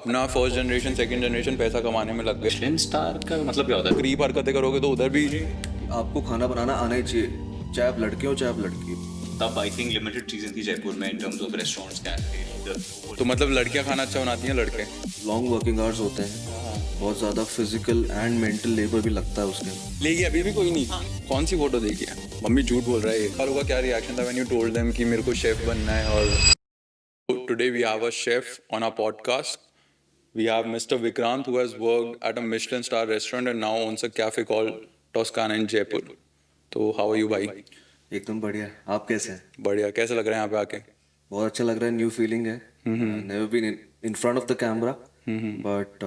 अपना first generation second generation पैसा कमाने में लग गए। मिशेलिन स्टार का मतलब क्या होता है? गरीब हरकतें करोगे तो उधर भी आपको खाना बनाना आना ही चाहिए, चाहे आप लड़के हो चाहे आप लड़की हो। तब आई थिंक लिमिटेड चीजें थी जयपुर में in terms of restaurants, cafe. तो मतलब लड़कियां खाना अच्छा बनाती हैं, लड़के लॉन्ग वर्किंग आवर्स होते हैं, बहुत ज़्यादा फिजिकल एंड मेंटल लेबर भी लगता है उसके अंदर। लेगी अभी भी कोई नहीं। कौन सी फोटो देखी है? मम्मी झूठ बोल रहा है ये। और होगा क्या रिएक्शन था व्हेन यू टोल्ड देम कि मेरे को शेफ बनना है? और today we have a chef on our podcast. We have Mr. Vikrant who has worked at a Michelin star restaurant and now owns a cafe called Toscana in Jaipur. तो how are you भाई? एकदम बढ़िया। आप कैसे हैं? बढ़िया। कैसा लग रहा है यहाँ पे आके? बहुत अच्छा लग रहा है, न्यू फीलिंग है। Never been in front of the camera but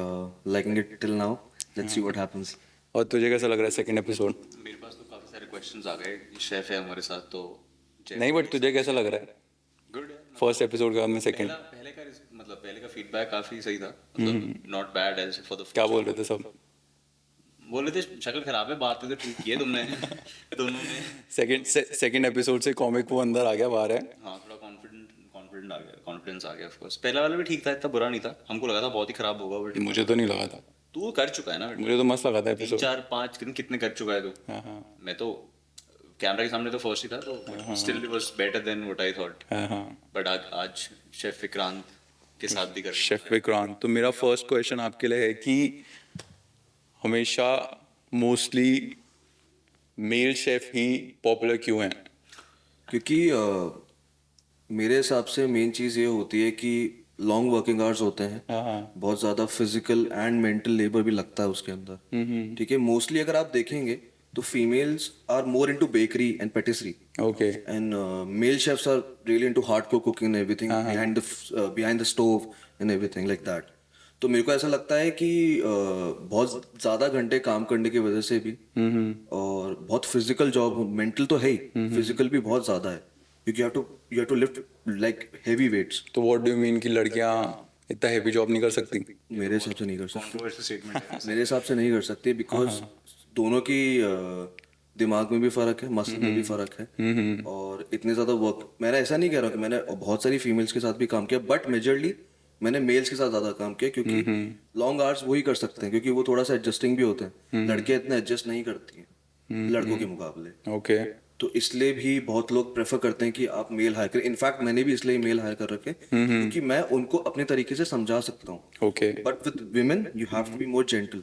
liking it till now. Let's see what happens. और तुझे कैसा लग रहा है सेकंड एपिसोड? मेरे पास तो काफी सारे क्वेश्चंस आ गए। शेफ है हमारे साथ तो नहीं, बट तुझे कैसा लग रहा है गुड। फर्स्ट एपिसोड के बाद में सेकंड? पहले का फीडबैक काफी सही था, मतलब not bad as for the. क्या बोल रहे थे सब? बोल रहे थे शक्ल खराब है, बातें तो ठीक की है तुमने दोनों ने। सेकंड एपिसोड से कॉमिक वो अंदर आ गया, बाहर है। हाँ, थोड़ा कॉन्फिडेंस आ गया ऑफ कोर्स। पहला वाला भी ठीक था, इतना बुरा नहीं था। हमको लगा था बहुत ही खराब होगा, बट मुझे तो नहीं लगा था। तू कर चुका है ना। मुझे तो मस्त लगा था 3 एपिसोड। 4 5 कितने कर चुका है तू? हाँ। मैं तो कैमरा के सामने तो फर्स्ट ही था, तो still it was better than what I thought. हाँ। बट आज शेफ विक्रांत के साथ भी कर शेफ विक्रांत, तो मेरा फर्स्ट क्वेश्चन आपके लिए है कि हमेशा मोस्टली मेल शेफ ही पॉपुलर क्यों हैं? क्योंकि मेरे हिसाब से मेन चीज़ ये होती है कि लॉन्ग वर्किंग आवर्स होते हैं, बहुत ज़्यादा फिजिकल एंड मेंटल लेबर भी लगता है उसके अंदर। ठीक है, मोस्टली अगर आप देखेंगे तो females are more into bakery and patisserie, okay. and male chefs are really into hardcore cooking and everything behind the stove and everything like that. तो मेरे को ऐसा लगता है कि बहुत ज़्यादा घंटे काम करने की वजह से भी और बहुत फिजिकल जॉब, मेंटल तो है ही, फिजिकल भी बहुत ज़्यादा है, क्योंकि you have to lift like heavy weights. तो व्हाट डू यू मीन कि लड़कियां इतना हेवी जॉब नहीं कर सकती? मेरे हिसाब से नहीं कर सकती। कंट्रोवर्शियल स्टेटमेंट है। मेरे हिसाब से नहीं कर सकते, बिकॉज दोनों की दिमाग में भी फर्क है, मसल में भी फर्क है, और इतने ज्यादा वर्क। मैंने ऐसा नहीं कह रहा कि मैंने बहुत सारी फीमेल्स के साथ भी काम किया, बट मेजरली मैंने मेल्स के साथ ज्यादा काम किया, क्योंकि लॉन्ग आवर्स वही कर सकते हैं, क्योंकि वो थोड़ा सा एडजस्टिंग भी होते हैं। लड़के इतना एडजस्ट नहीं करती हैं लड़कों के मुकाबले। ओके। तो इसलिए भी बहुत लोग प्रेफर करते हैं कि आप मेल हायर करें। इनफैक्ट मैंने भी इसलिए मेल हायर कर रखे, क्योंकि मैं उनको अपने तरीके से समझा सकता हूँ। Okay. But with women you have to be more gentle,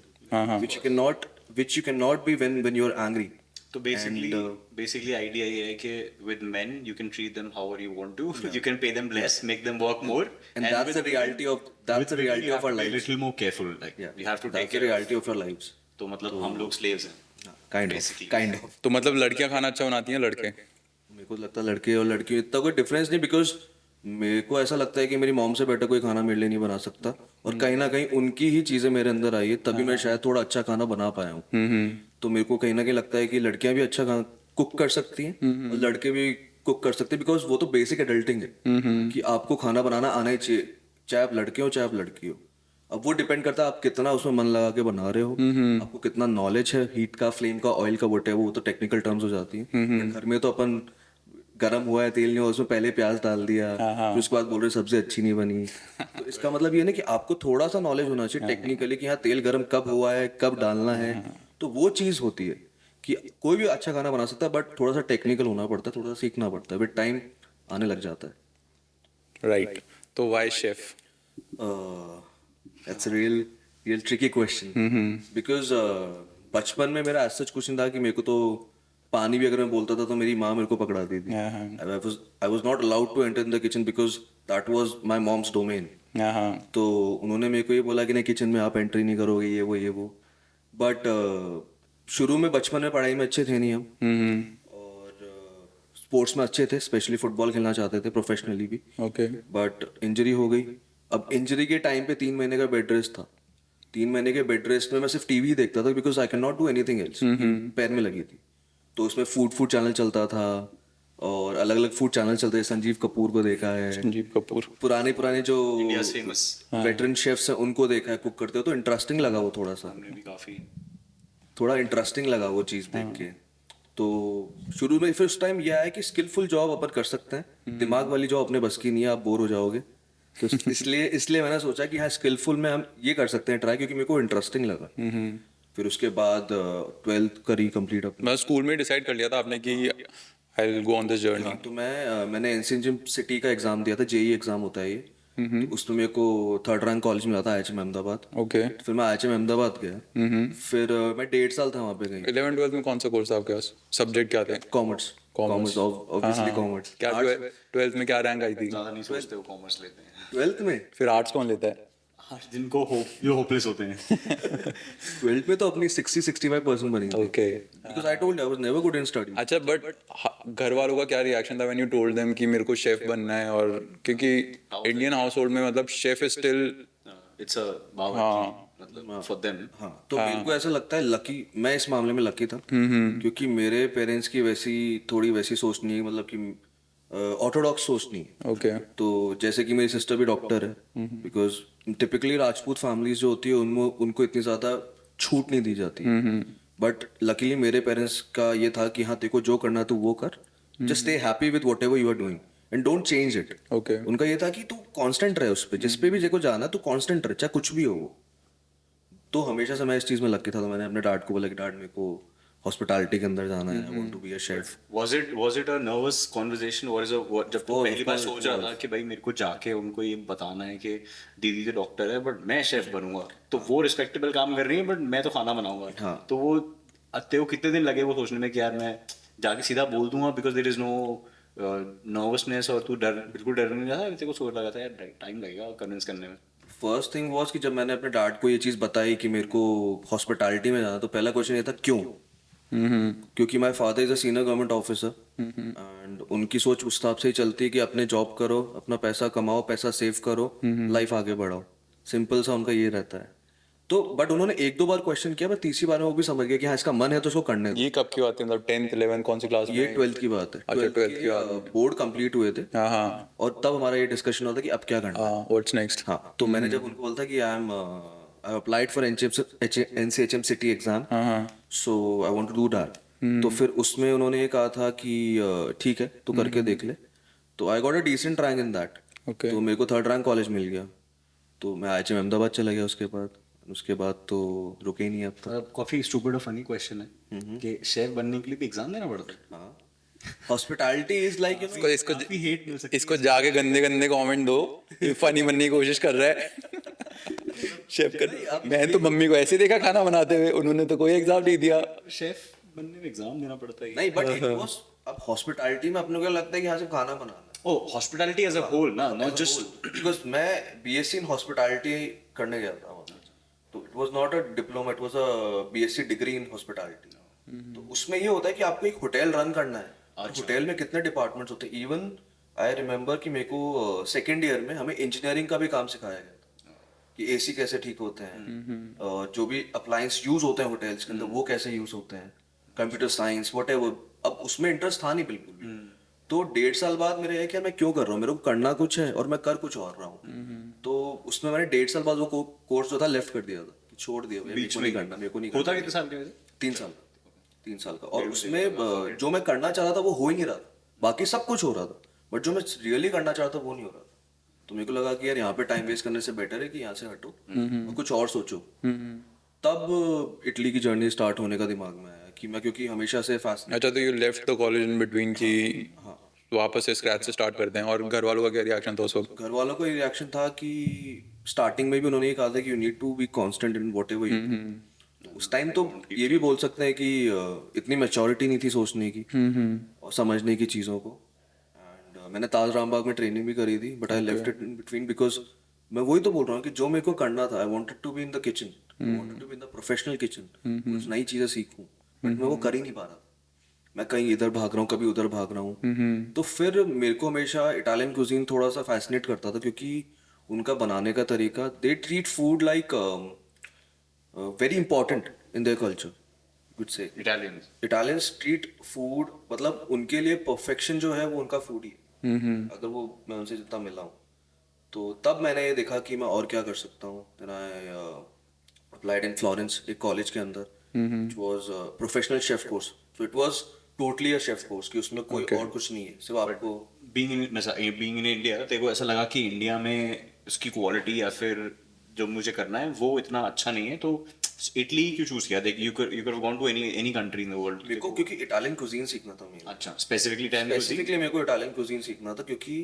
which you cannot be when you're angry. तो बेसिकली आइडिया ये है कि with men you can treat them however you want to, you can pay them less, make them work more, And that's the reality of our lives. Little more careful, like Yeah, you have to take that's the care. reality of our lives. तो मतलब हम लोग slaves हैं basically. kind of. तो मतलब लड़कियां खाना अच्छा बनाती हैं, लड़के? मेरे को लगता है लड़के और लड़की इतना कोई डिफरेंस नहीं, बिकॉज मेरे को ऐसा लगता है कि मेरी मॉम से बेटर कोई खाना मेरे लिए नहीं बना सकता, और कहीं ना कहीं उनकी ही चीजें मेरे अंदर आई है, तभी मैं शायद थोड़ा अच्छा खाना बना पाया हूँ। तो मेरे को कहीं ना कहीं लगता है कि लड़कियां भी अच्छा खाना कुक कर सकती हैं और लड़के भी कुक कर सकते हैं, बिकॉज वो तो बेसिक एडल्टिंग है कि आपको खाना बनाना आना ही चाहिए, चाहे आप लड़के हो चाहे आप लड़की हो। अब वो डिपेंड करता है आप कितना उसमें मन लगा के बना रहे हो, आपको कितना नॉलेज है हीट का, फ्लेम का, ऑयल का, वट है, वो तो टेक्निकल टर्म्स हो जाती है। घर में तो अपन गरम हुआ है, तेल नहीं हुआ, उसमें पहले प्याज डाल दिया, फिर उसके बाद बोल रहे सब्जी अच्छी नहीं बनी। तो इसका मतलब ये ना कि आपको थोड़ा सा नॉलेज होना चाहिए टेक्निकली कि हाँ तेल गरम कब हुआ है, कब डालना है। तो वो चीज़ होती है कि कोई भी अच्छा खाना बना सकता है, बट थोड़ा सा टेक्निकल होना पड़ता है, थोड़ा सा सीखना पड़ता है, विद टाइम आने लग जाता है। राइट। तो why chef? That's a real tricky question. Because बचपन में मेरा ऐसा कुछ नहीं था कि मेरे को तो पानी भी अगर मैं बोलता था तो मेरी माँ मेरे को पकड़ा दी थी। I was not allowed to enter in the kitchen because that was my mom's domain. तो उन्होंने मेरे को ये बोला कि नहीं किचन में आप एंट्री नहीं करोगे, ये वो। बट शुरू में बचपन में पढ़ाई में अच्छे थे नहीं हम, और स्पोर्ट्स में अच्छे थे, स्पेशली फुटबॉल खेलना चाहते थे प्रोफेशनली भी। ओके। बट इंजरी हो गई। अब इंजरी के टाइम पे 3 महीने का बेड रेस्ट था। 3 महीने के बेड रेस्ट में मैं सिर्फ टीवी ही देखता था, because I can not do anything else. पैर में लगी थी, तो उसमें फूड चैनल चलता था, और अलग अलग फूड चैनल चलते हैं। संजीव कपूर को देखा है, संजीव कपूर, पुराने जो इंडियाज फेमस वेटरन शेफ्स हैं उनको देखा है कुक करते हो, तो इंटरेस्टिंग लगा वो थोड़ा इंटरेस्टिंग लगा वो चीज़ देख के। तो शुरू में फिर उस टाइम यह है कि स्किलफुल जॉब अपन कर सकते हैं, दिमाग वाली जॉब अपने बस की नहीं है, आप बोर हो जाओगे। तो इसलिए मैंने सोचा कि हाँ स्किलफुल में हम ये कर सकते हैं ट्राई, क्योंकि मेरे को इंटरेस्टिंग लगा। फिर उसके बाद 12th करी कंप्लीट अपनी। मतलब स्कूल में डिसाइड कर लिया था आपने कि I will go on this journey? तो मैंने एनसीएम सिटी का एग्जाम दिया था, जेई एग्जाम होता है ये। तो उसमें मेरे को 3rd रैंक कॉलेज मिला था, आईएचएम अहमदाबाद। ओके। फिर मैं आईएचएम अहमदाबाद गया। फिर मैं 1.5 साल था वहाँ पे कहीं। 11th 12th में कौन सा कोर्स था आपके पास? सब्जेक्ट क्या थे? कॉमर्स। कॉमर्स। Obviously commerce. क्या 12th में क्या रैंक आई थी? ज़्यादा नहीं सोचते वो कॉमर्स लेते हैं। 12th में फिर आर्ट्स कौन लेता है? जिनको जो होपलेस होते हैं। 12th में तो अपनी 60-65% बनी थी। Okay. Because I told I was never good in study. अच्छा, बट घर वालों का क्या रिएक्शन था व्हेन यू टोल्ड देम कि मेरे को शेफ बनना है? और क्योंकि इंडियन हाउस होल्ड में मतलब chef is still it's a मतलब फॉर देम। हाँ, तो मेरे को ऐसा लगता है लकी, मैं इस मामले में लकी था, क्योंकि मेरे पेरेंट्स की थोड़ी वैसी सोच नहीं है, मतलब कि ऑर्थोडॉक्स सोच नहीं है। ओके। तो जैसे कि मेरी सिस्टर भी डॉक्टर है, बिकॉज टिपिकली राजपूत फैमिलीज जो होती है उनको उनको इतनी ज़्यादा छूट नहीं दी जाती। बट लकीली मेरे पेरेंट्स का ये था कि हाँ तेरे को जो करना है तू वो कर, just stay happy with whatever you are doing and don't change it. Okay. उनका ये था कि तू कांस्टेंट रहे उस पे, जिस पे भी जेको जाना है तू कांस्टेंट रहे, चाहे कुछ भी हो वो। तो हमेशा से मैं इस चीज़ में लकी था। तो मैंने अपने डैड को बोला कि डैड मेरे को हॉस्पिटैलिटी के अंदर जाना है, I want to be a chef. Was it a nervous conversation? जब तो पहली बार सोच रहा था कि भाई मेरे को जाके उनको ये बताना है कि दीदी तो डॉक्टर है बट मैं शेफ बनूंगा, तो वो रिस्पेक्टेबल काम कर रही है बट मैं तो खाना बनाऊंगा। हाँ। तो वो तेरे को कितने दिन लगे वो सोचने में कि यार मैं जाके सीधा बोल दूंगा, because there is no nervousness, और तू बिल्कुल डर नहीं रहा था? तेरे को सोच लगा था यार टाइम लगेगा कन्विंस करने में? फर्स्ट थिंग वाज कि जब मैंने अपने डैड को ये चीज़ बताई कि मेरे को हॉस्पिटैलिटी में जाना, तो पहला क्वेश्चन ये था क्यों। क्योंकि my father is a senior government officer and उनकी सोच उस हिसाब से ही चलती है कि अपने जॉब करो, अपना पैसा कमाओ, पैसा सेव करो, लाइफ आगे बढ़ाओ। सिंपल सा उनका ये रहता है। तो बट उन्होंने 1-2 बार क्वेश्चन किया, बट तीसरी बार में वो भी समझ गया कि हाँ इसका मन है तो उसको करने दो। ये कब की बात है? मतलब 10th 11th कौन सी क्लास में? ये 12th की बात है। अच्छा, 12th की बात। बोर्ड कंप्लीट हुए थे हाँ हाँ और तब हमारा ये डिस्कशन होता कि अब क्या करना है। हाँ। What's next? हाँ, तो मैंने जब उनको बोला था कि I applied for NCHM CT exam, so I want to do that. तो फिर उसमें उन्होंने ये कहा था कि ठीक है तो करके देख ले। तो I got a decent rank in that. Okay. तो मेरे को 3rd रैंक कॉलेज मिल गया। तो मैं आईएचएम अहमदाबाद चला गया उसके बाद तो रुके ही नहीं अब तक। काफी स्टूपिड और फनी क्वेश्चन है कि शेफ बनने के लिए भी एग्जाम देना पड़ता है। हाँ, hospitality is like you know. इसको हेट मिल सकती इसको जाके गंदे गंदे कमेंट दो, फनी बनने की कोशिश कर रहा है। शेफ कर, मैं तो मम्मी को ऐसे देखा खाना बनाते हुए, उन्होंने तो कोई एग्जाम नहीं दिया। है। शेफ बनने में एग्जाम देना पड़ता है? नहीं, बट इट वाज, अब हॉस्पिटैलिटी में अपने को लगता है कि यहाँ से खाना बनाना है। ओ, हॉस्पिटैलिटी एज अ होल ना, नॉट जस्ट। बिकॉज मैं बीएससी इन हॉस्पिटैलिटी करने गया था वहाँ। तो it was not a diploma, it was a BSc degree in hospitality. तो उसमें ये होता है कि आपको एक होटल रन करना है। होटल में कितने डिपार्टमेंट्स होते हैं। इवन आई रिमेम्बर कि मेरे को 2nd ईयर में हमें इंजीनियरिंग का भी काम सिखाया गया था कि एसी कैसे ठीक होते हैं, जो भी अप्लायंस यूज होते हैं होटल्स के अंदर वो कैसे यूज होते हैं, कंप्यूटर साइंस व्हाटएवर। अब उसमें इंटरेस्ट था नहीं बिल्कुल भी। तो 1.5 साल बाद मेरे है कि मैं क्यों कर रहा हूँ, मेरे को करना कुछ है और मैं कर कुछ और रहा हूँ। तो उसमें मैंने 1.5 साल बाद वो कोर्स जो था लेफ्ट कर दिया था, छोड़ दिया। मेरे को नहीं करना, मेरे को नहीं होता करना। कितने साल के वैसे? 3 साल का। और उसमें जो मैं करना चाह रहा था वो हो ही नहीं रहा था। बाकी सब कुछ हो रहा था बट जो मैं रियली करना चाहता था वो नहीं हो रहा था। तो मेरे को लगा कि यार यहाँ पे टाइम वेस्ट करने से बेटर है कि यहाँ से हटो और कुछ और सोचो। तब इटली की जर्नी स्टार्ट होने का दिमाग में आया कि मैं, क्योंकि हमेशा से फास्ट। अच्छा, तो you left the college in between कि वापस से स्क्रैच से स्टार्ट करते हैं? और घर वालों का क्या रिएक्शन था उस वक्त? घर वालों का ये रिएक्शन था कि स्टार्टिंग में भी उन्होंने ये कहा था कि you need to be constant in whatever you do. उस टाइम तो ये भी बोल सकते हैं कि इतनी मैच्योरिटी नहीं थी सोचने की और समझने की चीज़ों को। एंड मैंने ताज रामबाग में ट्रेनिंग भी करी थी but I left it in between because मैं वही तो बोल रहा हूँ कि जो मेरे को करना था, I wanted to be in the kitchen, I wanted to be in the professional kitchen, कुछ नई चीज़ें सीखूं, बट मैं वो कर ही नहीं पा रहा। मैं कहीं इधर भाग रहा हूँ, कभी उधर भाग रहा हूँ। तो फिर मेरे को हमेशा इटालियन कुजीन थोड़ा सा फैसिनेट करता था क्योंकि उनका बनाने का तरीका, they treat food like very important in their culture, good से। इटालियंस ट्रीट फूड, मतलब उनके लिए परफेक्शन जो है वो उनका फूड ही है। अगर वो, मैं उनसे जितना मिला हूँ तो तब मैंने ये देखा कि मैं और क्या कर सकता हूँ। Then I applied in Florence, एक कॉलेज के अंदर, which was a professional chef course. So it was totally a chef course कि उसमें कोई और कुछ नहीं है, सिर्फ आपको बीइंग इन इंडिया तेरे को ऐसा लगा कि इंडिया में उसकी क्वालिटी या फिर जो मुझे करना है वो इतना अच्छा नहीं है, तो इटली क्यों चूज किया? देख, you could have gone to any country in the world. मेरे को क्योंकि इटालियन कुजीन सीखना था मेरे अच्छा, स्पेसिफिकली स्पेसिफिकली मेरे को इटालियन कुजीन सीखना था, क्योंकि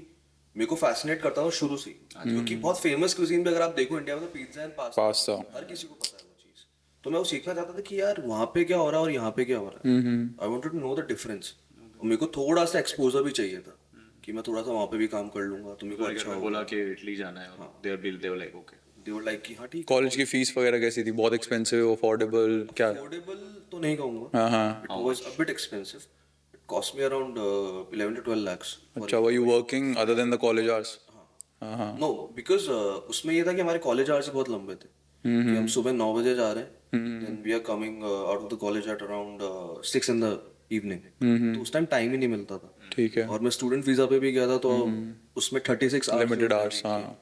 मेरे को फैसिनेट करता था शुरू से ही। क्योंकि बहुत फेमस कुजीन भी अगर आप देखो इंडिया में, तो पिज्जा एंड पास्ता हर किसी को पता है वो चीज। तो मैं वो सीखना चाहता था कि यार वहाँ पे क्या हो रहा है और यहाँ पे क्या हो रहा है। I wanted to know the difference. मेरे को थोड़ा सा एक्सपोजर भी चाहिए था कि मैं थोड़ा सा वहाँ पे भी काम कर लूंगा तो मेरे को अच्छा होगा। बोला कि इटली जाना है और they were like okay. They were like कि हाँ ठीक है। कॉलेज की फीस वगैरह कैसी थी? बहुत एक्सपेंसिव, अफोर्डेबल, क्या? अफोर्डेबल तो नहीं कहूँगा, हाँ हाँ। It was a bit expensive. It cost me around 11 to 12 lakhs। अच्छा, were you working other than the college hours? हाँ हाँ। नो, बिकॉज उसमें ये था कि हमारे कॉलेज आवर्स बहुत लंबे थे कि हम सुबह 9 बजे जा रहे हैं, then we are coming out of the college at around 6 in the evening। तो उस टाइम टाइम ही नहीं मिलता था। ठीक है। और मैं स्टूडेंट वीजा पे भी गया था, तो उसमें 36 hours लिमिटेड आवर्स, हाँ।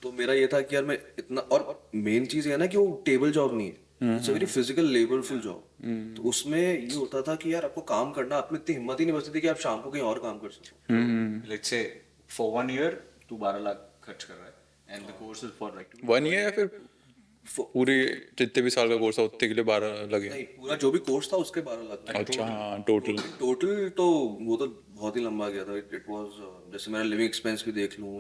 तो मेरा ये था कि यार मैं इतना, और मेन चीज ये है ना कि वो टेबल जॉब नहीं है, it's a very physical labourful job. तो उसमें ये होता था कि यार आपको काम करना, आप में इतनी हिम्मत ही नहीं बचती थी कि आप शाम को कहीं और काम कर सको। लेट्स से फॉर 1 year तू 12 लाख खर्च कर रहा है and the course is for like 1 year या फिर पूरी जितने भी साल का कोर्स था उतने के लिए 12 लगे? नहीं, पूरा जो भी कोर्स था उसके 12 लाख थे। अच्छा हाँ, टोटल। टोटल तो वो तो बहुत ही लंबा गया था। इट वाज जैसे मेरा लिविंग एक्सपेंस भी देख लूँ,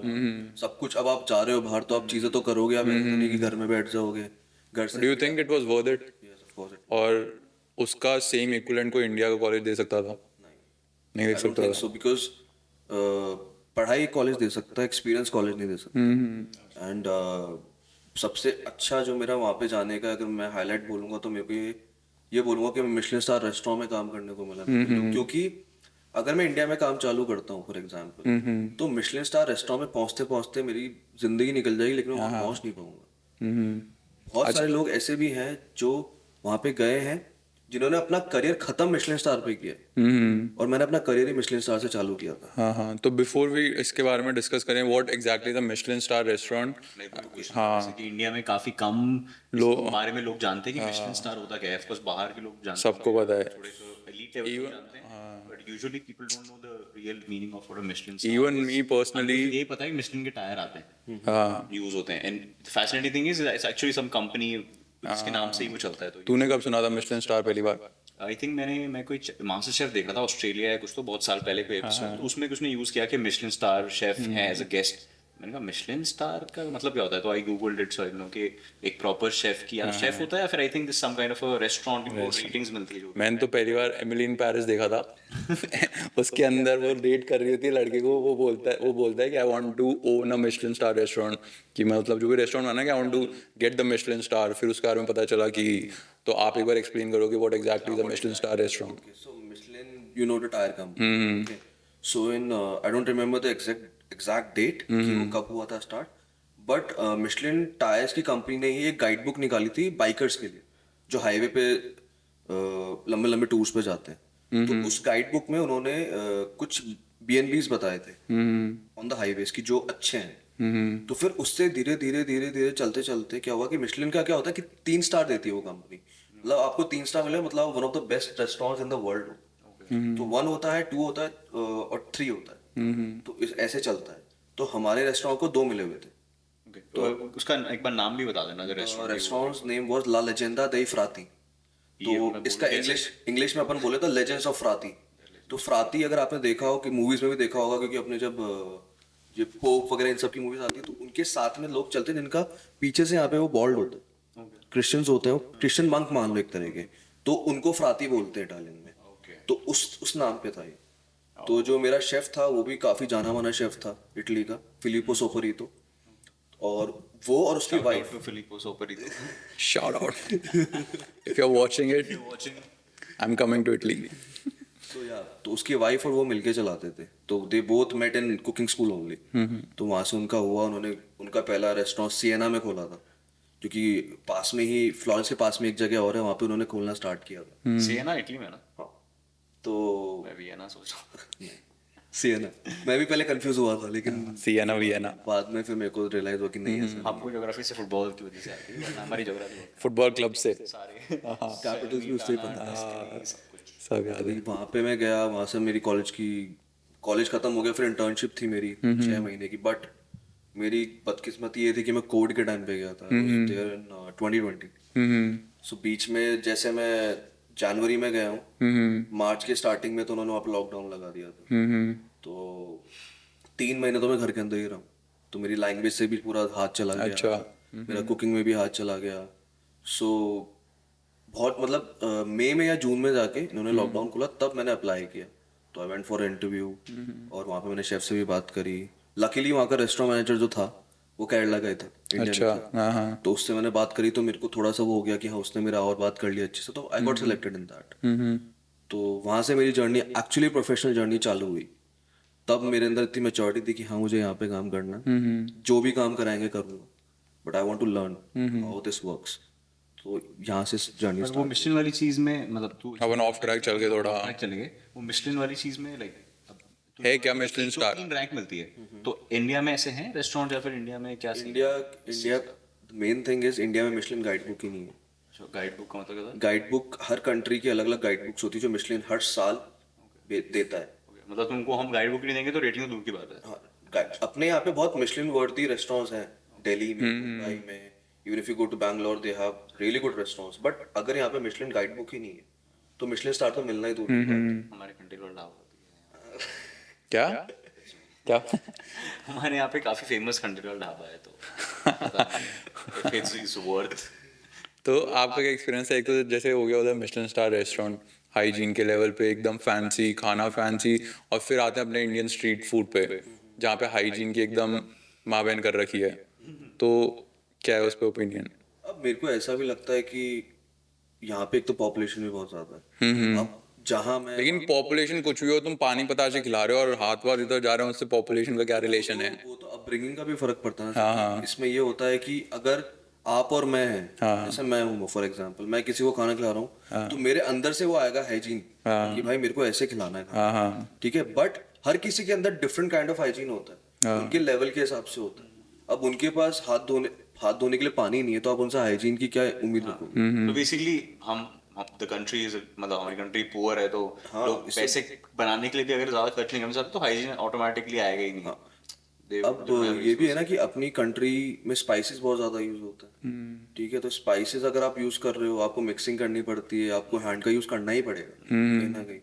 सब कुछ। अब आप जा रहे हो बाहर तो आप चीजें तो करोगे, आप ऐसा नहीं कि घर में बैठ जाओगे। घर से do you think it was worth it? Yes, of course it- और उसका सेम इक्विवेलेंट को इंडिया का कॉलेज दे सकता था? नहीं दे I don't सकता think था। so, because पढ़ाई कॉलेज दे सकता है, एक्सपीरियंस कॉलेज नहीं दे सकता। एंड सबसे अच्छा जो मेरा वहाँ पे जाने का, अगर मैं हाईलाइट बोलूंगा तो मेरे को ये बोलूंगा कि मैं मिशेलिन स्टार रेस्टोरेंट में काम करने को मिला। क्योंकि अगर मैं इंडिया में काम चालू करता हूँ फॉर एग्जाम्पल, तो मिशेलिन स्टार रेस्टोरेंट में पहुंचते पहुंचते मेरी जिंदगी निकल जाएगी, लेकिन मैं वहाँ पहुंच नहीं पाऊंगा। बहुत सारे लोग ऐसे भी हैं जो वहाँ पे गए हैं, जिन्होंने अपना करियर खत्म मिशेलिन स्टार पे किया, और मैंने अपना करियर ही मिशेलिन स्टार से चालू किया था। हाँ हाँ। तो बिफोर वी इसके बारे में डिस्कस करें, what exactly the Michelin star restaurant? हाँ, कि इंडिया में काफी कम लोग बारे में लोग जानते हैं कि मिशेलिन स्टार होता क्या है। ऑफ कोर्स बाहर के लोग जानते हैं, सबको पता है। थोड़े तो एलीट लेवल पे जानते हैं, but usually people don't know the real meaning of what a Michelin star. Even me personally, ये पता है कि मिशेलिन के टायर आते हैं, हाँ। यूज होते हैं, and fascinating thing is it's actually some company जिसके नाम से ही वो चलता है। तो तूने कब सुना था मिशेलिन स्टार पहली बार? आई थिंक मैं कोई मास्टर शेफ देख रहा था ऑस्ट्रेलिया या कुछ, तो बहुत साल पहले कोई एपिसोड, तो उसमें कुछ ने यूज किया कि मिशेलिन स्टार शेफ है एज अ गेस्ट। मैंने कहा मिशेलिन स्टार का मतलब क्या होता है, तो I googled it, so I know कि एक प्रॉपर शेफ की, या शेफ होता है या फिर I think this some kind of a restaurant में रेटिंग्स मिलती है जो। मैंने तो पहली बार एमिली इन पेरिस देखा था। उसके अंदर वो डेट कर रही होती है लड़के को, वो बोलता है कि I want to own a Michelin star restaurant, कि मैं मतलब जो भी रेस्टोरेंट बना कि I want to get the Michelin star. फिर उसके बारे में पता चला कि, तो आप एक बार एक्सप्लेन करोगे what exactly the Michelin star restaurant? Okay, so Michelin, you know the tire company. Okay. So in I don't remember the exact date कि वो कब हुआ था स्टार्ट, बट मिशेलिन टायर्स की कंपनी ने ही एक गाइड बुक निकाली थी बाइकर्स के लिए, जो हाईवे पे लंबे लंबे टूर्स पे जाते हैं। तो उस गाइड बुक में उन्होंने कुछ B&Bs बताए थे ऑन द हाईवेज की जो अच्छे हैं। तो फिर उससे धीरे धीरे धीरे धीरे चलते चलते क्या हुआ कि मिशेलिन का क्या होता है कि 3 स्टार देती है वो कंपनी। मतलब आपको 3 स्टार मिले मतलब one of the best restaurants in the world. तो 1 होता है, 2 होता है और 3 होता है। तो ऐसे चलता है। तो हमारे रेस्टोरेंट को 2 मिले हुए थे। तो उसका एक बार नाम भी बता देना रेस्टोरेंट। रेस्टोरेंट्स नेम वाज ला लेजेंडा दई फ्राती। तो इसका इंग्लिश में अपन बोले तो लेजेंड्स ऑफ फ्राती। तो फ्राती अगर आपने देखा हो कि मूवीज में भी देखा होगा, क्योंकि अपने जब ये पोप वगैरह इन सब की मूवीज आती है तो उनके साथ में लोग चलते हैं जिनका पीछे से यहाँ पे वो बॉल्ड होता है, क्रिश्चियंस होते हैं, क्रिश्चियन मंक मान लो एक तरह के, तो उनको फ्राती बोलते हैं इटालियन में। तो उस नाम पे था ये। तो जो मेरा शेफ था वो भी काफी जाना माना शेफ था इटली का, फिलिपो सोपरीतो। और वो और उसकी wife Filippo Soprito. Shout out. If you're watching it, I'm coming to Italy. तो उसकी वाइफ और वो मिलके चलाते थे। तो they both met in cooking school only. तो वहां से उनका हुआ, उन्होंने उनका पहला रेस्टोरेंट सिएना में खोला था, क्योंकि पास में ही फ्लोरेंस के पास में एक जगह और है, वहां पे उन्होंने खोलना स्टार्ट किया था। सिएना इटली में ना? हाँ। तो मैं वियना सोच रहा हूँ। सिएना, मैं भी पहले कंफ्यूज हुआ था, लेकिन Sienna, Vienna. बाद में फिर मेरे को रियलाइज हुआ कि नहीं ऐसा। आपको ज्योग्राफी से फुटबॉल की वजह से आती है, वरना हमारी ज्योग्राफी फुटबॉल क्लब से। सारे कैपिटल्स भी उससे ही पता है। सब याद है। अभी वहाँ पे मैं गया, वहाँ से मेरी कॉलेज खत्म हो गया, फिर इंटर्नशिप थी मेरी 6 महीने की। बट मेरी बदकिस्मती ये थी कि मैं कोविड के टाइम पे गया था, 2020। सो बीच में जैसे मैं जनवरी में गया हूँ, मार्च के स्टार्टिंग में तो उन्होंने वहाँ पे लॉकडाउन लगा दिया था। तो 3 महीने तो मैं घर के अंदर ही रहा हूँ, तो मेरी लैंग्वेज से भी पूरा हाथ चला गया। अच्छा। मेरा कुकिंग में भी हाथ चला गया। सो बहुत मतलब मई में या जून में जाके इन्होंने लॉकडाउन खोला, तब मैंने अप्लाई किया। तो आई वेंट फॉर इंटरव्यू, और वहाँ पे मैंने शेफ से भी बात करी। लकीली वहाँ का रेस्टोरेंट मैनेजर जो था वो केरला का ही था, इंडियन अच्छा। हाँ हाँ। तो उससे मैंने बात करी, तो मेरे को थोड़ा सा वो हो गया कि हाँ उसने मेरा और बात कर लिया अच्छे से, तो I got selected in that. तो वहाँ से मेरी जर्नी एक्चुअली प्रोफेशनल जर्नी चालू हुई। तब मेरे अंदर इतनी मेच्योरिटी थी कि हाँ मुझे यहाँ पे काम करना है, जो भी काम कराएंगे करूँगा, but I want to learn how this works. तो यहाँ से जर्नी पर वो मिशलिन वाली चीज में मतलब तू अपन ऑफ ट्रैक चल के थोड़ा ट्रैक चले गए, वो मिशलिन वाली चीज में लाइक है क्या मिशलिन स्टार? 3 रैंक मिलती है, तो इंडिया में ऐसे हैं रेस्टोरेंट या फिर इंडिया में क्या India main thing is India में मिशलिन गाइड बुक ही नहीं है। गाइड बुक का मतलब क्या था? गाइड बुक हर कंट्री की अलग अलग गाइड बुक्स होती है जो मिशलिन हर साल देता है। Okay, मतलब तुमको हम गाइड बुक नहीं देंगे तो रेटिंग तो दूर की बात है। हाँ, अपने यहाँ पे बहुत मिशलिन वर्दी रेस्टोरेंट्स हैं, दिल्ली में, मुंबई में, even if you go to Bangalore they have really good restaurants. But अगर यहाँ पे मिशलिन गाइड बुक ही नहीं है तो मिशलिन स्टार तो मिलना ही दूर की बात है। हमारे कंट्री का ढाबा होती है क्या क्या? हमारे यहाँ पे काफी फेमस कंट्री का ढाबा है, तो इट्स वर्थ। तो आपका क्या एक्सपीरियंस है? एक तो जैसे हो गया उधर मिशलिन स्टार रेस्टोरेंट, हाइजीन के लेवल पे एकदम फैंसी खाना, फैंसी, और फिर आते हैं अपने इंडियन स्ट्रीट फूड पे जहाँ पे हाइजीन की एकदम माँ बहन कर रखी है। तो क्या है उस पर ओपिनियन? अब मेरे को ऐसा भी लगता है कि यहाँ पे एक तो पॉपुलेशन भी बहुत ज्यादा है। अब जहाँ मैं लेकिन पॉपुलेशन कुछ भी हो, तुम पानी पताशे खिला रहे हो और हाथ वाथ इधर जा रहे हो, उससे पॉपुलेशन का क्या रिलेशन है? वो तो अपब्रिंगिंग का भी फर्क पड़ता है ना। इसमें ये होता है कि अगर आप और मैं हैं, जैसे मैं हूँ फॉर एग्जांपल, मैं किसी को खाना खिला रहा हूँ, तो मेरे अंदर से वो आएगा हाइजीन कि भाई मेरे को ऐसे खिलाना है खाना, ठीक है। बट हर किसी के अंदर डिफरेंट काइंड ऑफ हाइजीन होता है, उनके लेवल के हिसाब से होता है। अब उनके पास हाथ धोने के लिए पानी नहीं है, तो आप उनसे हाइजीन की क्या उम्मीद रखोगे? तो बेसिकली हम द कंट्री इज मतलब हमारी कंट्री पुअर है, तो लोग पैसे बनाने के लिए भी अगर ज्यादा खर्च नहीं करना चाहते तो हाइजीन ऑटोमेटिकली आएगा ही नहीं। अब ये भी है ना कि अपनी कंट्री में स्पाइसेस बहुत ज्यादा यूज होता है, ठीक है। तो स्पाइसेस अगर आप यूज कर रहे हो, आपको मिक्सिंग करनी पड़ती है, आपको हैंड का यूज करना ही पड़ेगा कहीं ना कहीं।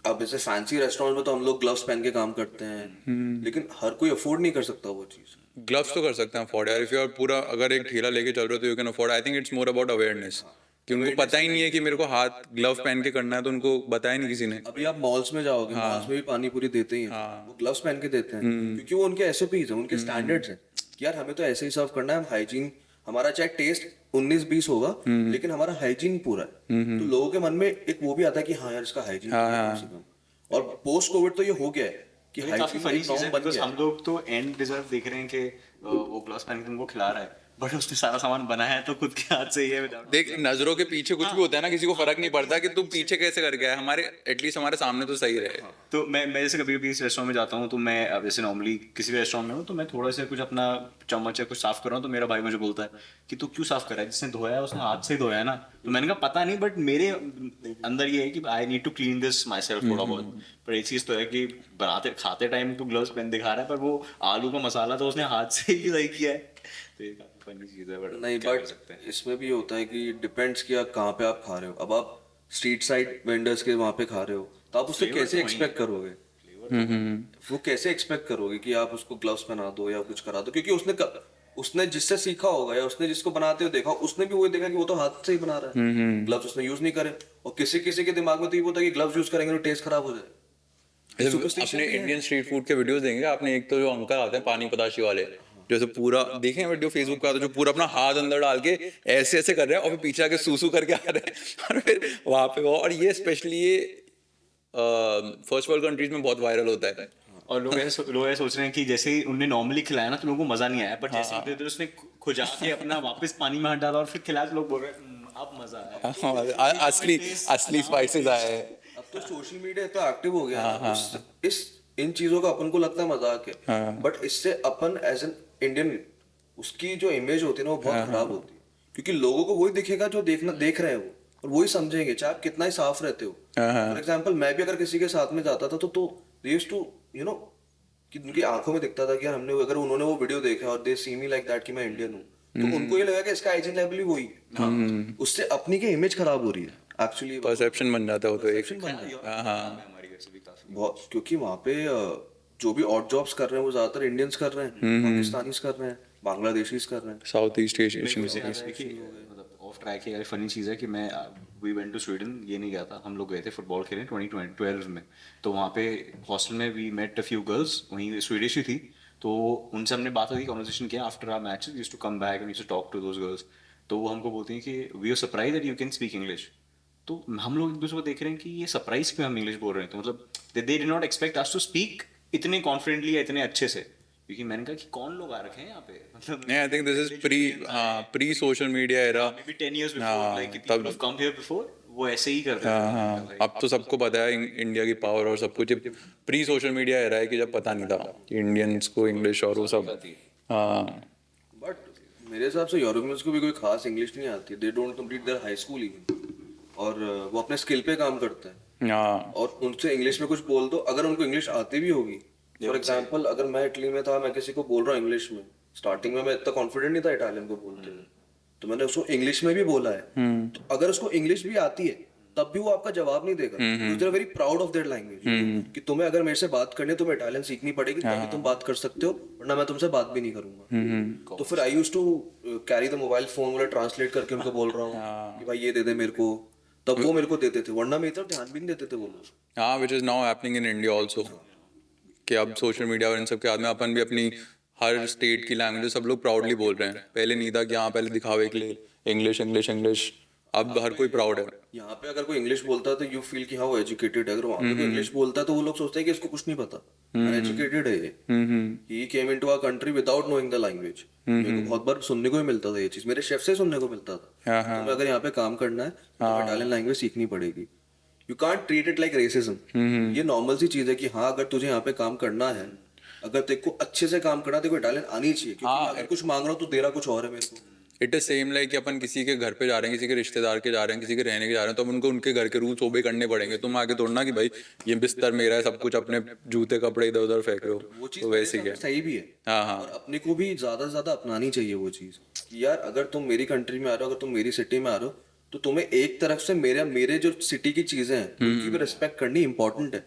अब जैसे फैंसी रेस्टोरेंट में तो हम लोग ग्लव्स पहन के काम करते हैं, लेकिन हर कोई अफोर्ड नहीं कर सकता वो चीज। ग्लव्स तो कर सकते हैं अफोर्ड यार, इफ यू आर पूरा अगर एक ठेला लेके चल रहे हो तो you can afford. I think it's more about awareness, कि उनको पता ही नहीं है कि मेरे को हाथ ग्लव पहन के करना है, तो उनको बताया नहीं किसी ने। अभी आप मॉल्स में जाओगे, मॉल्स में भी पानी पूरी देते ही हैं, वो ग्लव्स पहन के देते हैं, क्योंकि वो उनके एसओपीज हैं, उनके स्टैंडर्ड्स हैं कि यार हमें तो ऐसे ही सर्व करना है। हम हाइजीन, हमारा चाहे टेस्ट 19-20 होगा, लेकिन हमारा हाइजीन पूरा है। तो लोगों के मन में एक वो भी आता है कि हाँ यार इसका हाइजीन कम से कम। और पोस्ट कोविड तो ये हो गया है कि काफी हाइजीन फनी एक चीज है, नॉर्म बन बिकॉज़ गया हम लोग तो एंड रिजल्ट देख रहे हैं कि वो ग्लास पहन के उनको खिला रहा है, बट उसने सारा सामान बनाया है तो खुद के हाथ से ही है विदाउट। देख, नजरों के पीछे कुछ भी होता है ना, किसी को फर्क नहीं पड़ता कि तुम पीछे कैसे कर गया है, हमारे एटलीस्ट हमारे सामने तो सही रहे। तो मैं जैसे कभी कभी इस रेस्टोरेंट में जाता हूँ, तो मैं अब जैसे नॉर्मली किसी भी रेस्टोरेंट में हूँ, तो मैं थोड़ा सा कुछ अपना चम्मच या कुछ साफ कर रहा हूँ, तो मेरा भाई मुझे बोलता है कि तू क्यों साफ कर रहा है, जिसने धोया है उसने हाथ से ही धोया है ना। तो मैंने कहा पता नहीं, बट मेरे अंदर ये है कि I need to clean this myself थोड़ा बहुत। पर एक चीज़ तो है कि बनाते खाते टाइम तो ग्लव्स पहन दिखा रहा है, पर वो आलू का मसाला तो उसने हाथ से ही सही किया है। तो ये काफी फनी चीज़ है, बट नहीं, बट इसमें भी होता है कि डिपेंड्स कि आप कहाँ पे आप खा रहे हो। अब आप स्ट्रीट साइड वेंडर्स के वहाँ पे खा रहे हो, तो आप उससे कैसे एक्सपेक्ट करोगे, वो कैसे एक्सपेक्ट करोगे कि आप उसको ग्लव्स पहना दो या कुछ करा दो, क्योंकि उसने जिससे सीखा होगा या उसने जिसको बनाते हुए देखा, उसने भी वही देखा कि वो तो हाथ से ही बना रहा है, ग्लव्स उसने यूज नहीं करे। और किसी किसी के दिमाग में तो ये होता है कि ग्लव्स यूज करेंगे तो टेस्ट खराब हो जाए। अपने इंडियन स्ट्रीट फूड के वीडियोस देंगे आपने, एक तो जो अंकल आते हैं पानी पताशी वाले, जैसे पूरा देखे हैं वीडियो फेसबुक पे आता है, जो पूरा अपना हाथ अंदर डाल के ऐसे ऐसे कर रहे हैं और फिर पीछे आके सूसू करके आ रहे हैं और फिर वहां पे वो, और ये स्पेशली ये फर्स्ट वर्ल्ड कंट्रीज में बहुत वायरल होता है। और लोग ऐसे सोच रहे हैं कि जैसे ही उनने नॉर्मली खिलाया ना तो लोगों को मजा नहीं आया, बट जैसे ही इधर उसने खुजा के अपना वापस पानी में हाथ डाला और फिर खिलाया, तो लोग बोल रहे हैं अब मजा आया, असली स्पाइसेस आए हैं। अब तो सोशल मीडिया तो एक्टिव हो गया है, इन चीजों का अपन को लगता है मजाक है, बट इससे अपन एज एन इंडियन उसकी जो इमेज होती है ना वो बहुत खराब होती है, क्योंकि लोगों को वही दिखेगा जो देख रहे हैं वो, और वही समझेंगे चाहे आप कितना ही साफ रहते हो. फॉर एग्जाम्पल मैं भी अगर किसी के साथ में जाता था तो they used to you know कि उनकी आंखों में दिखता था कि यार हमने अगर उन्होंने वो वीडियो देखा और दे सी मी लाइक दैट कि मैं इंडियन हूँ, तो उनको ये लगा कि इसका हाइजीन लेवल भी वही है. उससे अपनी की इमेज खराब हो रही है एक्चुअली. परसेप्शन बन जाता है वो तो एक. हमारे घर से भी काफी बहुत, क्योंकि वहाँ पे जो भी ऑड जॉब्स कर रहे हैं वो ज्यादातर इंडियंस कर रहे हैं, पाकिस्तानीज कर रहे हैं, बांग्लादेशीज कर रहे हैं. South east Asian. मतलब ऑफ ट्रैक है. फनी चीज़ है कि मैं वी वेंट टू स्वीडन, ये नहीं गया था, हम लोग गए थे फुटबॉल खेलने 2012 में. तो वहाँ पे हॉस्टल में we met a few girls, वहीं स्वीडिश ही थी. तो उनसे हमने बात हुई, कॉन्वर्सेशन किया. After our matches used to come back and used to talk to those girls. तो वो हमको बोलती हैं कि we are surprise that you can speak English. तो हम लोग एक दूसरे को देख रहे हैं कि ये सरप्राइज क्यों हम इंग्लिश बोल रहे हैं. तो मतलब they did not expect us to speak इतने कॉन्फिडेंटली या इतने अच्छे से. क्योंकि मैंने कहा कि कौन लोग आ रखे हैं यहाँ पे, मतलब नहीं, आई think this is pre social media era. maybe 10 years before, like people have come here before, वो ऐसे ही करते थे. अब तो सबको पता है इंडिया की पावर और सब कुछ. प्री सोशल मीडिया एरा है कि जब पता नहीं था कि इंडियंस को इंग्लिश और वो सब. हाँ, बट मेरे हिसाब से यूरोपियंस को भी कोई खास इंग्लिश नहीं आती. They don't complete their high school even, और वो अपने स्किल पे काम करते हैं. हाँ, और उनसे इंग्लिश में कुछ बोल दो, अगर उनको इंग्लिश आती भी होगी. फॉर एग्जाम्पल अगर मैं इटली में था, मैं किसी को बोल रहा हूँ इंग्लिश में, स्टार्टिंग में मैं इतना कॉन्फिडेंट नहीं था इटालियन को बोलते हुए, तो मैंने उसको इंग्लिश में भी बोला है. तो अगर उसको इंग्लिश भी आती है तब भी वो आपका जवाब नहीं देगा. They are very proud of their language कि तुम्हें अगर मेरे से बात करनी है, तुम्हें इटालियन सीखनी पड़ेगी तभी तुम बात कर सकते हो, वरना मैं तुमसे बात भी नहीं करूंगा. तो फिर I used to carry the mobile phone, वाला ट्रांसलेट करके उनको बोल रहा हूँ कि भाई ये दे दे मेरे को, तब वो मेरे को देते थे, वरना मेरी तरफ ध्यान भी नहीं देते थे वो लोग. हाँ, which is now happening in India also. कि अब सोशल मीडिया और इन सब के बाद में अपन भी अपनी हर स्टेट की लैंग्वेज सब लोग प्राउडली बोल रहे हैं. पहले नहीं था कि हाँ, पहले दिखावे के लिए इंग्लिश इंग्लिश इंग्लिश. अब हर कोई प्राउड है. यहाँ पे अगर कोई इंग्लिश बोलता है तो यू फील कि हाँ वो एजुकेटेड है. अगर वहाँ पे कोई इंग्लिश बोलता है तो वो लोग सोचते हैं कि इसको कुछ नहीं पता, एजुकेटेड है ये. He came into our country without knowing the language. मेरे को बहुत बार सुनने को ही मिलता था ये चीज, मेरे शेफ से सुनने को मिलता था. तुम्हें अगर यहाँ पे काम करना है तो इटालियन लैंग्वेज सीखनी पड़ेगी. You can't treat it like racism. ये नॉर्मल सी चीज है कि हाँ, अगर तुझे यहाँ पे काम करना है, अगर तेरे को अच्छे से काम करना है, तेरे को इटालियन आनी चाहिए. क्योंकि मैं अगर कुछ मांग रहा हूँ तो दे रहा कुछ और है मेरे को. इट इज सेम लाइक कि अपन किसी के घर पे जा रहे हैं, किसी के रिश्तेदार के जा रहे हैं, किसी के रहने के जा रहे हैं, तो अब उनको उनके घर के रूल्स ओबे करने पड़ेंगे. तुम आगे तोड़ना कि भाई ये बिस्तर मेरा है, सब कुछ अपने जूते कपड़े इधर उधर फेंक रहे हो. वो चीज तो वैसे ही है. सही भी है. हाँ. और अपने को भी ज्यादा से ज्यादा अपनानी चाहिए वो चीज कि यार अगर तुम मेरी कंट्री में आ रहे हो, अगर तुम मेरी सिटी में आ रहे हो, तो तुम्हें एक तरफ से मेरे जो सिटी की चीजें हैं उनकी भी रिस्पेक्ट करनी इंपॉर्टेंट है.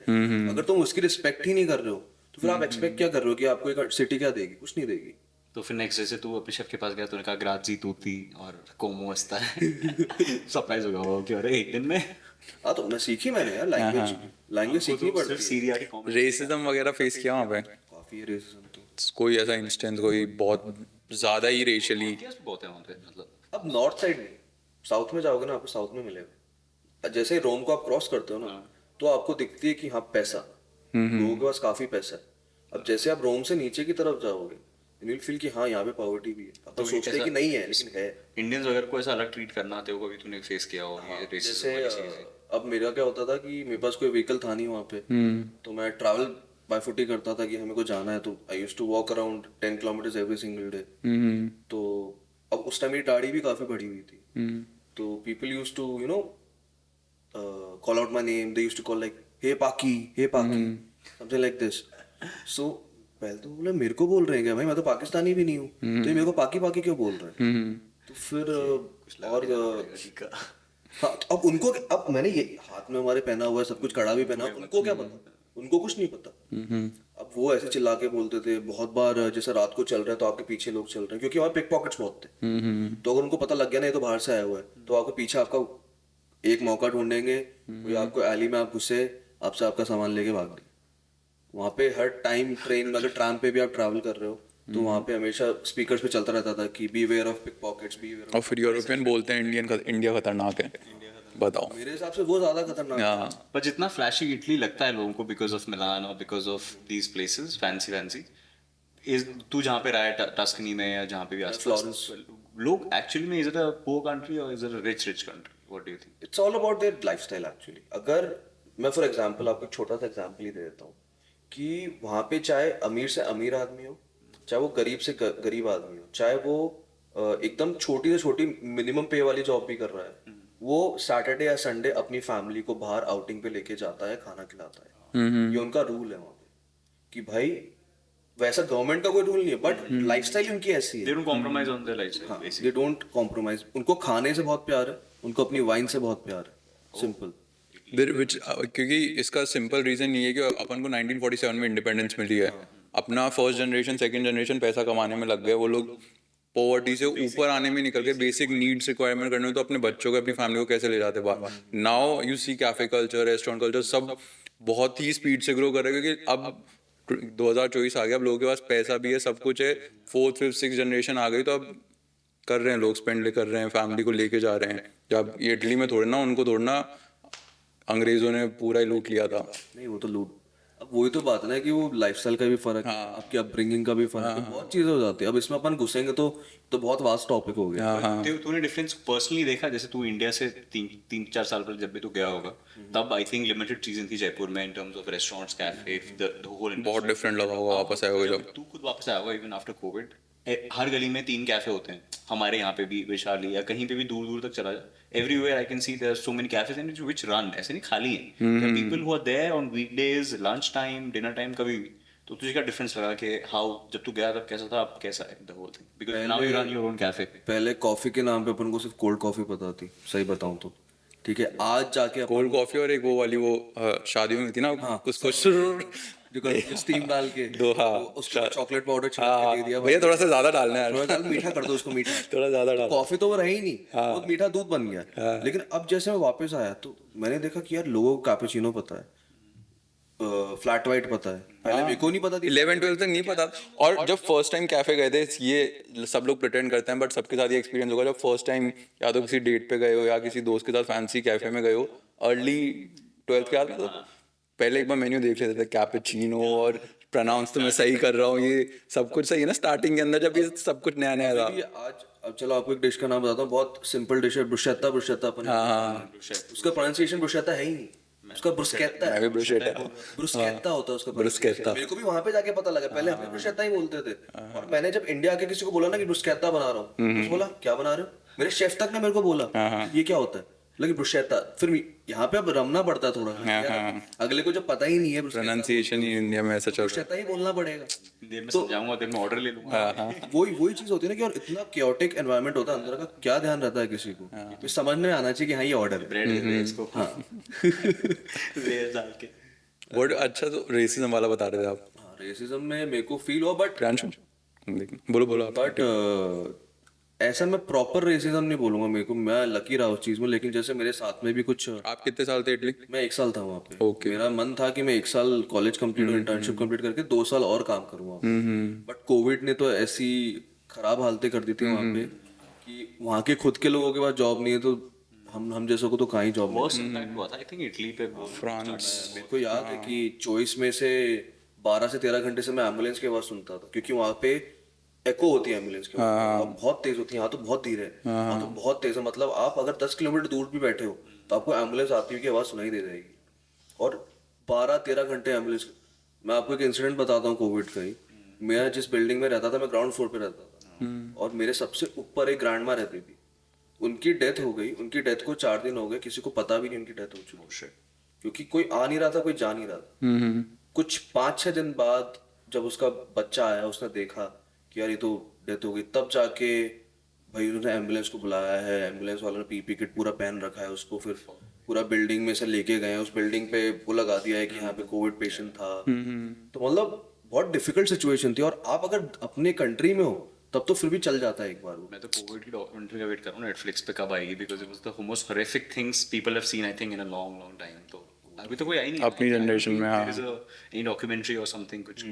अगर तुम उसकी रिस्पेक्ट ही नहीं कर रहे हो तो फिर आप एक्सपेक्ट क्या कर रहे हो कि आपको एक सिटी क्या देगी? कुछ नहीं देगी. तो फिर नेक्स्ट जैसे तू अपने शेफ के पास गया, तूने कहा ग्राजी तूती और कोमो अस्ता है. सरप्राइज हो गया वो कि अरे एक दिन में. हाँ, तो मैं सीखी मैंने यार लैंग्वेज सीखनी पड़ती है. सीरिया की कॉमेडी. रेसिज्म वगैरह फेस किया वहाँ पे? काफी रेसिज्म तो कोई ऐसा इंस्टेंस, कोई बहुत ज्यादा ही रेशियली? बहुत है वहाँ पे. मतलब अब नॉर्थ साइड नहीं, साउथ में जाओगे ना, आपको साउथ में मिलेगा. जैसे ही रोम को आप क्रॉस करते हो ना, तो आपको दिखती है कि हाँ पैसा, लोगों के पास काफी पैसा है. अब जैसे आप रोम से नीचे की तरफ जाओगे, यू विल फील कि हाँ यहाँ पे पॉवर्टी भी है. अब तो सोचते हैं कि नहीं है, लेकिन है. इंडियंस वगैरह को ऐसा अलग ट्रीट करना आते हो, कभी तूने फेस किया हो ये जैसे रेसिज्म? अब मेरा क्या होता था कि मेरे पास कोई व्हीकल था नहीं वहाँ पे, तो मैं ट्रैवल बाय फुट ही करता था कि हमें को जाना है. तो I used to walk around 10 kilometres every single day. तो अब उस टाइम मेरी दाढ़ी भी काफी बड़ी हुई थी. तो people used to you know call out my name. They used to call like hey Paki, something like this. सो पहले तो बोला मेरे को बोल रहे हैं क्या भाई, मैं तो पाकिस्तानी भी नहीं हूँ, तो ये मेरे को पाकी क्यों बोल रहे हैं? तो फिर और हाँ, तो अब उनको, अब मैंने ये हाथ में हमारे पहना हुआ है, सब कुछ कड़ा भी पहना, उनको क्या पता? उनको कुछ नहीं पता. अब वो ऐसे चिल्ला के बोलते थे बहुत बार. जैसे रात को चल रहा है तो आपके पीछे लोग चल रहे हैं, क्योंकि वहाँ पिक पॉकेट्स बहुत थे. तो अगर उनको पता लग गया ना ये तो बाहर से आया हुआ है, तो आपके पीछे आपका एक मौका ढूंढेंगे, कोई आपको एली में आप घुसे, आपसे आपका सामान लेके भाग गए. वहाँ पे हर टाइम ट्रेन में, अगर ट्राम पे भी आप ट्रैवल कर रहे हो, तो वहाँ पे हमेशा स्पीकर्स पे चलता रहता था कि beware of pickpockets, beware. और फिर यूरोपियन बोलते हैं इंडिया खतरनाक है. बताओ. मेरे हिसाब से वो ज्यादा खतरनाक है. पर जितना फ्लैशी इटली लगता है लोगों को बिकॉज ऑफ मिलान और because of these places fancy is, तू जहाँ पे रहा है टस्कनी में या जहाँ पे भी फ्लोरेंस, लोग एक्चुअली में, is it a poor country और is it a rich country? What do you think? It's all about their lifestyle actually. अगर मैं फॉर एग्जांपल आपको एक छोटा सा एग्जांपल ही दे देता हूँ कि वहाँ पे चाहे अमीर से अमीर आदमी हो, चाहे वो गरीब से गरीब आदमी हो, चाहे वो एकदम छोटी से छोटी मिनिमम पे वाली जॉब भी कर रहा है, वो सैटरडे या संडे अपनी फैमिली को बाहर आउटिंग पे लेके जाता है, खाना खिलाता है। ये उनका रूल है वहाँ पे कि भाई वैसा गवर्नमेंट का कोई रूल नहीं है, बट लाइफस्टाइल उनकी ऐसी दे है। Don't compromise on their lifestyle they don't compromise. उनको खाने से बहुत प्यार है, उनको अपनी वाइन से बहुत प्यार है, सिंपल। क्योंकि इसका सिंपल रीजन ये है कि अपन को 1947 में इंडिपेंडेंस मिली है। अपना फर्स्ट जनरेशन सेकंड जनरेशन पैसा कमाने में लग गए, वो लोग पॉवर्टी से ऊपर आने में निकल के बेसिक नीड्स रिक्वायरमेंट करने में तो अपने बच्चों को अपनी फैमिली को कैसे ले जाते बाहर। Now you see cafe culture, restaurant culture सब बहुत ही स्पीड से ग्रो कर रहे हैं, क्योंकि अब 2024 आ गया, अब लोगों के पास पैसा भी है, सब कुछ है, फोर्थ फिफ्थ सिक्स जनरेशन आ गई, तो अब कर रहे हैं लोग, स्पेंड कर रहे हैं, फैमिली को लेके जा रहे हैं। जब ये इटली में थोड़े ना, उनको थोड़ा ना अंग्रेजों ने पूरा ही लूट लिया था। नहीं, वो तो लूट, अब वही तो बात है ना कि वो लाइफस्टाइल का भी फर्क है, आपकी अपब्रिंगिंग का भी फर्क है, बहुत चीजें हो जाती है। अब इसमें अपन घुसेंगे तो बहुत वास्ट टॉपिक हो गया। तूने डिफरेंस पर्सनली देखा? जैसे तू इंडिया से 3-4 साल पहले जब भी तू गया होगा, तब आई थिंक लिमिटेड चीजें थी जयपुर में in terms of restaurants, cafe, the whole. बहुत डिफरेंट लगा होगा वापस आया होगा जब। तू खुद वापस आया होगा इवन आफ्टर कोविड, हर गली में 3 कैफे होते हैं। हमारे यहाँ पे भी, वैशाली या कहीं पे भी दूर दूर तक चला जा, everywhere I can see there are so many cafes and which run, ऐसे नहीं खाली हैं, there people who are there on weekdays, lunch time, dinner time, कभी भी। तो तुझे क्या डिफरेंस लगा कि हाउ, जब तू गया तब कैसा था, अब कैसा है the whole thing? Because now you run your own cafe. पहले कॉफी के नाम पे अपन को सिर्फ कोल्ड कॉफी पता थी, सही बताऊं तो, ठीक है। आज जाके कोल्ड कॉफी और एक वो वाली वो शादियों में थी ना, उसको जो स्टीम डाल के दो, हाँ, उसको चॉकलेट पाउडर छिड़क के दे दिया, भैया थोड़ा सा ज्यादा डालना है, थोड़ा डाल मीठा कर दो उसको, मीठा थोड़ा ज्यादा डाल। कॉफी तो वो रही ही नहीं, वो मीठा दूध बन गया। लेकिन अब जैसे मैं वापस आया तो मैंने देखा कि यार लोगों को कैपेचिनो पता है, फ्लैट वाइट पता है, पहले मेरे को नहीं पता थी। 11-12 तक नहीं पता था। और जब फर्स्ट टाइम कैफे गए थे, ये सब लोग प्रिटेंड करते हैं बट सबके साथ ये एक्सपीरियंस होगा, जब फर्स्ट टाइम या तो किसी डेट पे गए हो या किसी दोस्त के साथ फैंसी कैफे में गए हो, अर्ली 12th के बाद, तो पहले एक बार मेन्यू देख लेते थे, कैपेचिनो, और प्रोनाउंस तो मैं सही कर रहा हूँ, ये सब कुछ सही है ना स्टार्टिंग के अंदर, जब ये सब कुछ नया नया था। अभी आज अब चलो आपको एक डिश का नाम बताता हूँ, बहुत सिंपल डिश है, ब्रुशेत्ता। ब्रुशेत्ता अपन, उसका प्रोनाउंसिएशन ब्रुशेत्ता है ही नहीं, उसका ब्रुस्केत्ता मैं है। भी ब्रुशेट्टा। ब्रुस्केत्ता होता है उसका ब्रुस्केत्ता। pronunciation। मेरे को भी वहां पे जाके पता लगा, पहले हमें ब्रुशेत्ता ही बोलते थे। और मैंने जब इंडिया आके किसी को बोला ना कि ब्रुस्केत्ता बना रहा हूँ, तो उसने बोला क्या बना रहे हो, मेरे शेफ तक ने मेरे को बोला ये क्या होता है, लेकिन ब्रुशेत्ता। फिर यहाँ पे अब रमना पड़ता है थोड़ा, यार, अगले को जब पता ही नहीं है प्रोनाउंसिएशन ही इंडिया में ऐसा चल रहा ब्रुशेत्ता ही बोलना पड़ेगा। देर में समझाऊंगा, देर में ऑर्डर ले लूंगा। वही चीज होती है ना कि और इतना chaotic एनवायरनमेंट होता है अंदर का, क्या ध्यान रहता है किसी को, तो समझ में आना चाहिए कि हाँ ये ऑर्डर है। ब्रेड दे दे इसको, वेज डाल के। है। वर्ड अच्छा, तो रेसिज्म वाला बता रहे थे आप। रेसिज्म में मेरे को फील हुआ, बट बोलो आप। ऐसा मैं प्रॉपर रेसिज्म नहीं बोलूंगा, मेरे को, मैं लकी रहा उस चीज में। लेकिन जैसे मेरे साथ में भी कुछ, आप कितने साल थे इटली? मैं 1 साल था वहाँ पे। Okay. मेरा मन था कि मैं 1 साल कॉलेज कंप्लीट और इंटर्नशिप कंप्लीट करके 2 साल और काम करूंगा, बट कोविड ने तो ऐसी खराब हालतें कर दी थी वहाँ पे कि वहाँ के खुद के लोगों के पास जॉब नहीं है, तो हम जैसों को तो कहीं जॉब नहीं। वर्स्ट इम्पैक्ट हुआ था आई थिंक इटली पे, फ्रांस। मेरे को याद है कि 24 में से 12 से 13 घंटे से मैं एम्बुलेंस की आवाज सुनता था, क्योंकि वहाँ पे एको होती है एम्बुलेंस की आवाज, बहुत तेज होती है। यहाँ तो बहुत धीरे है, यहाँ तो बहुत तेज है, मतलब आप अगर 10 किलोमीटर दूर भी बैठे हो तो आपको एम्बुलेंस आती हुई की आवाज सुनाई दे जाएगी। और 12-13 घंटे एम्बुलेंस। मैं आपको एक इंसिडेंट बताता हूँ कोविड का ही। मैं जिस बिल्डिंग में रहता था, मैं ग्राउंड फ्लोर पे रहता था, और मेरे सबसे ऊपर एक ग्रैंड माँ रहती थी। उनकी डेथ हो गई, उनकी डेथ को 4 दिन हो गए, किसी को पता भी नहीं उनकी डेथ हो चुकी, क्योंकि कोई आ नहीं रहा था, कोई जा नहीं रहा था। कुछ 5-6 दिन बाद जब उसका बच्चा आया, उसने देखा कि यार ये तो डेथ हो गई, तब जाके भाई उन्होंने एम्बुलेंस को बुलाया है, एम्बुलेंस वालों ने पीपी किट पूरा पहन रखा है उसको, फिर पूरा बिल्डिंग में से लेके गए, उस बिल्डिंग पे वो लगा दिया है कि यहाँ पे कोविड पेशेंट था। तो मतलब बहुत डिफिकल्ट सिचुएशन थी। और आप अगर अपने कंट्री में हो तब तो फिर भी चल जाता है एक बार वो। मैं तो कोविड की डॉक्यूमेंट्री का वेट कर रहा हूँ नेटफ्लिक्स पे कब आएगी, because it was the most horrific things people have seen I think in a long long time. तो अभी तो कोई आई नहीं अपनी जनरेशन में। हाँ, एनी डॉक्यूमेंट्री और समथिंग, कुछ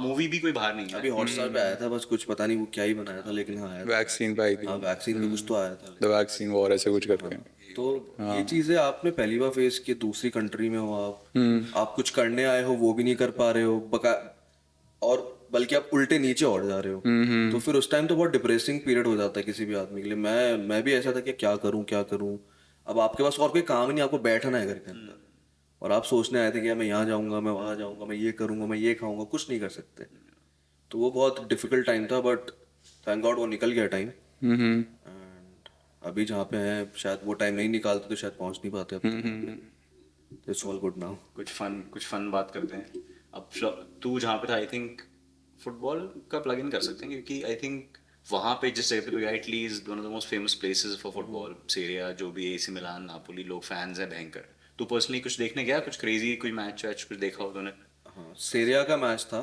मूवी भी कोई बाहर नहीं है अभी हॉटस्टार पे आया था, बस कुछ पता नहीं वो क्या ही बनाया था, लेकिन हाँ आया था। वैक्सीन पे आई थी, हाँ वैक्सीन पे कुछ तो आया था। द वैक्सीन वॉर ऐसे कुछ करके। तो ये चीजें आपने पहली बार फेस की, दूसरी कंट्री में हो आप कुछ करने आए हो वो भी नहीं कर पा रहे हो, और बल्कि आप उल्टे नीचे और जा रहे हो। तो फिर उस टाइम तो बहुत डिप्रेसिंग पीरियड हो जाता है किसी भी आदमी के लिए। मैं भी ऐसा था कि क्या करूं। अब आपके पास और कोई काम ही नहीं, आपको बैठना है घर के अंदर, और आप सोचने आए थे कि मैं यहाँ जाऊंगा, मैं वहाँ जाऊंगा, मैं ये करूंगा, मैं ये खाऊंगा, कुछ नहीं कर सकते। तो वो बहुत डिफिकल्ट टाइम था, बट थैंक गॉड वो निकल गया टाइम। एंड अभी जहाँ पे हैं शायद वो टाइम नहीं निकालते तो शायद पहुँच नहीं पाते अब। It's all good now. कुछ फन बात करते हैं अब। तू जहाँ पे था, आई थिंक फुटबॉल का प्लग इन कर सकते हैं, क्योंकि आई थिंक वहाँ पे जिस जगह पे तो Italy is one of the most famous places for football. Syria जो भी एसी मिलान नापोली लोग फैंस हैं भयंकर। तू पर्सनली कुछ देखने गया, कुछ क्रेजी कोई मैच वैच कुछ देखा हो तूने? हाँ, सीरिया का मैच था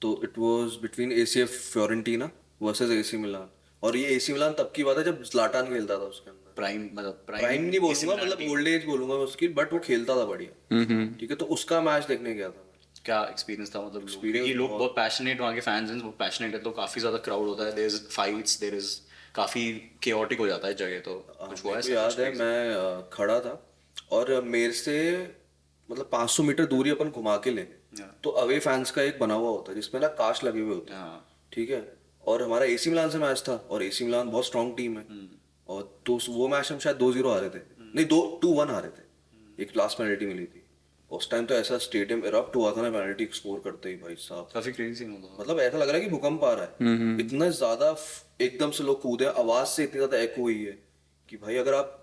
तो it was between ACF Fiorentina versus AC Milan. और ये एसी मिलान तब की बात है जब ज़्लाटान खेलता था उसके अंदर। प्राइम मतलब प्राइम नहीं बोलूंगा, मतलब ओल्ड एज बोलूंगा मैं उसकी, बट वो खेलता था बढ़िया। ठीक है, तो उसका मैच देखने गया था मैं। क्या एक्सपीरियंस था? मतलब ये लोग बहुत पैशनेट, वहाँ के फैंस हैं बहुत पैशनेट है, तो काफी ज्यादा क्राउड होता है, there is fights, there is काफी केओटिक हो जाता है जगह। तो कुछ हुआ मेरे को है? याद है मैं खड़ा था और मेरे से मतलब 500 मीटर दूरी अपन घुमा के लें तो अवे फैंस का एक बना हुआ होता है जिसमें ना कांच लगे हुए होते हैं। हाँ। ठीक है, और हमारा एसी मिलान से मैच था और एसी मिलान बहुत स्ट्रांग टीम है। और तो वो मैच हम शायद 2-0 हारे थे, नहीं 2-1 हारे थे। एक लास्ट पेनल्टी मिली थी उस टाइम, तो ऐसा स्टेडियम इरप्ट हुआ था ना पेनल्टी स्कोर करते ही भाई साहब। काफी क्रेजी सीन होता मतलब ऐसा लग रहा है कि भूकंप आ रहा है, इतना ज्यादा एकदम से लोग कूदे, आवाज से इतनी ज्यादा एको हुई है कि भाई अगर आप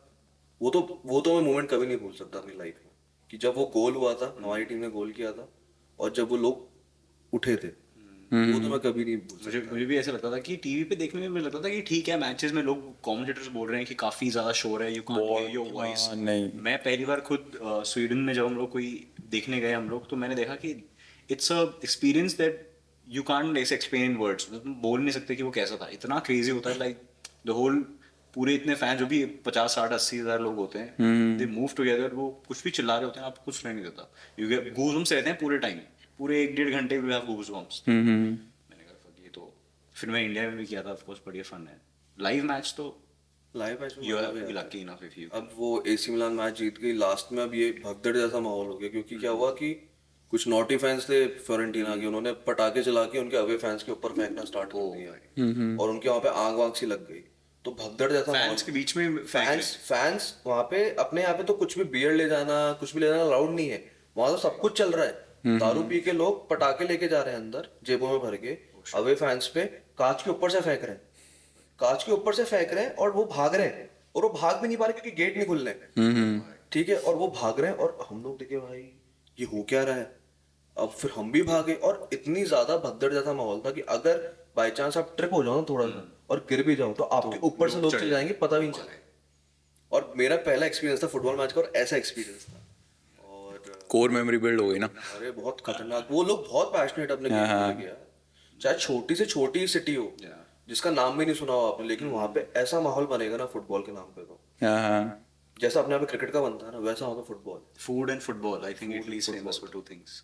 वो तो मैं मोमेंट कभी नहीं भूल सकता अपनी लाइफ में, कि जब वो गोल हुआ था, हमारी टीम ने गोल किया था और जब वो लोग उठे थे, वो तो मैं कभी नहीं भूल सकता। मुझे भी ऐसा लगता था कि टीवी पे देखने में मुझे लगता था कि ठीक है, मैचेस में लोग कमेंटेटर्स बोल रहे हैं कि काफी ज्यादा शोर है, you can't hear your voice. नहीं। मैं पहली बार खुद स्वीडन में जब हम लोग कोई देखने गए हम लोग, तो मैंने देखा कि it's a experience that you can't explain in words. तुम बोल नहीं सकते कि वो कैसा था, इतना क्रेजी होता है। लाइक द होल पूरे इतने फैन जो भी 50-60-80 हज़ार लोग होते हैं, दे मूव टुगेदर, वो कुछ भी चिल्ला रहे होते हैं, आपको कुछ सुनाई नहीं देता। यू गेट गूज़बम्स रहते हैं पूरे टाइम, पूरे 1-1.5 घंटे यू हैव गूज़बम्स। मैंने कहा fuck, ये तो फिर मैं इंडिया में भी किया था, ऑफ कोर्स बढ़िया फन है। लाइव मैच तो लाइव मैच में यू मजा हैव भी टू बी आता है। Lucky enough if you. अब वो एसी मिलान मैच जीत गई लास्ट में, अब ये भगदड़ जैसा माहौल हो गया क्योंकि क्या हुआ कि कुछ नॉटी फैंस थे फ्लोरेंटीना के, उन्होंने पटाखे चला के उनके अवे फैंस के ऊपर फेंकना स्टार्ट कर दिया और उनके वहां पे आग वाग सी लग गई, तो भगदड़ जैसा फैंस के बीच में फैंस वहां पे अपने यहाँ पे तो कुछ भी बियर ले जाना, कुछ भी ले जाना अलाउड नहीं है। वहां तो सब कुछ चल रहा है, दारू पी के लोग पटाखे लेके जा रहे हैं अंदर जेबों में भर के, अवे फैंस पे कांच के ऊपर से फेंक रहे हैं, कांच के ऊपर से फेंक रहे हैं और वो भाग रहे हैं और वो भाग भी नहीं पा रहे क्योंकि गेट नहीं खुल रहे। ठीक है, और वो भाग रहे हैं और हम लोग देखे भाई ये हो क्या रहा है। अब फिर हम भी भागे और इतनी ज्यादा भगदड़ जैसा माहौल था कि अगर बाई चांस आप ट्रिप हो जाओ ना थोड़ा सा और गिर भी जाओ तो आपके ऊपर से लोग चले जाएंगे, पता भी नहीं चलेगा। और मेरा पहला एक्सपीरियंस था फुटबॉल मैच का और ऐसा एक्सपीरियंस था और कोर मेमोरी बिल्ड हो गई ना। अरे बहुत खतरनाक, वो लोग बहुत पैशनेट अपने गेम को लेके यार। चाहे छोटी से छोटी सिटी हो जिसका नाम भी नहीं सुना हो आपने, लेकिन वहां पे ऐसा माहौल बनेगा ना फुटबॉल के नाम पे, तो हाँ, जैसा अपने यहाँ पे क्रिकेट का बनता है ना वैसा वहां पे football. Food and football, I think Italy is famous for two things.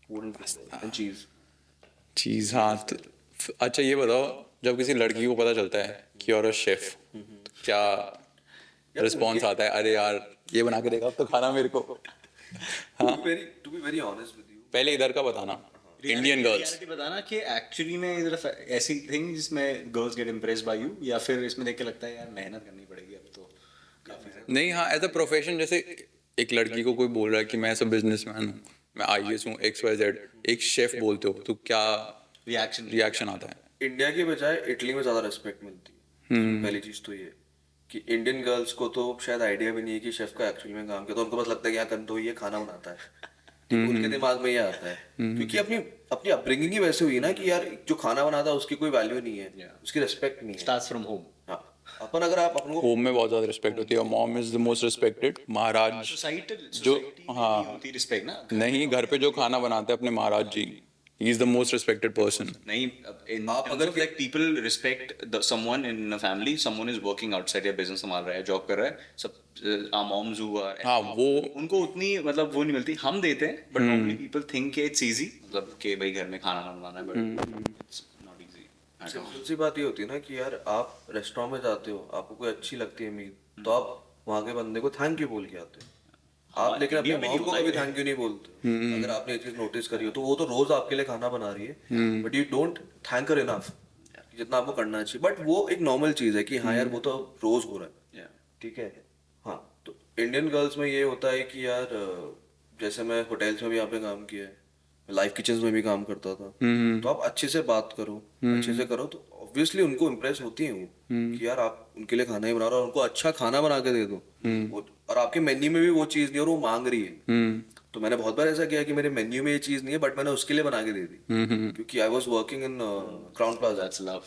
Food and चीज। चीज। हाँ तो अच्छा ये बताओ, जब किसी लड़की को पता चलता है कि और शेफ, क्या रिस्पॉन्स आता है? अरे यार ये बना के देगा अब तो खाना मेरे को। To be very honest with you, पहले इधर का बताना, इंडियन गर्ल्स। रियलिटी बताना कि एक्चुअली में इधर ऐसी थिंग जिसमें girls gate impressed by you, या फिर इसमें देख के लगता है यार मेहनत करनी पड़ेगी अब तो काफी। नहीं, हाँ एज अ प्रोफेशन, जैसे एक लड़की को कोई बोल रहा है कि मैं ऐसा बिजनेसमैन हूँ, मैं आईएएस हूँ, XYZ, एक शेफ बोलते हो तो क्या रिएक्शन आता है? इंडिया के बजाय इटली में ज्यादा रिस्पेक्ट मिलती है। पहली चीज तो ये कि इंडियन गर्ल्स को तो शायद आइडिया भी नहीं है कि शेफ का एक्चुअली में काम क्या, तो उनको बस लगता है कि यहाँ कंधो ये खाना बनाता है। ठीक है, उनके दिमाग में ये आता है क्योंकि अपनी अपनी अपब्रिंगिंग ही वैसे हुई ना कि यार जो खाना बनाता है उसकी कोई वैल्यू नहीं है, उसकी रिस्पेक्ट नहीं है। Starts from home. हाँ, अपन अगर आप अपन को होम में बहुत ज्यादा रिस्पेक्ट होती है, और mom is the most respected. महाराज जो, हाँ होती रिस्पेक्ट ना। नहीं, घर पे जो खाना बनाते हैं अपने महाराज जी, he is the most respected person. नहीं, आप अगर like people respect someone in a family, someone is working outside या बिजनेस संभाल रहा है, जॉब कर रहा है, सब मॉम्स हु आर, हाँ वो उनको उतनी मतलब वो नहीं मिलती। हम देते हैं but normally people think it's easy, मतलब कि भाई घर में खाना बनाना है, but it's not easy. Simple सी बात ये होती है ना कि यार आप रेस्टोरेंट में जाते हो, आपको कोई अच्छी लगती है मील, तो आप वहाँ के बंदे को थैंक यू बोल के आते हो। आप लेकिन अपनी मॉम को कभी थैंक यू नहीं बोलते। अगर आपने ये चीज नोटिस करी हो तो वो तो रोज आपके लिए खाना बना रही है, but you don't thank her enough जितना आपको करना चाहिए। बट वो एक नॉर्मल चीज है कि हाँ यार वो तो रोज हो रहा है। ठीक है, हाँ। तो इंडियन गर्ल्स में ये होता है कि यार जैसे मैं होटल्स में भी यहाँ पे काम किया है, लाइव किचन में भी काम करता था, तो आप अच्छे से बात करो, अच्छे से करो तो ऑब्वियसली उनको इम्प्रेस होती हैं वो कि यार आप उनके लिए खाना ही बना रहे हो और उनको अच्छा खाना बना के दे दो और आपके मेन्यू में भी वो चीज़ नहीं और वो मांग रही है। तो मैंने बहुत बार ऐसा किया कि मेरे मेन्यू में ये चीज़ नहीं है बट मैंने उसके लिए बना के दे दी क्योंकि I was working in Crowne Plaza. That's love.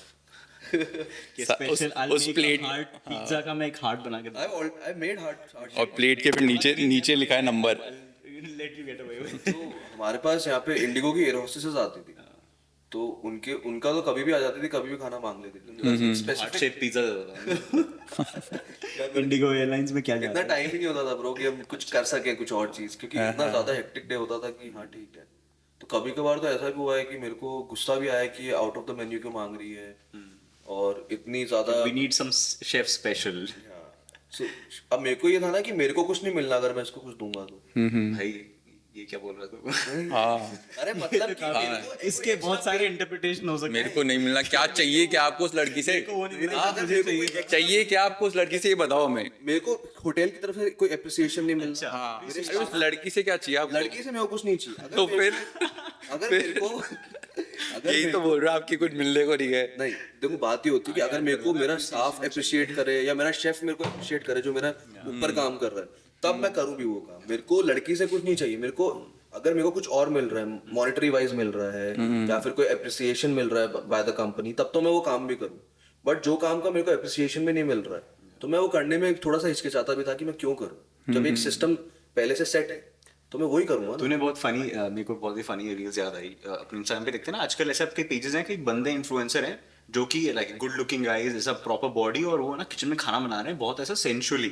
Special I उस plate- हार्ट पिज्जा का मैं एक हार्ट बना के आई मेड हार्ट। और प्लेट के फिर नीचे नीचे लिखा है number. Let you get away. तो हमारे पास यहाँ पे इंडिगो की एयर होस्टेसेस आती थी तो उनका तो कभी भी आ जाती थी, कभी भी खाना मांग लेती थी। Heart shape pizza Indigo airlines में क्या इतना जाता है? टाइम ही नहीं होता था ब्रो कि हम कुछ कर सके कुछ और चीज क्योंकि इतना ज्यादा हेक्टिक डे होता था कि हाँ ठीक है। तो कभी कभार तो ऐसा भी हुआ है कि मेरे को गुस्सा भी आया कि आउट ऑफ द मेन्यू क्यों मांग रही है और इतनी ज्यादा। We need some chef special. So, अब मेरे को ये था ना कि मेरे को कुछ नहीं मिलना अगर मैं इसको कुछ दूंगा तो। भाई ये क्या बोल रहा था? हाँ, अरे मतलब कि मेरे को इसके बहुत सारे इंटरप्रिटेशन हो सकते मेरे को नहीं मिलना। क्या चाहिए क्या आपको उस लड़की से? चाहिए क्या आपको उस लड़की से, ये बताओ हमें। मेरे को होटल की तरफ से कोई एप्रिसिएशन नहीं मिलता। हाँ, अरे उस लड़की से क्या चाहिए आपको? लड़की से मेरे को कुछ नहीं चाहिए। तो फिर अगर मेरे को यही तो बोल रहा हूँ, आपकी कुछ मिलने को नहीं है। नहीं देखो बात ये होती है कि अगर मेरे को मेरा स्टाफ अप्रिशिएट करे या मेरा शेफ मेरे को अप्रिशिएट करे जो मेरा ऊपर काम कर रहा है तब मैं करूँ भी वो काम। मेरे को लड़की से कुछ नहीं चाहिए। मेरे को अगर मेरे को कुछ और मिल रहा है, मॉनेटरी वाइज मिल रहा है या फिर कोई अप्रिसिएशन मिल रहा है बाय द कंपनी तब तो मैं वो काम भी करूँ। बट जो काम का मेरे को अप्रिसिएशन भी नहीं मिल रहा है तो मैं वो करने में थोड़ा सा हिचकिचाता भी था कि मैं क्यों करूँ जब एक सिस्टम पहले से सेट है तो मैं वही करूँगा। तूने बहुत फनी मेरे को बहुत ही फनी रील्स याद आई अपने इंस्टाग्राम पे देखते हैं ना आजकल ऐसे आपके पेजेस हैं कि बंदे इन्फ्लुएंसर हैं जो कि लाइक गुड लुकिंग गाइज ऐसा प्रॉपर बॉडी और वो ना किचन में खाना बना रहे हैं बहुत ऐसा सेंसुअली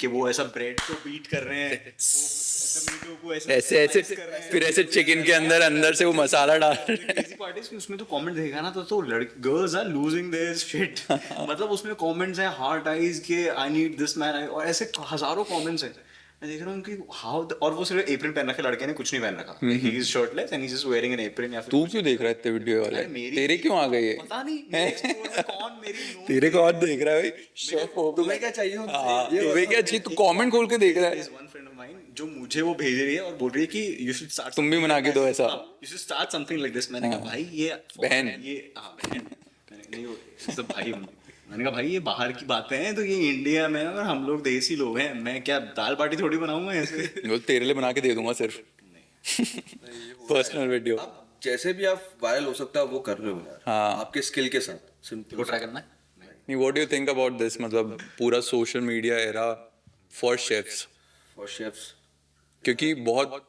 कि वो ऐसा ब्रेड को बीट कर रहे हैं टमाटो को ऐसे ऐसे फिर ऐसे चिकन के अंदर अंदर से वो मसाला डाल रहे हैं। क्रेजी पार्ट इज कि उसमें तो कमेंट देखा ना तो girls are losing their shit. मतलब उसमें कमेंट्स हैं हार्ट आईज के आई नीड दिस मैन और ऐसे हजारों कमेंट्स हैं। मैं देख रहा हूँ कि हाउ और वो सिर्फ एप्रन पहन रखा, लड़के ने कुछ नहीं पहन रखा, he is shirtless and he is just wearing N apron. या फिर तू क्यों देख रहा है इतने वीडियो वाले? तेरे क्यों आ गए ये? पता नहीं मेरे explore में कौन मेरी तेरे को और देख रहा है भाई? शेफ हो तुम्हें क्या चाहिए? तुम्हें क्या चाहिए? तू कमेंट खोल के देख रहा है। is one friend of mine जो मुझे वो भेज रही है और बोल रही है कि यू शुड स्टार्ट तुम भी बना के दो ऐसा। You should start something like this. मैंने कहा भाई ये बहन। ये हाँ बहन। नहीं वो सब भाई मैंने कहा भाई ये बाहर की बातें हैं तो ये इंडिया में और हम लोग देसी लोग हैं, मैं क्या दाल बाटी थोड़ी बनाऊंगा ऐसे। वो तेरे लिए बना के दे दूंगा सिर्फ पर्सनल वीडियो। जैसे भी आप वायरल हो सकता है वो कर रहे हो यार। हाँ। आपके स्किल के साथ सिंपल। वो ट्राई करना है। नहीं, what do you think about this? मतलब पूरा social media era for chefs. For chefs क्योंकि बहुत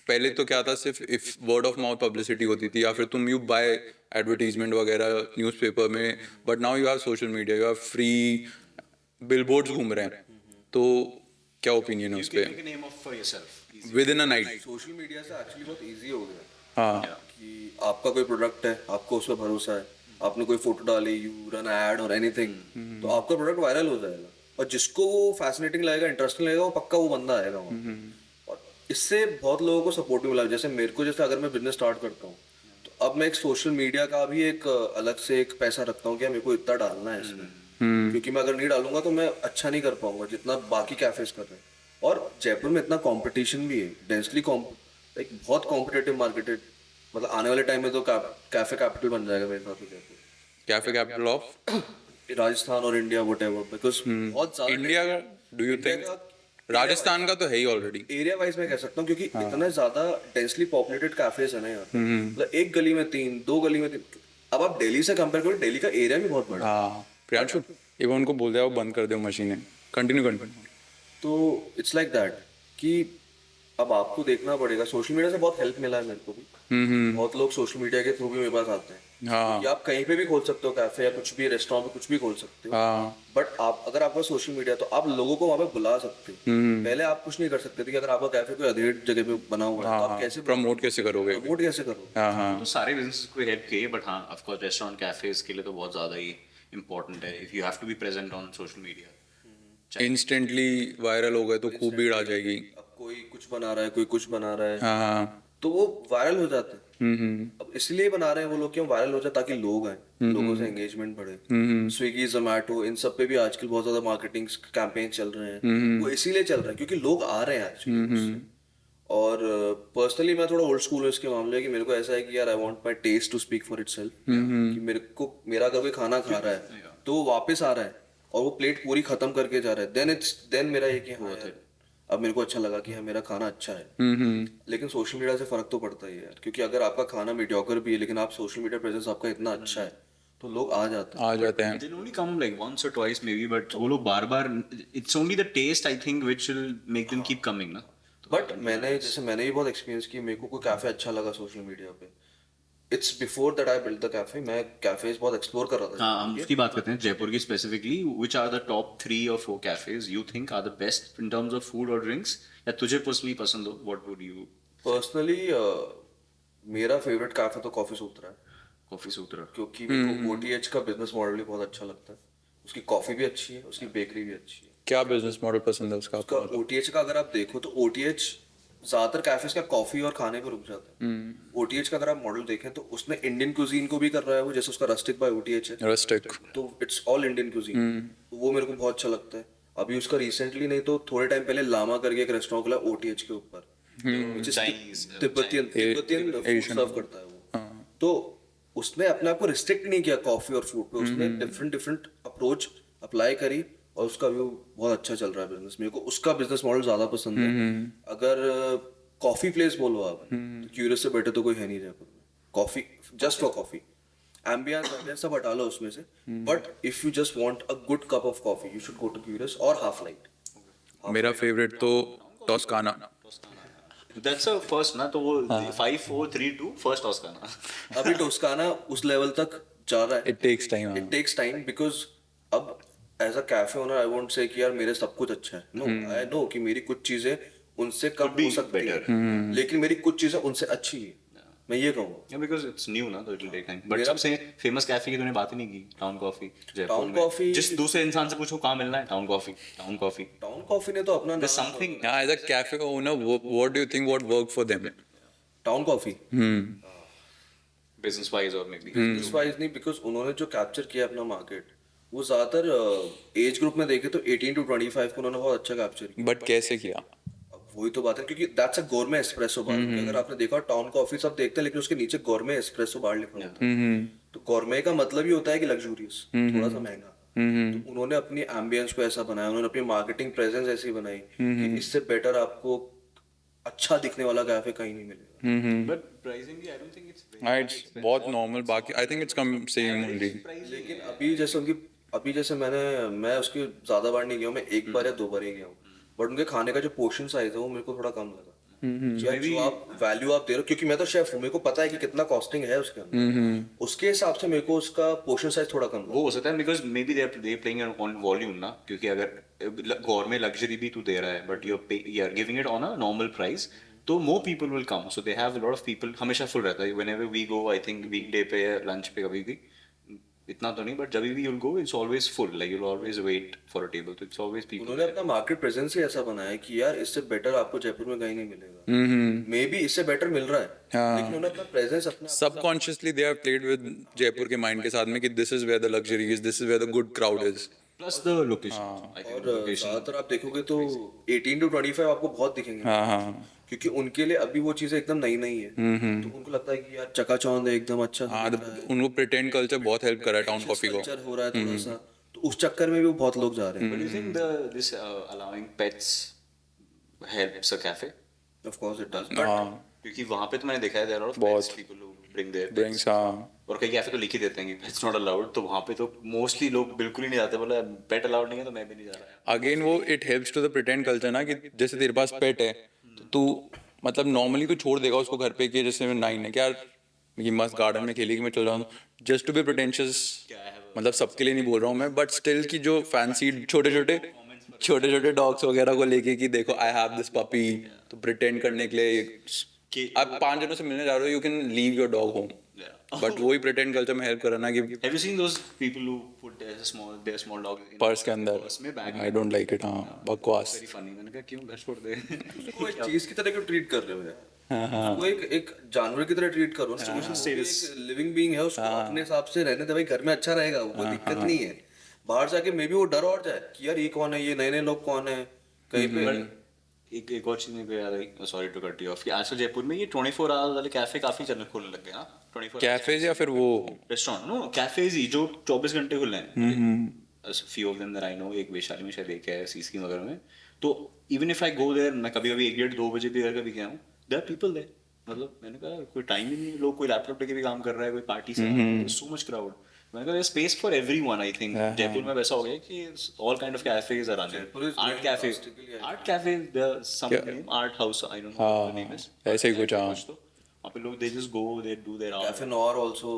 पहले तो क्या था, सिर्फ if word of mouth publicity होती थी या फिर तुम यू बाय एडवर्टीजमेंट वगैरह न्यूज़पेपर में, but now you have social media, you have free billboards घूम रहे हैं। तो क्या ओपिनियन है उस Make a name of for yourself. With in a night? Social media से एक्चुअली बहुत इजी हो गया हाँ, कि आपका कोई प्रोडक्ट है, आपको उस पर भरोसा है, आपने कोई फोटो डाली, यू रन एड और एनीथिंग, तो आपका प्रोडक्ट वायरल हो जाएगा और जिसको वो फैसिनेटिंग लगेगा, इंटरेस्टिंग लगेगा, वो पक्का वो बंदा आएगा वहाँ। और इससे बहुत लोगों को सपोर्ट भी मिला। जैसे मेरे को, जैसे अगर मैं बिजनेस स्टार्ट करता हूँ तो अब मैं एक सोशल मीडिया का भी एक अलग से एक पैसा रखता हूँ कि मेरे को इतना डालना है इसमें, क्योंकि मैं अगर नहीं डालूंगा तो मैं अच्छा नहीं कर पाऊंगा जितना बाकी कैफेज कर रहे हैं। और जयपुर में इतना कंपटीशन भी है, डेंसली लाइक बहुत कॉम्पिटेटिव मार्केटेड। मतलब आने वाले टाइम में तो कैफे कैपिटल बन जाएगा मेरे हिसाब से Jaipur, cafe capital of Rajasthan और इंडिया व्हाटएवर, बिकॉज बहुत ज्यादा इंडिया का। Do you think? राजस्थान का तो है ही ऑलरेडी। एरिया वाइज मैं कह सकता हूँ क्योंकि इतना ज्यादा डेंसली पॉपुलेटेड कैफेज है ना यहाँ पे। मतलब एक गली में 3, 2 गली में 3। अब आप दिल्ली से कंपेयर करो, दिल्ली का एरिया भी बहुत बड़ा है। हाँ, प्रियांशु इवन उनको बोल दिया वो बंद कर दो मशीनें। कंटिन्यू। तो इट्स लाइक दैट कि अब आपको देखना पड़ेगा। सोशल मीडिया से बहुत हेल्प मिला है मेरे को भी। बहुत लोग सोशल मीडिया के थ्रू भी मेरे पास आते हैं। हाँ कि आप कहीं पे भी खोल सकते हो कैफे या कुछ भी, रेस्टोरेंट में कुछ भी खोल सकते हो। हाँ बट आप अगर आपका सोशल मीडिया, तो आप लोगों को वहाँ पे बुला सकते हो। पहले आप कुछ नहीं कर सकते थे कि अगर आपका कैफे कोई अधेड़ जगह पे बना हुआ है तो आप कैसे प्रमोट कैसे करोगे? प्रमोट कैसे करोगे? हाँ हाँ तो सारे बिजनेस को हेल्प किए, बट हाँ ऑफ कोर्स रेस्टोरेंट कैफेज के लिए तो बहुत ज़्यादा ही इंपॉर्टेंट है। If you have to be present on social media, instantly viral हो गए तो खूब भीड़ आ जाएगी। अब कोई कुछ बना रहा है, कोई कुछ बना रहा है, हाँ हाँ तो वो वायरल हो जाते हैं। अब इसलिए बना रहे हैं वो लोग कि हम वायरल हो जाए ताकि लोग आए, लोगों से एंगेजमेंट बढ़े। स्विगी, जोमेटो, इन सब पे भी आजकल बहुत ज्यादा मार्केटिंग कैंपेन चल रहे हैं। वो इसीलिए चल रहे हैं क्योंकि लोग आ रहे हैं एक्चुअली। और पर्सनली मैं थोड़ा ओल्ड स्कूल हूँ इसके मामले में कि मेरे को ऐसा है कि यार I want my taste to speak for itself कि मेरा अगर कोई खाना खा रहा है तो वो वापस आ रहा है और वो प्लेट पूरी खत्म करके जा रहा है, देन मेरा ये कि हाँ यार, अब मेरे को अच्छा लगा कि हाँ मेरा खाना अच्छा है। लेकिन सोशल मीडिया से फर्क तो पड़ता ही है यार, क्योंकि अगर आपका खाना मीडियोकर भी है लेकिन आप सोशल मीडिया प्रेजेंस आपका इतना अच्छा है तो लोग आ जाते हैं। आ जाते हैं। They'll only come like once or twice maybe, but वो लोग बार बार, it's only the taste I think which will make them keep coming ना। बट मैंने भी बहुत एक्सपीरियंस किया, मेरे को कोई कैफे अच्छा लगा सोशल मीडिया पे, it's before that I build the cafe, मैं कैफेज बहुत एक्सप्लोर कर रहा था। हाँ, हम उसकी बात करते हैं जयपुर की specifically. which are the top 3 or 4 cafes you think are the best in terms of food or drinks, या तुझे पर्सनली पसंद हो? what would you? पर्सनली मेरा फेवरेट कैफे तो कॉफी सूत्रा है, कॉफी सूत्रा। क्योंकि मेरे को ओटीएच का बिजनेस मॉडल भी बहुत अच्छा लगता है। उसकी कॉफी भी अच्छी है, उसकी बेकरी भी अच्छी है। क्या बिजनेस मॉडल पसंद है उसका उसका आपको? ओटीएच का अगर आप देखो तो ओटीएच ज्यादातर कैफेज का कॉफी और खाने पे रुक जाता है। ओटीएच का अगर आप मॉडल देखें तो उसने इंडियन क्यूजीन को भी कर रहा है वो, जैसे उसका रस्टिक बाय ओटीएच है, रस्टिक। तो इट्स ऑल इंडियन क्यूजीन, वो मेरे को बहुत अच्छा लगता है। अभी उसका रिसेंटली नहीं तो थोड़े टाइम पहले लामा करके एक रेस्टोरेंट खुला ओटीएच के ऊपर, तिब्बतियन फूड सर्व करता है वो। तो उसने अपने आप को रिस्ट्रिक्ट नहीं किया कॉफी और फूड पे, उसने डिफरेंट डिफरेंट अप्रोच अप्लाई करी और उसका भी बहुत अच्छा चल रहा है बिजनेस। मेरे को उसका बिजनेस मॉडल ज्यादा पसंद है। अगर कॉफी प्लेस बोलो आप तो क्यूरियस से बेटर तो कोई है नहीं जयपुर में। Coffee just for coffee, ambience सब हटा लो उसमें से, but if you just want a good cup of coffee you should go to curious और हाफ लाइट। मेरा फेवरेट तो टॉस्काना। That's a first ना, तो वो 5 4 3 2 फर्स्ट टॉस्काना। अभी टोस्काना उस लेवल तक जा रहा है। It takes time. It takes time because अब as a cafe owner I won't say कि यार मेरे सब कुछ अच्छा है, नो आई नो कि मेरी कुछ चीजें उनसे कम हो सकती है, लेकिन मेरी कुछ चीजें उनसे अच्छी है, मैं ये कहूँगा। Yeah, because it's new ना, तो it will take time. But सबसे फेमस कैफे की तूने बात ही नहीं की, टाउन कॉफी जयपुर टाउन में। कॉफी जिस दूसरे इंसान से पूछो कहाँ मिलना है, town coffee, town coffee. Town coffee ने तो अपना There's something Yeah, as a cafe owner, what do you think what worked for them? Town coffee business wise or maybe business wise नहीं, बिकॉज उन्होंने जो कैप्चर किया अपना market, वो ज्यादातर एज ग्रुप में देखे तो 18 to 25 को उन्होंने बहुत अच्छा कैप्चर किया। बट कैसे किया? अब वही तो बात है, क्योंकि दैट्स अ गोरमे एस्प्रेसो बार। अगर आपने देखा टाउन कॉफी सब देखते हैं लेकिन उसके नीचे गोरमे एस्प्रेसो बार लिखा होता है। तो गोरमे का मतलब ही होता है कि लग्जूरियस, थोड़ा सा महंगा। तो उन्होंने अपनी एम्बियंस को ऐसा बनाया, उन्होंने अपनी मार्केटिंग प्रेजेंस ऐसी बनाई कि इससे बेटर आपको अच्छा दिखने वाला कैफे कहीं नहीं मिलेगा। but pricing I don't think it's very हाँ, it's बहुत नॉर्मल। बाकी I think it's come same only. लेकिन अभी जैसे मैं उसकी ज्यादा बार नहीं गया हूँ, मैं एक बार या 2 बार ही गया हूँ, बट उनके खाने का जो पोर्शन साइज है वो मेरे को थोड़ा कम लगा। यार जो आप वैल्यू आप दे रहे हो, क्योंकि मैं तो शेफ हूँ, मेरे को पता है कि कितना कॉस्टिंग है उसके अंदर, उसके हिसाब से मेरे को उसका पोर्शन साइज थोड़ा कम लगा। वो हो सकता है because may be they playing on volume ना, क्योंकि अगर गौरमेंट लग्जरी भी तू दे रहा है but you are giving it on a normal price, तो more people will come, so they have a lot of people. हमेशा फुल रहता है whenever we go, I think weekday पे या लंच पे कभी भी, इतना तो नहीं बट जब भी you'll go it's always full, like you'll always wait for a table, so it's always people। उन्होंने अपना मार्केट प्रेजेंस ही ऐसा बनाया है कि यार इससे बेटर आपको जयपुर में कहीं नहीं मिलेगा। मे बी इससे बेटर मिल रहा है लेकिन उन्होंने अपना प्रेजेंस अपना subconsciously they have played with Jaipur के माइंड के साथ में कि this is where the luxury is, this is where the good crowd is. Plus the location, I think और ज्यादातर आप देखोगे तो 18 to 25 आपको बहुत दिखेंगे। हाँ, क्योंकि उनके लिए अभी वो चीजें एकदम नई नई है, तो उनको लगता है कि यार चकाचौंध है एकदम अच्छा हाँ, उनको प्रिटेंड कल्चर बहुत हेल्प करा है टाउन कॉफी को। कल्चर हो रहा है थोड़ा सा, तो उस चक्कर में भी वो बहुत लोग जा रहे हैं। But you think this allowing pets helps a cafe? Of course it does, क्योंकि वहाँ पे तो मैंने देखा है there are a lot of बहुत। pets, people who bring their pets, drinks. हाँ, और कई कैफे तो लिख ही देते हैं कि pets not allowed, तो वहाँ पे तो मोस्टली लोग बिल्कुल ही नहीं जाते, बोला पेट अलाउड नहीं है तो मैं भी नहीं जा रहा। अगेन वो it helps to the pretend culture ना, कि जैसे तेरे पास पेट है तो तू मतलब नॉर्मली तू छोड़ देगा उसको घर पे कि जैसे 9 है क्या ये मस्त गार्डन में खेलेगी, मैं चल रहा हूँ जस्ट टू बी प्रिटेंशियस। मतलब सबके लिए नहीं बोल रहा हूँ मैं, बट स्टिल की जो फैंसी छोटे छोटे डॉग्स वगैरह को लेके कि देखो आई हैव दिस पपी, तो प्रिटेंड करने के लिए आप 5 जनों से मिलने जा रहे हो, you can leave your dog home, but वही प्रिटेंड कल्चर में हेल्प करना कि Have you seen those people who put their small dog in purse के अंदर। पर्स में bag I don't like it. हाँ, बकवास। वेरी फनी, मैंने कहा क्यों घर छोड़ दे। वो एक चीज की तरह क्यों ट्रीट कर रहे हो यार? वो एक जानवर की तरह ट्रीट करो ना, एक लिविंग बीइंग है, उसको अपने हिसाब से रहने दे भाई, घर में अच्छा रहेगा वो, कोई दिक्कत नहीं है। बाहर जाके मे बी वो डर और जाए कि यार ये कौन है, ये नए नए लोग कौन है कहीं पे। एक और चीज मेरे को याद आई, sorry to cut you off, कि आजकल जयपुर में ये 24 आवर्स वाले कैफे काफी चलने खुलने लग गए ना, 24 कैफेज या फिर वो रेस्टोरेंट, नो कैफेज ही जो 24 घंटे खुले हैं, few of them that I know, एक वैशाली में शायद एक है, सीसी वगैरह में, तो even if I go there, मैं कभी कभी 1-1:30 बजे भी अगर कभी गया हूँ, देयर आर पीपल देयर, मतलब मैंने कहा कोई टाइम ही नहीं है, लोग कोई लैपटॉप लेके भी काम कर रहा है, कोई पार्टी से, सो मच क्राउड, मैंने कहा space for everyone. I think Jaipur में वैसा हो गया कि all kind of cafes are running, art cafe, there some name art house, I don't know what the name is, ऐसे ही कुछ, हाँ। वहाँ पे लोग they just go, they do their art. Cafe nor also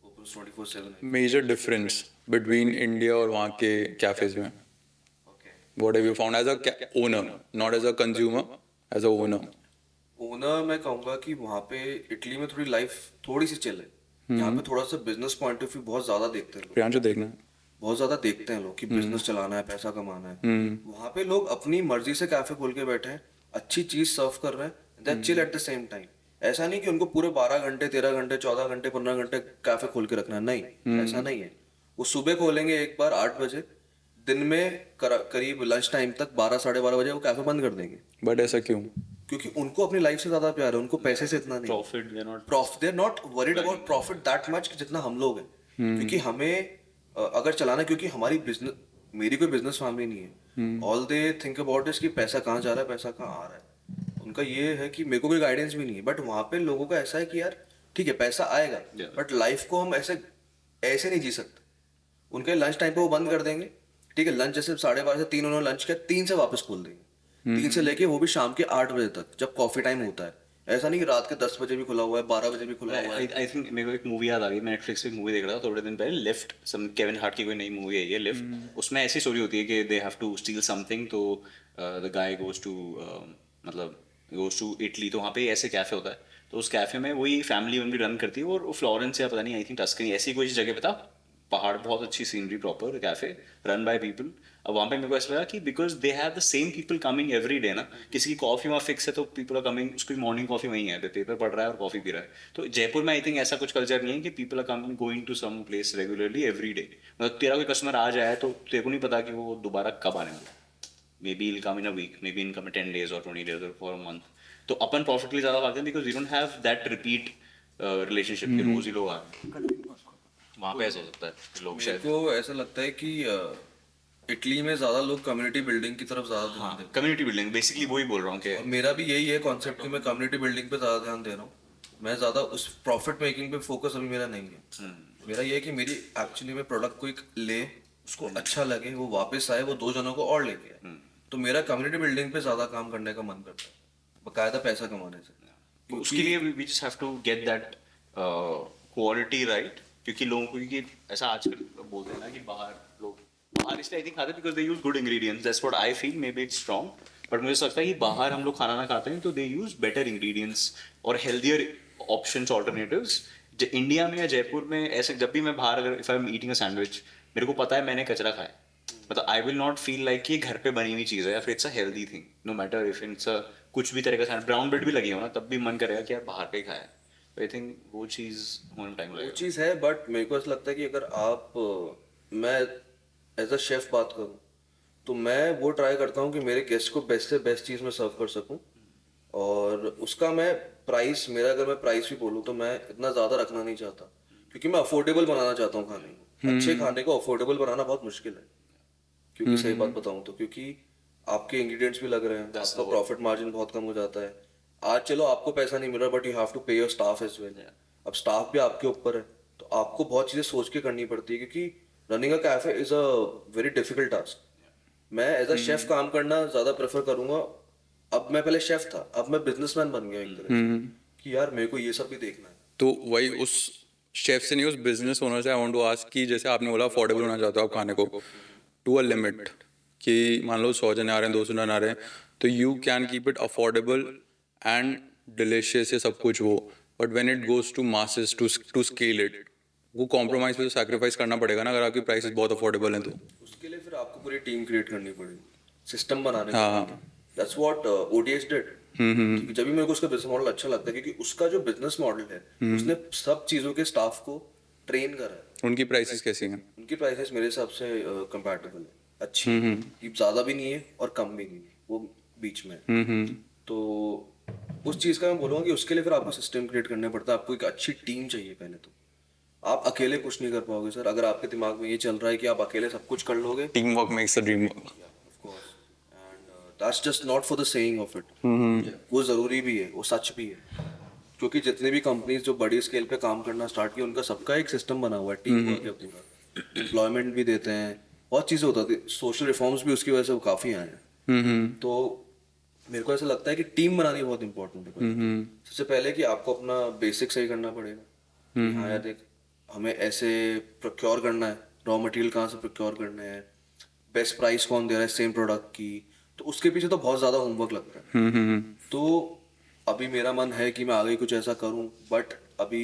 opens 24/7. Major difference between India और वहाँ के कैफेज में, what have you found as a owner, not as a consumer, as a owner? Owner मैं कहूँगा कि वहाँ पे Italy में थोड़ी लाइफ थोड़ी सी चिल है। यहाँ पे थोड़ा सा बिजनेस पॉइंट ऑफ व्यू बहुत ज्यादा देखते हैं लोग, प्रियांशु देखना। बहुत ज्यादा देखते हैं लोग कि बिजनेस चलाना है, पैसा कमाना है। वहाँ पे लोग अपनी मर्जी से कैफे खोल के बैठे हैं, अच्छी चीज सर्व कर रहे हैं, that chill at the same time. ऐसा नहीं कि उनको पूरे 12 घंटे 13 घंटे 14 घंटे 15 घंटे कैफे खोल के रखना है, नहीं, ऐसा नहीं है। वो सुबह खोलेंगे एक बार 8 बजे, दिन में करीब लंच टाइम तक 12-12:30 बजे वो कैफे बंद कर देंगे। बट ऐसा क्यों? क्योंकि उनको अपनी लाइफ से ज्यादा प्यार है, उनको पैसे से इतना नहीं, profit, they not profit, they are not worried about profit that much जितना हम लोग हैं। क्योंकि हमें अगर चलाना, क्योंकि हमारी बिजनेस, मेरी कोई बिजनेस फैमिली नहीं है, all they think about is कि पैसा कहाँ जा रहा है, पैसा कहाँ आ रहा है। उनका ये है कि मेरे को कोई गाइडेंस भी नहीं है, बट वहाँ पे लोगों का ऐसा है कि यार ठीक है पैसा आएगा, बट लाइफ को हम ऐसे ऐसे नहीं जी सकते। उनके लंच टाइम पे वो बंद कर देंगे, ठीक है, लंच जैसे 12:30 से 3 उन्होंने लंच किया, 3 से वापस खोल देंगे, 3 से लेके वो भी शाम के 8 बजे तक जब कॉफी टाइम होता है। ऐसा नहीं कि रात के 10 बजे भी खुला हुआ है, 12 बजे भी खुला हुआ है। आई थिंक मेरे को एक मूवी याद आ गई, मैं नेटफ्लिक्स पे एक मूवी देख रहा था थोड़े दिन पहले, लिफ्ट, सम केविन हार्ट की कोई नई मूवी है ये लिफ्ट। उसमें ऐसी स्टोरी होती है कि they have to steal something, तो द गाय गोज टू, मतलब गोज टू इटली, तो वहाँ पे ऐसे कैफे होता है, तो उस कैफे में वही फैमिली उनकी रन करती है, और फ्लोरेंस या पता नहीं, आई थिंक टस्कनी, ऐसी कोई जगह पे था, पहाड़, बहुत अच्छी scenery, proper cafe run by people. अब वहाँ पे मेरे को ऐसा लगा कि because they have the same people coming every day ना, किसी की कॉफी वहाँ फिक्स है तो पीपल आर कमिंग, उसकी मॉर्निंग कॉफी वहीं है, पेपर पढ़ रहा है और कॉफी पी रहा है। तो जयपुर में आई थिंक ऐसा कुछ कल्चर नहीं है कि people are coming going to some place regularly every day, मतलब तेरा कोई कस्टमर आ जाए तो तेरे को नहीं पता कि वो दोबारा कब आने वाला, maybe I'll come in a week, maybe in come 10 days or 20 days or for a month। तो अपन प्रॉफिट ज्यादा भागते हैं because we don't have that repeat relationship के रोज ही लोग आ रहे हैं। वहाँ पे ऐसा हो सकता है लोग मेरे शायद, को ऐसा लगता है कि इटली में ज्यादा लोग कम्युनिटी बिल्डिंग की तरफ ज्यादा ध्यान देते कम्युनिटी बिल्डिंग, बेसिकली वही बोल रहा हूँ कि हैं। और मेरा भी यही है कॉन्सेप्ट कि मैं कम्युनिटी बिल्डिंग पे ज्यादा ध्यान दे रहा हूँ। मैं ज्यादा उस प्रॉफिट मेकिंग पे फोकस अभी मेरा नहीं है। मेरा ये है कि मेरी एक्चुअली में प्रोडक्ट कोई ले, उसको अच्छा लगे, वो वापस आए, वो 2 जनों को और लेके आए। तो मेरा कम्युनिटी बिल्डिंग पे ज्यादा काम करने का मन करता है, बकायदा पैसा कमाने से। तो उसके लिए we just have to get that quality right, क्योंकि लोगों को, क्योंकि ऐसा आजकल बोलते हैं ना कि बाहर इसलिए आई थिंक खाते because they use good ingredients, that's what I feel, may be it's strong, but मुझे लगता है कि बाहर हम लोग खाना ना खाते हैं तो दे यूज बेटर इंग्रेडिएंट्स और हेल्दियर ऑप्शंस, ऑल्टरनेटिव्स। इंडिया में या जयपुर में ऐसे, जब भी मैं बाहर अगर if I am eating a sandwich, मेरे को पता है मैंने कचरा खाया, मतलब I will not feel like कि घर पे बनी हुई चीज़ है या फिर it's a healthy thing, no matter if it's a कुछ भी तरह का ब्राउन ब्रेड भी लगी हो ना, तब भी मन करेगा कि यार बाहर का ही खाया। आई थिंक वो चीज़ होने टाइम वो लगेगा। चीज़ है, बट मेरे को ऐसा लगता है कि अगर आप मैं एज अ शेफ बात करूँ तो मैं वो ट्राई करता हूँ कि मेरे गेस्ट को बेस्ट से बेस्ट चीज़ मैं सर्व कर सकूँ। और उसका मैं प्राइस, मेरा अगर मैं प्राइस भी बोलूँ तो मैं इतना ज़्यादा रखना नहीं चाहता, क्योंकि मैं अफोर्डेबल बनाना चाहता हूँ खाने को। अच्छे खाने को अफोर्डेबल बनाना बहुत मुश्किल है, क्योंकि सही बात बताऊँ तो, क्योंकि आपके इंग्रेडिएंट्स भी लग रहे हैं, आपका प्रॉफिट मार्जिन बहुत कम हो जाता है। आज चलो आपको पैसा नहीं मिल रहा, बट यू हैव टू पे योर स्टाफ एज वेल। अब स्टाफ भी आपके ऊपर है, तो आपको बहुत चीज़ें सोच के करनी पड़ती है, क्योंकि running a cafe is a very difficult task. मैं एज अ शेफ काम करना ज़्यादा प्रेफर करूँगा। अब मैं पहले शेफ था, अब मैं बिजनेसमैन बन गया एक तरह से, कि यार मेरे को ये सब भी देखना है। तो वही उस शेफ से नहीं, उस बिजनेस ओनर से आई वांट टू आस्क कि जैसे आपने बोला अफोर्डेबल होना चाहते हो आप खाने को टू अ लिमिट, कि मान लो 100 जने आ रहे हैं, 200 जने आ रहे हैं, तो you can keep it affordable and delicious, ये सब कुछ वो, but when it goes to masses, to scale it, वो कॉम्प्रोमाइज पे तो सैक्रिफाइस करना पड़ेगा ना, अगर आपकी प्राइसेस बहुत अफोर्डेबल हैं तो। उसके लिए फिर आपको पूरी टीम क्रिएट करनी पड़ेगी, सिस्टम बनाने पड़ेंगे। That's what OTS did. क्योंकि जब भी मेरे को उसका बिजनेस मॉडल अच्छा लगता है, क्योंकि उसका जो बिजनेस मॉडल है, उसने सब चीज़ों के स्टाफ को ट्रेन करा है। उनकी प्राइसेस कैसी हैं? उनकी प्राइसेस मेरे हिसाब से कंपैटिबल है, अच्छी है, कि ज़्यादा भी नहीं है और कम भी नहीं है, वो बीच में। तो उस चीज़ का मैं बोलूँगा कि उसके लिए फिर आपको सिस्टम क्रिएट करना पड़ता है, आपको एक अच्छी टीम चाहिए पहले तो। आप अकेले कुछ नहीं कर पाओगे सर, अगर आपके दिमाग में ये चल रहा है कि आप अकेले सब कुछ कर लोगे। Team work makes the dream work. Of course, and that's just not for the saying of it, वो ज़रूरी भी है, वो सच भी है। क्योंकि जितने भी कंपनीज जो बड़ी स्केल पे काम करना स्टार्ट किया, उनका सबका एक सिस्टम बना हुआ है, टीम वर्क है पूरा, एम्प्लॉयमेंट भी देते हैं, बहुत चीज़ें होती थी, सोशल रिफॉर्म्स भी उसकी वजह से काफ़ी आए हैं। तो मेरे को ऐसा लगता है कि टीम बनानी बहुत इंपॉर्टेंट है। सबसे पहले कि आपको अपना बेसिक सही करना पड़ेगा कि हाँ यार देख, हमें ऐसे प्रोक्योर करना है, रॉ मटेरियल कहाँ से प्रोक्योर करना है, बेस्ट प्राइस कौन दे रहा है सेम प्रोडक्ट की, तो उसके पीछे तो बहुत ज़्यादा होमवर्क लगता है। तो अभी मेरा मन है कि मैं आगे कुछ ऐसा करूं, बट अभी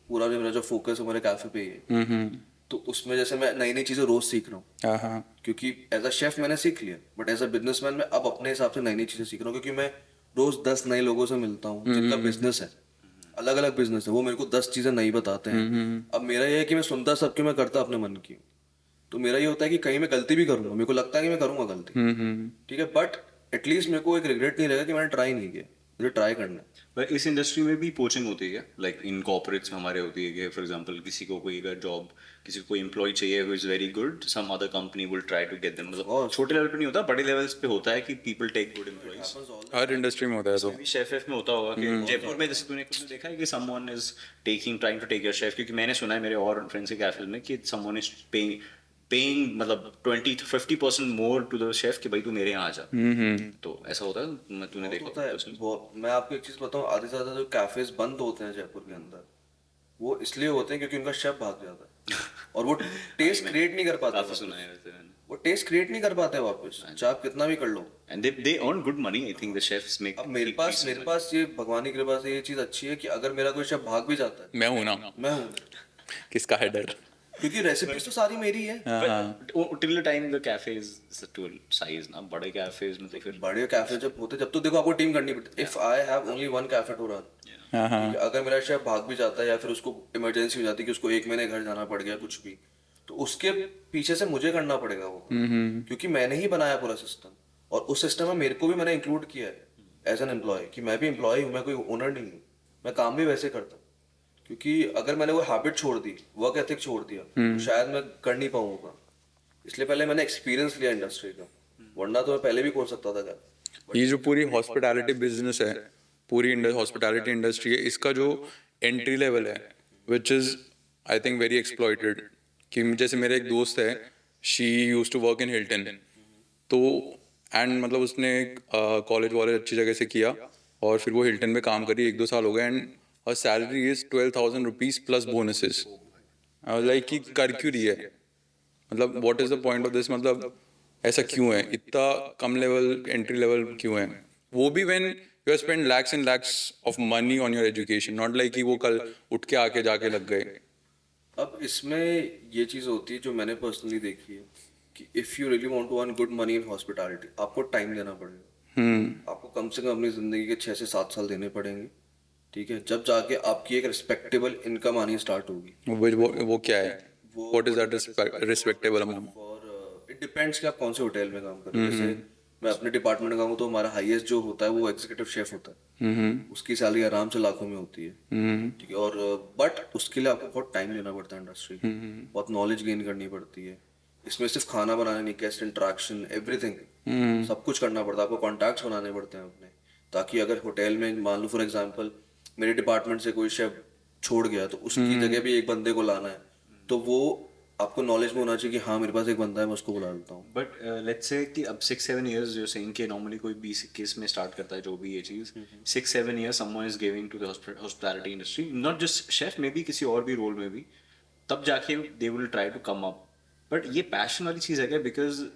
पूरा जो मेरा जो फोकस है मेरे कैफे पे ही है। तो उसमें जैसे मैं नई नई चीज़ें रोज सीख रहा हूँ, क्योंकि एज अ शेफ मैंने सीख लिया, बट एज अ बिजनेसमैन मैं अब अपने हिसाब से नई नई चीज़ें सीख रहा हूँ, क्योंकि मैं रोज 10 नए लोगों से मिलता हूँ जिनका बिजनेस है, अलग अलग बिजनेस है, वो मेरे को 10 चीज़ें नई बताते हैं। अब मेरा ये है कि मैं सुनता सबके, मैं करता अपने मन की। तो मेरा ये होता है कि कहीं मैं गलती भी करूंगा, मेरे को लगता है कि मैं करूंगा गलती, ठीक है, बट एटलीस्ट मेरे को एक रिग्रेट नहीं रहेगा कि मैंने ट्राई नहीं किया, मुझे ट्राई करना है। पर इस इंडस्ट्री में भी पोचिंग होती है, लाइक इन कॉर्पोरेट्स में हमारे होती है कि फॉर एग्जांपल किसी को कोई अगर जॉब, किसी को कोई एम्प्लॉय चाहिए who is very good, some other company will try to get them, मतलब छोटे लेवल पे नहीं होता, बड़े लेवल्स पे होता है कि पीपल टेक गुड एम्प्लॉइज। हर इंडस्ट्री में होता है। तो भी शेफ वेफ में होता होगा कि जयपुर में जैसे तूने कुछ देखा है कि someone is trying to take your chef, क्योंकि मैंने सुना है मेरे और फ्रेंड्स के कैफे में कि समवन इज पेइंग मतलब 20 to 50% more to the chef कि भाई तू मेरे यहाँ आ जा। तो ऐसा होता है, मैं तूने देखा होता है मैं आपको एक चीज़ बताऊँ, आधे से ज़्यादा जो कैफेज बंद होते हैं जयपुर के अंदर, वो इसलिए होते हैं क्योंकि उनका शेफ भाग जाता है और वो टेस्ट क्रिएट नहीं कर पाता, काफी सुना है वैसे मैंने। वो टेस्ट क्रिएट नहीं कर पाते वापस, चाहे आप कितना भी कर लो। And they earn good money, I think the chefs make. अब मेरे पास ये भगवान की कृपा से ये चीज़ अच्छी है कि अगर मेरा कोई शेफ भाग भी जाता है, मैं हूं ना, मैं हूँ, किसका है डर। क्योंकि रेसिपीज तो सारी मेरी है। Till the time the cafe is to size ना, बड़े कैफेज में तो फिर बड़े कैफे जब होते, जब तो देखो आपको टीम करनी पड़ती है। If I have only one cafe to run, अगर मेरा शेफ भाग भी जाता है या फिर उसको इमरजेंसी हो जाती है कि उसको 1 महीने घर जाना पड़ गया कुछ भी, तो उसके पीछे से मुझे करना पड़ेगा वो, क्योंकि मैंने ही बनाया पूरा सिस्टम, और उस सिस्टम में मेरे को भी मैंने इंक्लूड किया है एज एन एम्प्लॉय, कि मैं भी एम्प्लॉय हूँ, मैं कोई ओनर नहीं हूँ, मैं काम भी वैसे करता हूँ। क्योंकि अगर मैंने वो हैबिट छोड़ दी, वर्क एथिक छोड़ दिया, तो शायद मैं कर नहीं पाऊंगा। इसलिए पहले मैंने एक्सपीरियंस लिया इंडस्ट्री का, वरना तो मैं पहले भी खोल सकता था क्या। ये जो पूरी हॉस्पिटैलिटी बिजनेस है, पूरी हॉस्पिटैलिटी इंडस्ट्री है, इसका जो एंट्री लेवल है which is I think very exploited. कि जैसे मेरे एक दोस्त है, she use to work in Hilton, तो एंड मतलब उसने कॉलेज वॉलेज अच्छी जगह से किया और फिर वो हिल्टन में काम करी 1-2 साल हो गए, and her salary is 12,000 rupees plus bonuses. Like कि कर क्यों रही है, मतलब what is the point of this, मतलब ऐसा क्यों है, इतना कम लेवल एंट्री लेवल क्यों है, वो भी when you have spend lakhs and lakhs of money on your education, not like कि वो कल उठ के आके जाके लग गए। अब इसमें ये चीज़ होती है जो मैंने पर्सनली देखी है कि if you really want to earn good money in hospitality, आपको टाइम देना पड़ेगा। आपको कम से कम अपनी ज़िंदगी के 6 से 7 साल देने पड़ेंगे, ठीक है, जब जाके आपकी एक रिस्पेक्टेबल इनकम आनी स्टार्ट होगी। वो क्या है, what is that respectable amount? और इट डिपेंड्स कि आप कौन से होटल में काम कर रहे हो। जैसे मैं अपने डिपार्टमेंट में कहूँ तो हमारा हाईएस्ट जो होता है वो एग्जीक्यूटिव शेफ होता है, उसकी सैलरी आराम से लाखों में होती है, ठीक है, और बट उसके लिए आपको बहुत टाइम देना पड़ता है इंडस्ट्री, बहुत नॉलेज गेन करनी पड़ती है। इसमें सिर्फ खाना बनाना नहीं, गेस्ट इंटरेक्शन, एवरीथिंग, सब कुछ करना पड़ता है। आपको कॉन्टैक्ट्स बनाने पड़ते हैं अपने, ताकि अगर होटल में मान लो फॉर एग्जांपल मेरे डिपार्टमेंट से कोई शेफ छोड़ गया तो उसकी जगह भी एक बंदे को लाना है, तो वो आपको नॉलेज में होना चाहिए कि हाँ मेरे पास एक बंदा है, मैं उसको बुला लेता हूँ। बट लेट्स से कि अब 6-7 इयर्स जो सेइंग कि नॉर्मली कोई 20-21 में स्टार्ट करता है जो भी ये चीज़, 6-7 years someone is giving to the hospitality industry, not just chef में भी, किसी और भी रोल में भी, तब जाके they will try to come up. But ये पैशन वाली चीज़ है क्या, बिकॉज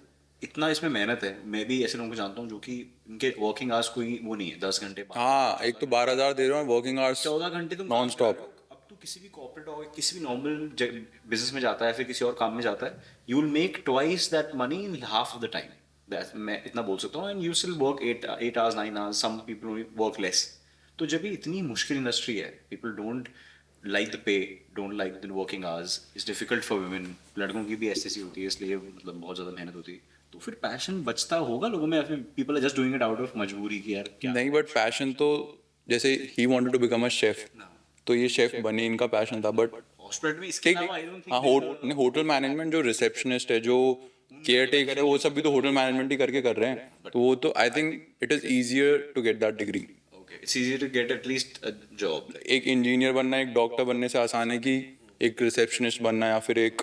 इतना इसमें मेहनत है। मैं भी ऐसे लोगों को जानता हूँ जो कि उनके वर्किंग आवर्स कोई वो नहीं है, 10 घंटे हाँ, एक तो 12,000 दे रहे हो वर्किंग आवर्स, 14 घंटे तुम नॉन स्टॉप। अब तू किसी भी कॉर्पोरेट और किसी भी नॉर्मल बिजनेस में जाता है, फिर किसी और काम में जाता है, you will make twice that money in half of the time. मैं इतना बोल सकता हूँ, and you still work 8 hours 9 hours, some people work less. तो जब ये इतनी मुश्किल इंडस्ट्री है, people don't like the pay, don't like the working hours, it's difficult for women, लड़कों की भी ऐसी होती है, इसलिए मतलब बहुत ज़्यादा मेहनत होती है। तो फिर पैशन बचता होगा लोगों में, या फिर people are just doing it out of मजबूरी कि यार क्या नहीं, बट पैशन तो जैसे ही wanted to become a chef, तो ये शेफ बने, इनका पैशन था। बट हॉस्पिटल में इसके अलावा आई डोंट हाँ, थिंक होटल मैनेजमेंट, जो रिसेप्शनिस्ट है, जो केयर टेकर है, वो सब भी तो होटल मैनेजमेंट ही करके कर रहे हैं। तो वो तो I think it is easier to get that degree. Okay, it's easy to get at least a job. एक इंजीनियर बनना एक डॉक्टर बनने से आसान है कि एक रिसेप्शनिस्ट बनना या फिर एक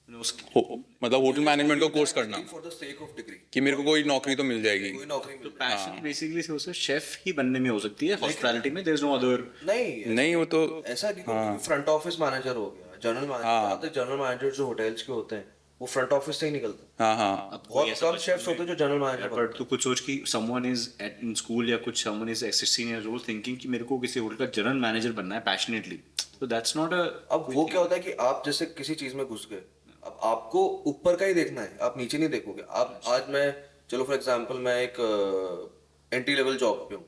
मतलब होटल मैनेजमेंट का कोर्स करना, for the sake of degree, कि मेरे को कोई नौकरी तो मिल जाएगी। कोई नौकरी तो मिल पैशन बेसिकली से उसे शेफ ही बनने में हो सकती है हॉस्पिटैलिटी में, देयर इज नो अदर। नहीं, नहीं, वो तो ऐसा कि फ्रंट ऑफिस मैनेजर हो गया, जनरल मैनेजर, जनरल मैनेजर जो होटल्स के होते हैं वो फ्रंट ऑफिस से ही निकलते हैं। हाँ हाँ, बहुत कम शेफ्स होते हैं जो जनरल मैनेजर बनते हैं। बट तू कुछ सोच कि someone is eight in school या कुछ someone is 16 years old thinking कि मेरे को किसी होटल का जनरल मैनेजर बनना है पैशनेटली, तो दैट्स नॉट अ। अब वो क्या होता है कि आप जैसे किसी चीज में घुस गए, अब आपको ऊपर का ही देखना है, आप नीचे नहीं देखोगे। आप आज मैं, चलो फॉर एग्जांपल मैं एक एंट्री लेवल जॉब पे हूँ,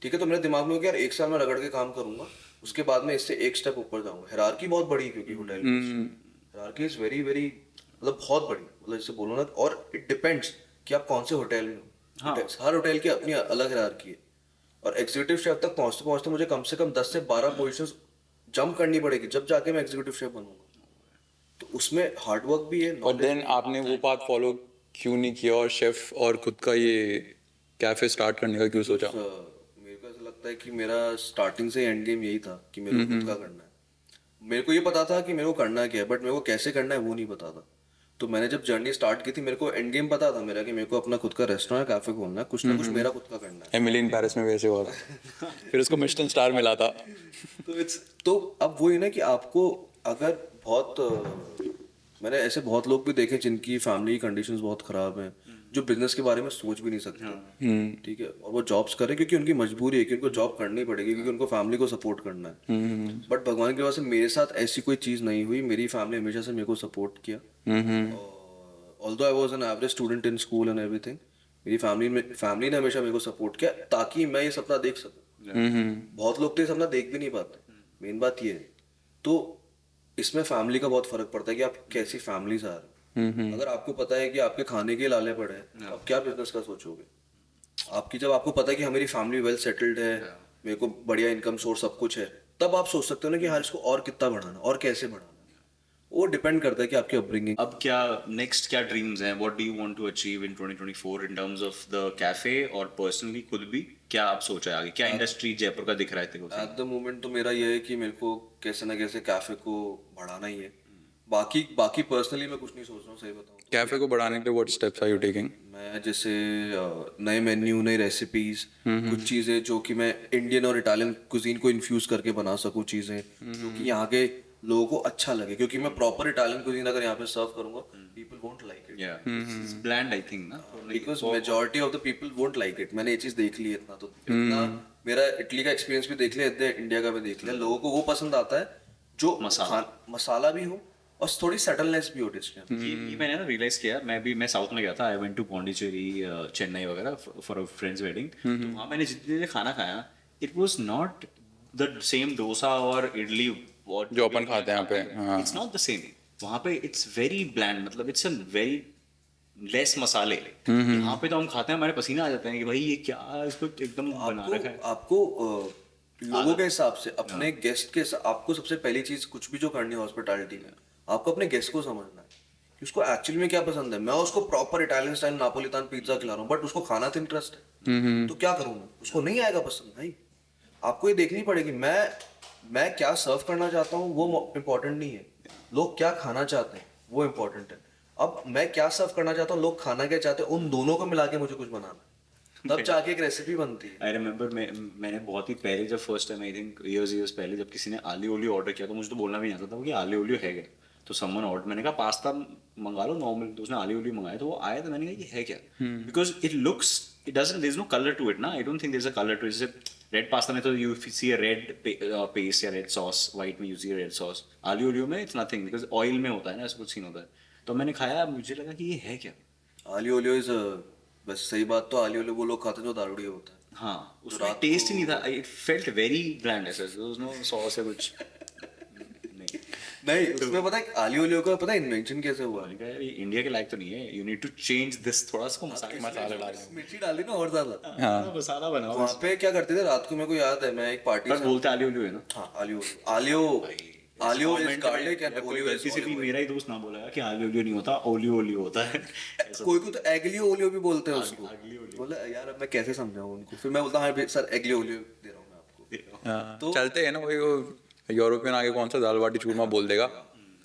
ठीक है, तो मेरे दिमाग में हो गया यार 1 साल में रगड़ के काम करूंगा, उसके बाद में इससे एक स्टेप ऊपर जाऊंगा। हायरार्की बहुत बड़ी है क्योंकि होटल में हायरार्की इज वेरी वेरी, मतलब बहुत बड़ी, मतलब जैसे बोलो ना, और इट डिपेंड्स कि आप कौन से होटल में हो। हर होटल की अपनी अलग हायरार्की है, और एग्जीक्यूटिव शेफ तक पहुंचते पहुंचते मुझे कम से कम 10 से 12 पोजीशंस जंप करनी पड़ेगी, जब जाके मैं एग्जीक्यूटिव शेफ बनूंगा। तो उसमें हार्डवर्क भी है। और देन आपने वो बात फॉलो क्यों नहीं किया और शेफ और खुद का ये कैफे स्टार्ट करने का क्यों सोचा? मेरे को ऐसा लगता है कि मेरा स्टार्टिंग से एंड गेम यही था कि मेरे को खुद का करना है। मेरे को ये पता था कि मेरे को करना क्या है, बट मेरे को कैसे करना है वो नहीं पता था। तो मैंने जब जर्नी स्टार्ट की थी, मेरे को एंड गेम पता था मेरा कि मेरे को अपना खुद का रेस्टोरेंट कैफे खोलना है, कुछ ना कुछ मेरा खुद का करना है। एमिली इन पेरिस में वैसे हुआ था फिर उसको मिशेलिन स्टार मिला था। तो अब वही ना कि आपको अगर बहुत मैंने ऐसे बहुत लोग भी देखे जिनकी फैमिली कंडीशंस बहुत खराब हैं, जो बिजनेस के बारे में सोच भी नहीं सकते, ठीक है, और वो जॉब्स कर रहे हैं क्योंकि उनकी मजबूरी है कि उनको जॉब करनी पड़ेगी क्योंकि उनको फैमिली को सपोर्ट करना है। बट भगवान की वजह से मेरे साथ ऐसी कोई चीज़ नहीं हुई। मेरी फैमिली हमेशा से मेरे को सपोर्ट किया। Although I was an average student in school and everything, मेरी फैमिली ने हमेशा मेरे को सपोर्ट किया ताकि मैं ये सपना देख सकूं। बहुत लोग तो ये सपना देख भी नहीं पाते, मेन बात ये है। तो इसमें फैमिली का बहुत फर्क पड़ता है कि आप कैसी फैमिली से आ रहे हो। अगर आपको पता है कि आपके खाने के लाले पड़े हैं, तो आप क्या बिजनेस का सोचोगे? जब आपको पता है कि हमारी फैमिली वेल सेटल्ड है, मेरे को बढ़िया इनकम सोर्स सब कुछ है, तब आप सोच सकते हो ना कि हाँ इसको और कितना बढ़ाना और कैसे बढ़ाना। वो डिपेंड करता है कि आपकी अपब्रिंगिंग। अब क्या नेक्स्ट क्या ड्रीम्स हैं, what do you want to achieve in 2024 in terms of the cafe और पर्सनली खुद भी क्या आप सोचा है आगे, क्या इंडस्ट्री जयपुर का दिख रहा है तेरे को? एट द मोमेंट तो मेरा ये है कि मेरे को कैसे ना कैसे कैफे को बढ़ाना ही है। बाकी पर्सनली मैं कुछ नहीं सोच रहा हूँ, सही बताऊँ तो। कैफे को बढ़ाने के लिए what steps are you taking? मैं जैसे नए मेन्यू, नई रेसिपीज, कुछ चीज़ें जो कि मैं इंडियन और इटालियन कुजीन को इन्फ्यूज करके बना सकूँ, चीज़ें जो कि यहाँ के लोगों को अच्छा लगे, क्योंकि मैं प्रॉपर इटालियन कुजीन अगर यहाँ पे सर्व करूँगा, पीपल वोंट लाइक इट। या इट्स ब्लैंड आई थिंक ना, because majority of the people won't like it. मैंने ये चीज़ देख ली है इतना मेरा इटली का एक्सपीरियंस भी देख लिया, इंडिया का भी देख लिया। लोगों को वो पसंद आता है जो मसाला भी हो और थोड़ी सेटलनेस भी हो डिश में। ये मैंने ना रियलाइज किया, मैं साउथ में गया था, I went to Pondicherry, Chennai वगैरह फॉर अ फ्रेंड्स वेडिंग। तो वहाँ मैंने जितने देर खाना खाया, it was not the same dosa और इडली जो अपन खाते हैं यहाँ पे, हाँ। It's not the same. वहाँ पे इट्स वेरी ब्लैंड, मतलब इट्स अ वेरी लेस मसाले। यहाँ पे तो हम खाते हैं हमारे पसीना आ जाते हैं कि भाई ये क्या इसको एकदम बना रखा है। आपको लोगों के हिसाब से, अपने गेस्ट के, आपको सबसे पहली चीज कुछ भी जो करनी है हॉस्पिटैलिटी में, आपको अपने गेस्ट को समझना है कि उसको एक्चुअली में क्या पसंद है। मैं उसको प्रॉपर इटालियन स्टाइल नापोलितान पिज्जा खिला रहा हूँ, बट उसको खाना तो इंटरेस्ट है, तो क्या करूँ मैं? उसको नहीं आएगा पसंद भाई। आपको ये देखनी पड़ेगी मैं क्या सर्व करना चाहता हूँ वो इम्पोर्टेंट नहीं है, लोग क्या खाना चाहते हैं वो इम्पोर्टेंट है। अब मैं क्या सर्व करना चाहता हूँ, लोग खाना क्या चाहते हैं, उन दोनों को मिला के मुझे कुछ बनाना है, तब जाके एक रेसिपी बनती है। आई रिमेंबर मैंने बहुत ही पहले, जब first time I think years पहले, जब किसी ने आलू ओलियो ऑर्डर किया, तो मुझे तो बोलना भी नहीं आता था कि आलू ओलियो है क्या। तो समवन ऑर्डर, मैंने कहा पास्ता मंगा लो नॉर्मल, तो उसने आलू ओलियो मंगाया, तो वो आया, तो मैंने कहा ये है क्या, because it looks, it doesn't, there is no colour to it ना, I don't think there is a colour to it. जैसे रेड पास्ता में तो you see a red paste या रेड सॉस, व्हाइट में you see red sauce, aglio olio में it's nothing, because oil में होता है ना, ऐसा कुछ सीन होता है। तो मैंने खाया, मुझे लगा कि ये है क्या। आलियो ओलियो इज, बस सही बात तो आलियो ओलियो वो लोग खाते हैं जो दारूड़ी होता है। हाँ, उसमें टेस्ट ही नहीं था, इट फेल्ट वेरी ब्लैंड, ऐसा, देयर वाज नो सॉस या कुछ नहीं। नहीं उसमें पता है आलियो ओलियो का पता है इन्वेंशन कैसे हुआ? मैंने कहा यार ये इंडिया के लायक तो नहीं है, you need to change this, थोड़ा सा मसाले डाले। मिर्ची डाली ना और ज्यादा। हाँ मसाला बनाओ। वहाँ पे क्या करते थे रात को, मेरे को याद है मैं एक पार्टी पर बोलते आलू उलू है ना। हाँ आलियो आलियो आलियो इज गार्लिक एंड कोई ओलियो गलती से भी मेरा ही दोस्त ना बोला कि आलू उलू नहीं होता, ओलियो ओलियो होता है। कोई को तो एगलियो ओलियो भी बोलते हैं उसको। बोला यार अब मैं कैसे समझाऊं उनको, फिर मैं बोलता हूँ हाँ सर एगलियो ओलियो दे रहा हूँ मैं आपको। हाँ, तो- चलते हैं ना वही, वो यूरोपियन आगे कौन सा दाल बाटी चूरमा बोल देगा,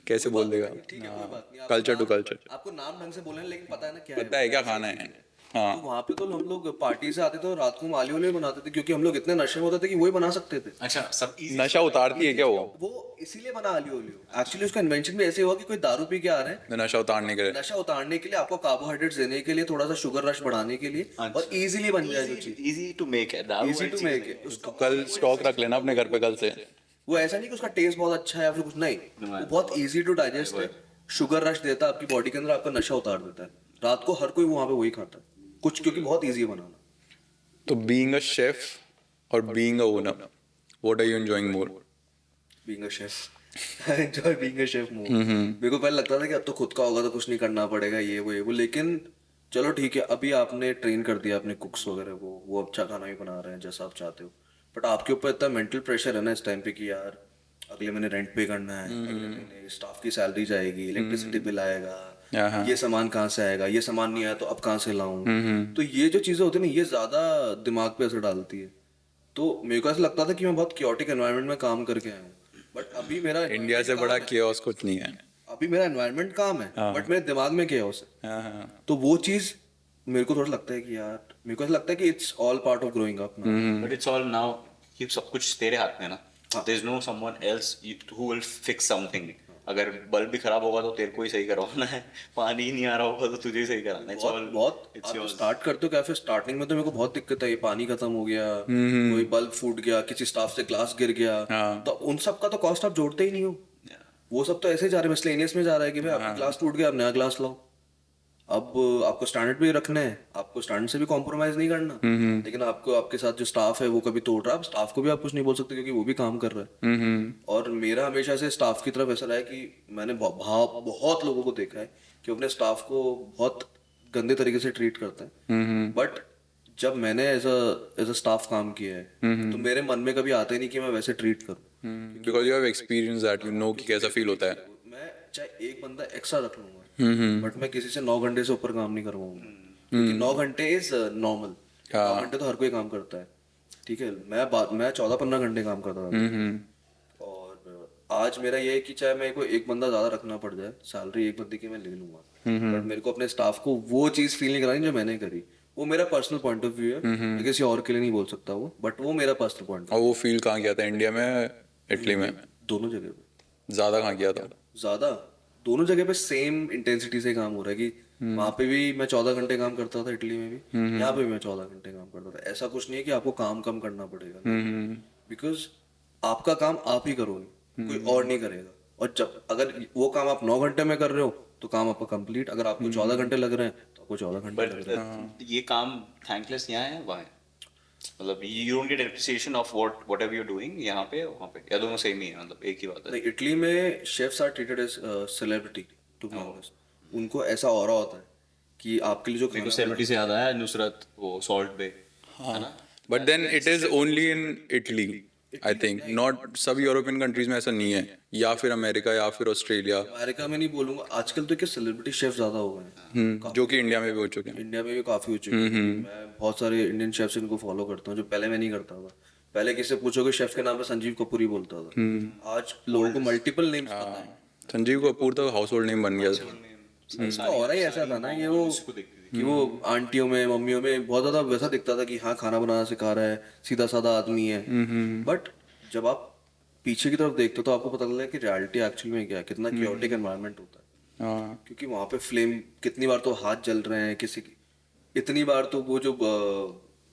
कैसे बोल देगा। ठीक है कोई बात नहीं, कल्चर टू कल्चर, आपको नाम ढंग से बोलना है लेकिन पता है ना क्या पता है क्या खाना है। हाँ तो वहाँ पे तो हम लोग पार्टी से आते थे और रात को हम आलू ओलियो बनाते थे, क्योंकि हम लोग इतने नशे में होते थे कि वही बना सकते थे। अच्छा सब easy नशा उतारती है क्या वो इसीलिए बना आलू ओलियो। एक्चुअली उसका इन्वेंशन भी ऐसे हुआ कि कोई दारू पी के आ रहे हैं, नशा उतारने के लिए। नशा उतारने के लिए, आपको कार्बोहाइड्रेट्स देने के लिए, थोड़ा सा शुगर रश बढ़ाने के लिए, और इजीली बन जाए जो चीज, easy to make है, दारू इजी वाली टू चीज़ मेक नहीं है उसका। कल स्टॉक रख लेना अपने घर पे कल से। वो ऐसा नहीं कि उसका टेस्ट बहुत अच्छा है या फिर कुछ, नहीं वो बहुत इजी टू डाइजेस्ट है, शुगर रश देता है आपकी बॉडी के अंदर, आपका नशा उतार देता है। रात को हर कोई वहाँ पे वही खाता है कुछ, क्योंकि बहुत इजी है बनाना। तो बीइंग अ शेफ और being a owner, what are you enjoying more? Being a chef I enjoy being a chef more. मेरे को पहले लगता था कि अब तो खुद का होगा तो कुछ नहीं करना पड़ेगा ये वो, लेकिन चलो ठीक है, अभी आपने ट्रेन कर दिया अपने कुक्स वगैरह को, वो अच्छा खाना भी बना रहे हैं जैसा आप चाहते हो, बट आपके ऊपर इतना मेंटल प्रेशर है ना इस टाइम पे कि यार अगले महीने रेंट पे करना है, अगले महीने स्टाफ की सैलरी जाएगी, इलेक्ट्रिसिटी बिल आएगा, हाँ। ये सामान कहाँ से आएगा, ये सामान नहीं आया तो अब कहाँ से लाऊं। तो ये जो चीजें होती है ना, ये ज्यादा दिमाग पे असर डालती है। तो मेरे को ऐसा लगता था कि मैं बहुत क्योटिक एनवायरनमेंट में काम करके आया हूँ, बट अभी मेरा इंडिया से बड़ा केओस कुछ नहीं है। अभी मेरा एनवायरनमेंट काम है, बट मेरे दिमाग में केओस है। हाँ हाँ। तो वो चीज मेरे को थोड़ा लगता है कि यार, मेरे को ऐसा लगता है कि it's all part of growing up. but it's all now कि सब कुछ तेरे हाथ में है ना, there's no someone else who will fix something। अगर बल्ब भी खराब होगा तो तेरे को ही सही करवाना है, पानी ही नहीं आ रहा होगा तो तुझे ही सही कराना है। It's all बहुत it's आप yours। स्टार्ट करते हो कैफे, स्टार्टिंग में तो मेरे को बहुत दिक्कत आई, पानी खत्म हो गया, कोई बल्ब फूट गया, किसी स्टाफ से ग्लास गिर गया, तो उन सब का तो कॉस्ट आप जोड़ते ही नहीं हो। Yeah। वो सब तो ऐसे ही जा रहे हैं, मिसलेनियस में जा रहा है कि भाई आपका ग्लास टूट गया, आप नया ग्लास लाओ। अब आपको स्टैंडर्ड भी रखना है, आपको स्टैंडर्ड से भी कॉम्प्रोमाइज नहीं करना, लेकिन आपको आपके साथ जो स्टाफ है वो कभी तोड़ रहा है, आप स्टाफ को भी आप कुछ नहीं बोल सकते क्योंकि वो भी काम कर रहा है। और मेरा हमेशा से स्टाफ की तरफ ऐसा रहा है कि मैंने बहुत लोगों को देखा है कि अपने स्टाफ को बहुत गंदे तरीके से ट्रीट करते हैं, बट जब मैंने एज अ स्टाफ काम किया है तो मेरे मन में कभी आता ही नहीं कि मैं वैसे ट्रीट करूं। Because you have experience that, you know कि कैसा फील होता है। मैं चाहे एक बंदा एक्स्ट्रा रख लूंगा, बट मैं किसी से 9 घंटे से ऊपर काम नहीं करवाऊंगा, क्योंकि 9 घंटे इज नॉर्मल। 9 घंटे तो हर कोई काम करता है, ठीक है। मैं 14-15 घंटे काम करता था, और आज मेरा ये है कि चाहे मेरे को एक बंदा ज्यादा रखना पड़ जाए, सैलरी एक बंदे की मैं ले लूंगा, बट मेरे को अपने स्टाफ को वो चीज फील नहीं करानी जो मैंने करी। वो मेरा पर्सनल पॉइंट ऑफ व्यू है, मैं किसी और के लिए नहीं बोल सकता वो, बट वो मेरा पर्सनल पॉइंट। और वो फील कहाँ किया था, इंडिया में, इटली में? दोनों जगह पे ज्यादा कहाँ किया था? ज्यादा, दोनों जगह पे सेम इंटेंसिटी से काम हो रहा है कि वहां पे भी मैं 14 घंटे काम करता था, इटली में भी, यहाँ पे भी मैं 14 घंटे काम करता था। ऐसा कुछ नहीं है कि आपको काम कम करना पड़ेगा, बिकॉज आपका काम आप ही करोगे, कोई और नहीं करेगा। और जब अगर वो काम आप 9 घंटे में कर रहे हो तो काम आपका कंप्लीट, अगर आपको 14 घंटे लग रहे हैं तो आपको 14 घंटे लग रहे हैं। बट ये काम थैंकलेस यहाँ है वहाँ है, मतलब you don't get appreciation of what ever you doing यहाँ पे वहाँ पे, या दोनों सेम ही है, मतलब एक ही बात है। नहीं, इटली में chefs are treated as celebrity to be honest. उनको ऐसा ऑरा होता है कि आपके लिए जो मेरे को सेलिब्रिटी से याद आया नुसरत, वो सॉल्ट बे, है ना। But then it is only in Italy, I think. Not सब यूरोपियन कंट्रीज में ऐसा नहीं है, या फिर अमेरिका या फिर ऑस्ट्रेलिया, अमेरिका में नहीं बोलूंगा, आजकल तो क्या सेलिब्रिटी शेफ ज्यादा हो गए हैं, जो कि इंडिया में भी हो चुके हैं। इंडिया में भी काफी हो चुके हैं। मैं बहुत सारे इंडियन शेफ्स इनको फॉलो करता हूँ, जो पहले मैं नहीं करता था। पहले किसी से पूछोगे शेफ के नाम पे संजीव कपूर ही बोलता था, आज लोगों को मल्टीपल नेम्स पता है। संजीव कपूर तो हाउस होल्ड नेम बन गया। इसका और ही ऐसा था ना कि वो आंटियों में मम्मियों में बहुत ज्यादा वैसा दिखता था कि हाँ खाना बनाना सिखा रहा है, सीधा साधा आदमी है। बट जब आप पीछे की तरफ देखते हो तो आपको पता लगता है कि रियलिटी एक्चुअली में क्या है, कितना क्योटिक एनवायरनमेंट होता है। हाँ, क्योंकि वहां पे फ्लेम कितनी बार तो हाथ जल रहे हैं किसी की, इतनी बार तो वो जो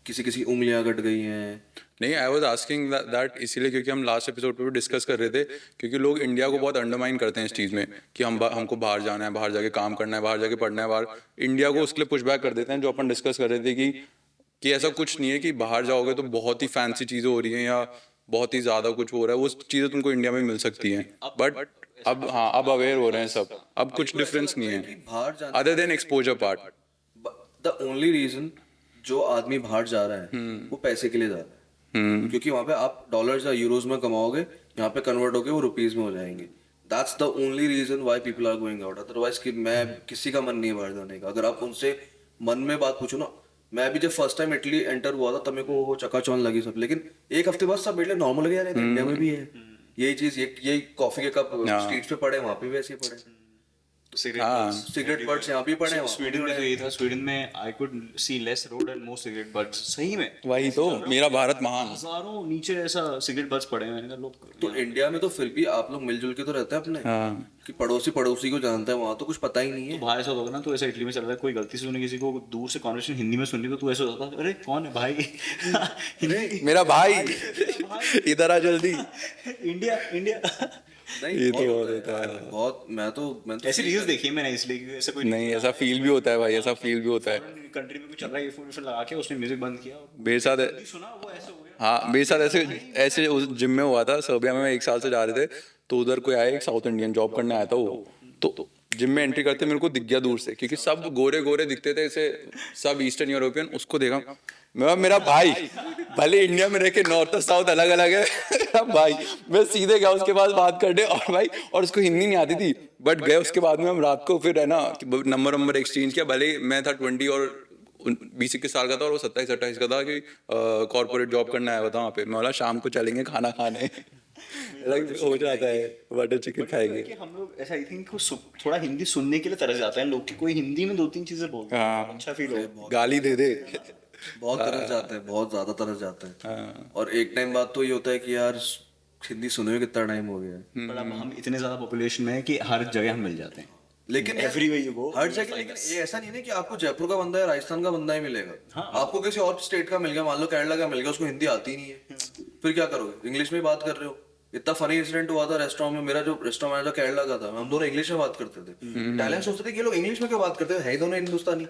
किसी उंगलियां कट गई हैं। नहीं, आई वाज आस्किंग दैट इसीलिए क्योंकि हम लास्ट एपिसोड पे भी डिस्कस कर रहे थे, क्योंकि लोग इंडिया को बहुत अंडरमाइन करते हैं इस चीज़ में कि हमको बाहर जाना है, बाहर जाके काम करना है, बाहर जाके पढ़ना है, बाहर इंडिया को उसके लिए पुश बैक कर देते हैं। जो अपन डिस्कस कर रहे थे कि ऐसा कुछ नहीं है कि बाहर जाओगे तो बहुत ही फैंसी चीज़ें हो रही हैं या बहुत ही ज़्यादा कुछ हो रहा है, वो चीज़ें तुमको इंडिया में मिल सकती हैं। बट अब हाँ अब अवेयर हो रहे हैं सब, अब कुछ डिफरेंस नहीं है बाहर जाने other than exposure part. The only reason जो आदमी बाहर जा रहा है वो पैसे के लिए जा रहा है, क्योंकि वहां पे आप डॉलर्स या यूरोज में कमाओगे, यहाँ पे कन्वर्ट होके वो रुपीज में हो जाएंगे। That's the only reason why people are going out. Otherwise कि मैं किसी का मन नहीं है बाहर जाने का। अगर आप उनसे मन में बात पूछो ना, मैं भी जब फर्स्ट टाइम इटली एंटर हुआ था तब मेरे को वो चकाचौंध लगी सब, लेकिन एक हफ्ते बाद सब मेरे लिए नॉर्मल लगे। यार इंडिया में भी है यही चीज, यही कॉफी के कप स्ट्रीट्स पे पड़े, वहां पे भी ऐसे ही पड़े, सिगरेट बट्स यहाँ भी पड़े हैं। स्वीडन में तो ये था, स्वीडन में I could see less road and more cigarette butts. सही में वही तो, मेरा भारत महान। हजारों नीचे ऐसा सिगरेट बट्स पड़े हैं। मैंने कहा लोग तो इंडिया में तो फिर भी आप लोग मिलजुल के तो रहते हैं अपने, कि पड़ोसी पड़ोसी को जानता है, वहां तो कुछ पता ही नहीं है। बाहर ऐसा होगा ना, तो ऐसा इटली में चल रहा है, कोई गलती से तूने किसी को दूर से कॉन्वर्सेशन हिंदी में सुन ली तो तू ऐसा होता है, अरे कौन है भाई? मेरा भाई इधर आ जल्दी। India India. नहीं ये तो बहुत बहुत होता है यार, बहुत। मैं तो ऐसी रील्स देखी है मैंने, इसलिए कि ऐसा कोई नहीं ऐसा फील भी होता है भाई, ऐसा फील भी होता है। कंट्री में कुछ चल रहा है, ईयरफोन लगा के उसने म्यूजिक बंद किया और मेरे साथ सुना, वो ऐसे हो गया। हाँ मेरे साथ ऐसे ऐसे उस जिम में हुआ था, सर्बिया में 1 साल से जा रहे थे, तो उधर कोई आया, एक साउथ इंडियन जॉब करने आया था वो, तो जिम में एंट्री करते मेरे को दिख गया दूर से, क्योंकि सब गोरे गोरे दिखते थे ऐसे, सब ईस्टर्न यूरोपियन। उसको देखा मैं, मेरा भाई, भले इंडिया में रह के नॉर्थ और साउथ अलग अलग है मेरा भाई। मैं सीधे गया उसके पास बात करने, और भाई और उसको हिंदी नहीं आती थी, बट गए उसके बाद में हम रात को फिर है ना नंबर एक्सचेंज किया। भले मैं था 20 और 20-21 साल का था और वो 27-28 का था, कि कॉर्पोरेट जॉब करने आया हुआ था वहाँ पे। मैं बोला शाम को चलेंगे खाना खाने हो जाता है, बटर चिकन खाएंगे। कि हम लोग ऐसा आई थिंक थोड़ा हिंदी सुनने के लिए तरस जाते हैं लोग, कि कोई हिंदी में 2-3 चीजें बोलते हैं, अच्छा फील हो। गाली दे दे बहुत तरस जाते हैं, बहुत ज्यादा तरस जाते हैं। और एक टाइम बाद तो ये होता है कि यार हिंदी सुने हुए कितना टाइम हो गया है। पर अब हम इतने ज्यादा पॉपुलेशन में है कि हर जगह हम मिल जाते हैं, लेकिन एवरीवेयर यू गो हर जगह। लेकिन ये ऐसा नहीं है कि आपको जयपुर का बंदा या राजस्थान का बंदा ही मिलेगा। आपको किसी और स्टेट का मिल गया, मान लो केरला का मिल गया, उसको हिंदी आती ही नहीं है, फिर क्या करोगे? इंग्लिश में बात कर रहे हो। इतना फनी इंसिडेंट हुआ था रेस्टोरेंट में, मेरा जो रेस्टोरेंट मैनेजर केरला का था, हम दोनों इंग्लिश में बात करते थे। इटालियन सोचते थे कि ये लोग इंग्लिश में क्यों बात करते हैं, है ही दोनों हिंदुस्तानी।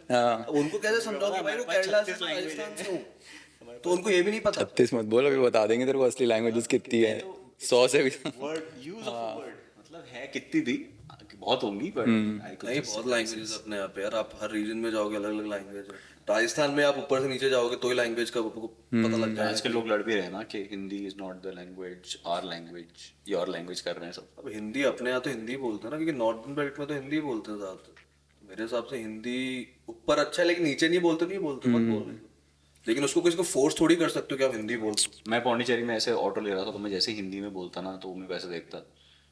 उनको कैसे समझाओ कि भाई वो केरला से, राजस्थान से हूँ, तो उनको ये भी नहीं पता। 36 मत बोल, अभी बता देंगे तेरे को असली लैंग्वेजेस कितनी है, 100 से भी। वर्ड यूज ऑफ वर्ड मतलब है कितनी थी, बहुत होंगी, बट नहीं बहुत लैंग्वेजेस अपने यहाँ पे यार। आप हर रीजन में जाओगे अलग अलग लैंग्वेज है। राजस्थान में आप ऊपर से नीचे जाओगे तो ही लैंग्वेज का आपको पता लग जाएगा। आजकल लोग लड़ भी रहे हैं ना कि Hindi is not the language, our language, your language कर रहे हैं सब। अब हिंदी अपने यहाँ तो हिंदी बोलते हैं ना, क्योंकि नॉर्थन बेल्ट में तो हिंदी बोलते हैं ज्यादातर। मेरे हिसाब से हिंदी ऊपर अच्छा है, लेकिन नीचे नहीं बोलते, नहीं बोलते, मत बोल रहे। लेकिन उसको किसी को फोर्स थोड़ी कर सकते हो कि आप हिंदी बोल। मैं पौंडीचेरी में ऐसे ऑटो ले रहा था, तो मैं जैसे हिंदी में बोलता ना, तो मैं वैसे देखता,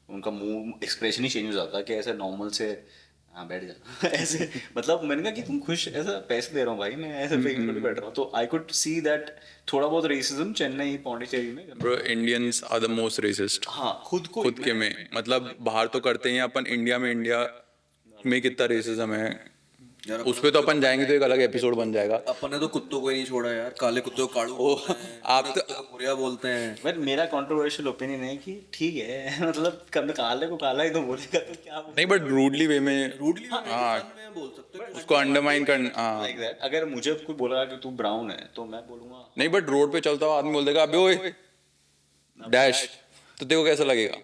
उनका मुंह एक्सप्रेशन ही चेंज हो जाता कि ऐसे नॉर्मल से हाँ बैठ जा ऐसे। मतलब मैंने कहा कि तुम खुश, ऐसा पैसे दे रहा हूँ भाई मैं, ऐसे पे थोड़ी बैठ रहा हूँ। तो आई कुड सी दैट थोड़ा बहुत रेसिज्म चेन्नई पौंडीचेरी में। Bro Indians are the most racist. हाँ खुद के में मतलब बाहर तो करते हैं अपन, इंडिया में कितना रेसिज्म है, उस पे तो अपन जाएंगे तो एक अलग एपिसोड बन जाएगा। अपन ने तो कुत्तों को ही नहीं छोड़ा यार, काले कुत्ते को काड़ू बोलते हैं, आप तो बुरिया बोलते हैं। बट मेरा कंट्रोवर्शियल ओपिनियन है कि ठीक है मतलब कभी काले को काला ही तो बोलेगा तो क्या नहीं, बट रूडली वे में रूडली में बोल सकते हो। उसको अंडरमाइन करना। हाँ लाइक दैट। अगर मुझे कोई बोला कि तू ब्राउन है तो मैं बोलूंगा नहीं, बट रोड पे चलता हुआ आदमी बोल देगा अबे ओए डैश, तो तेरे को कैसा लगेगा?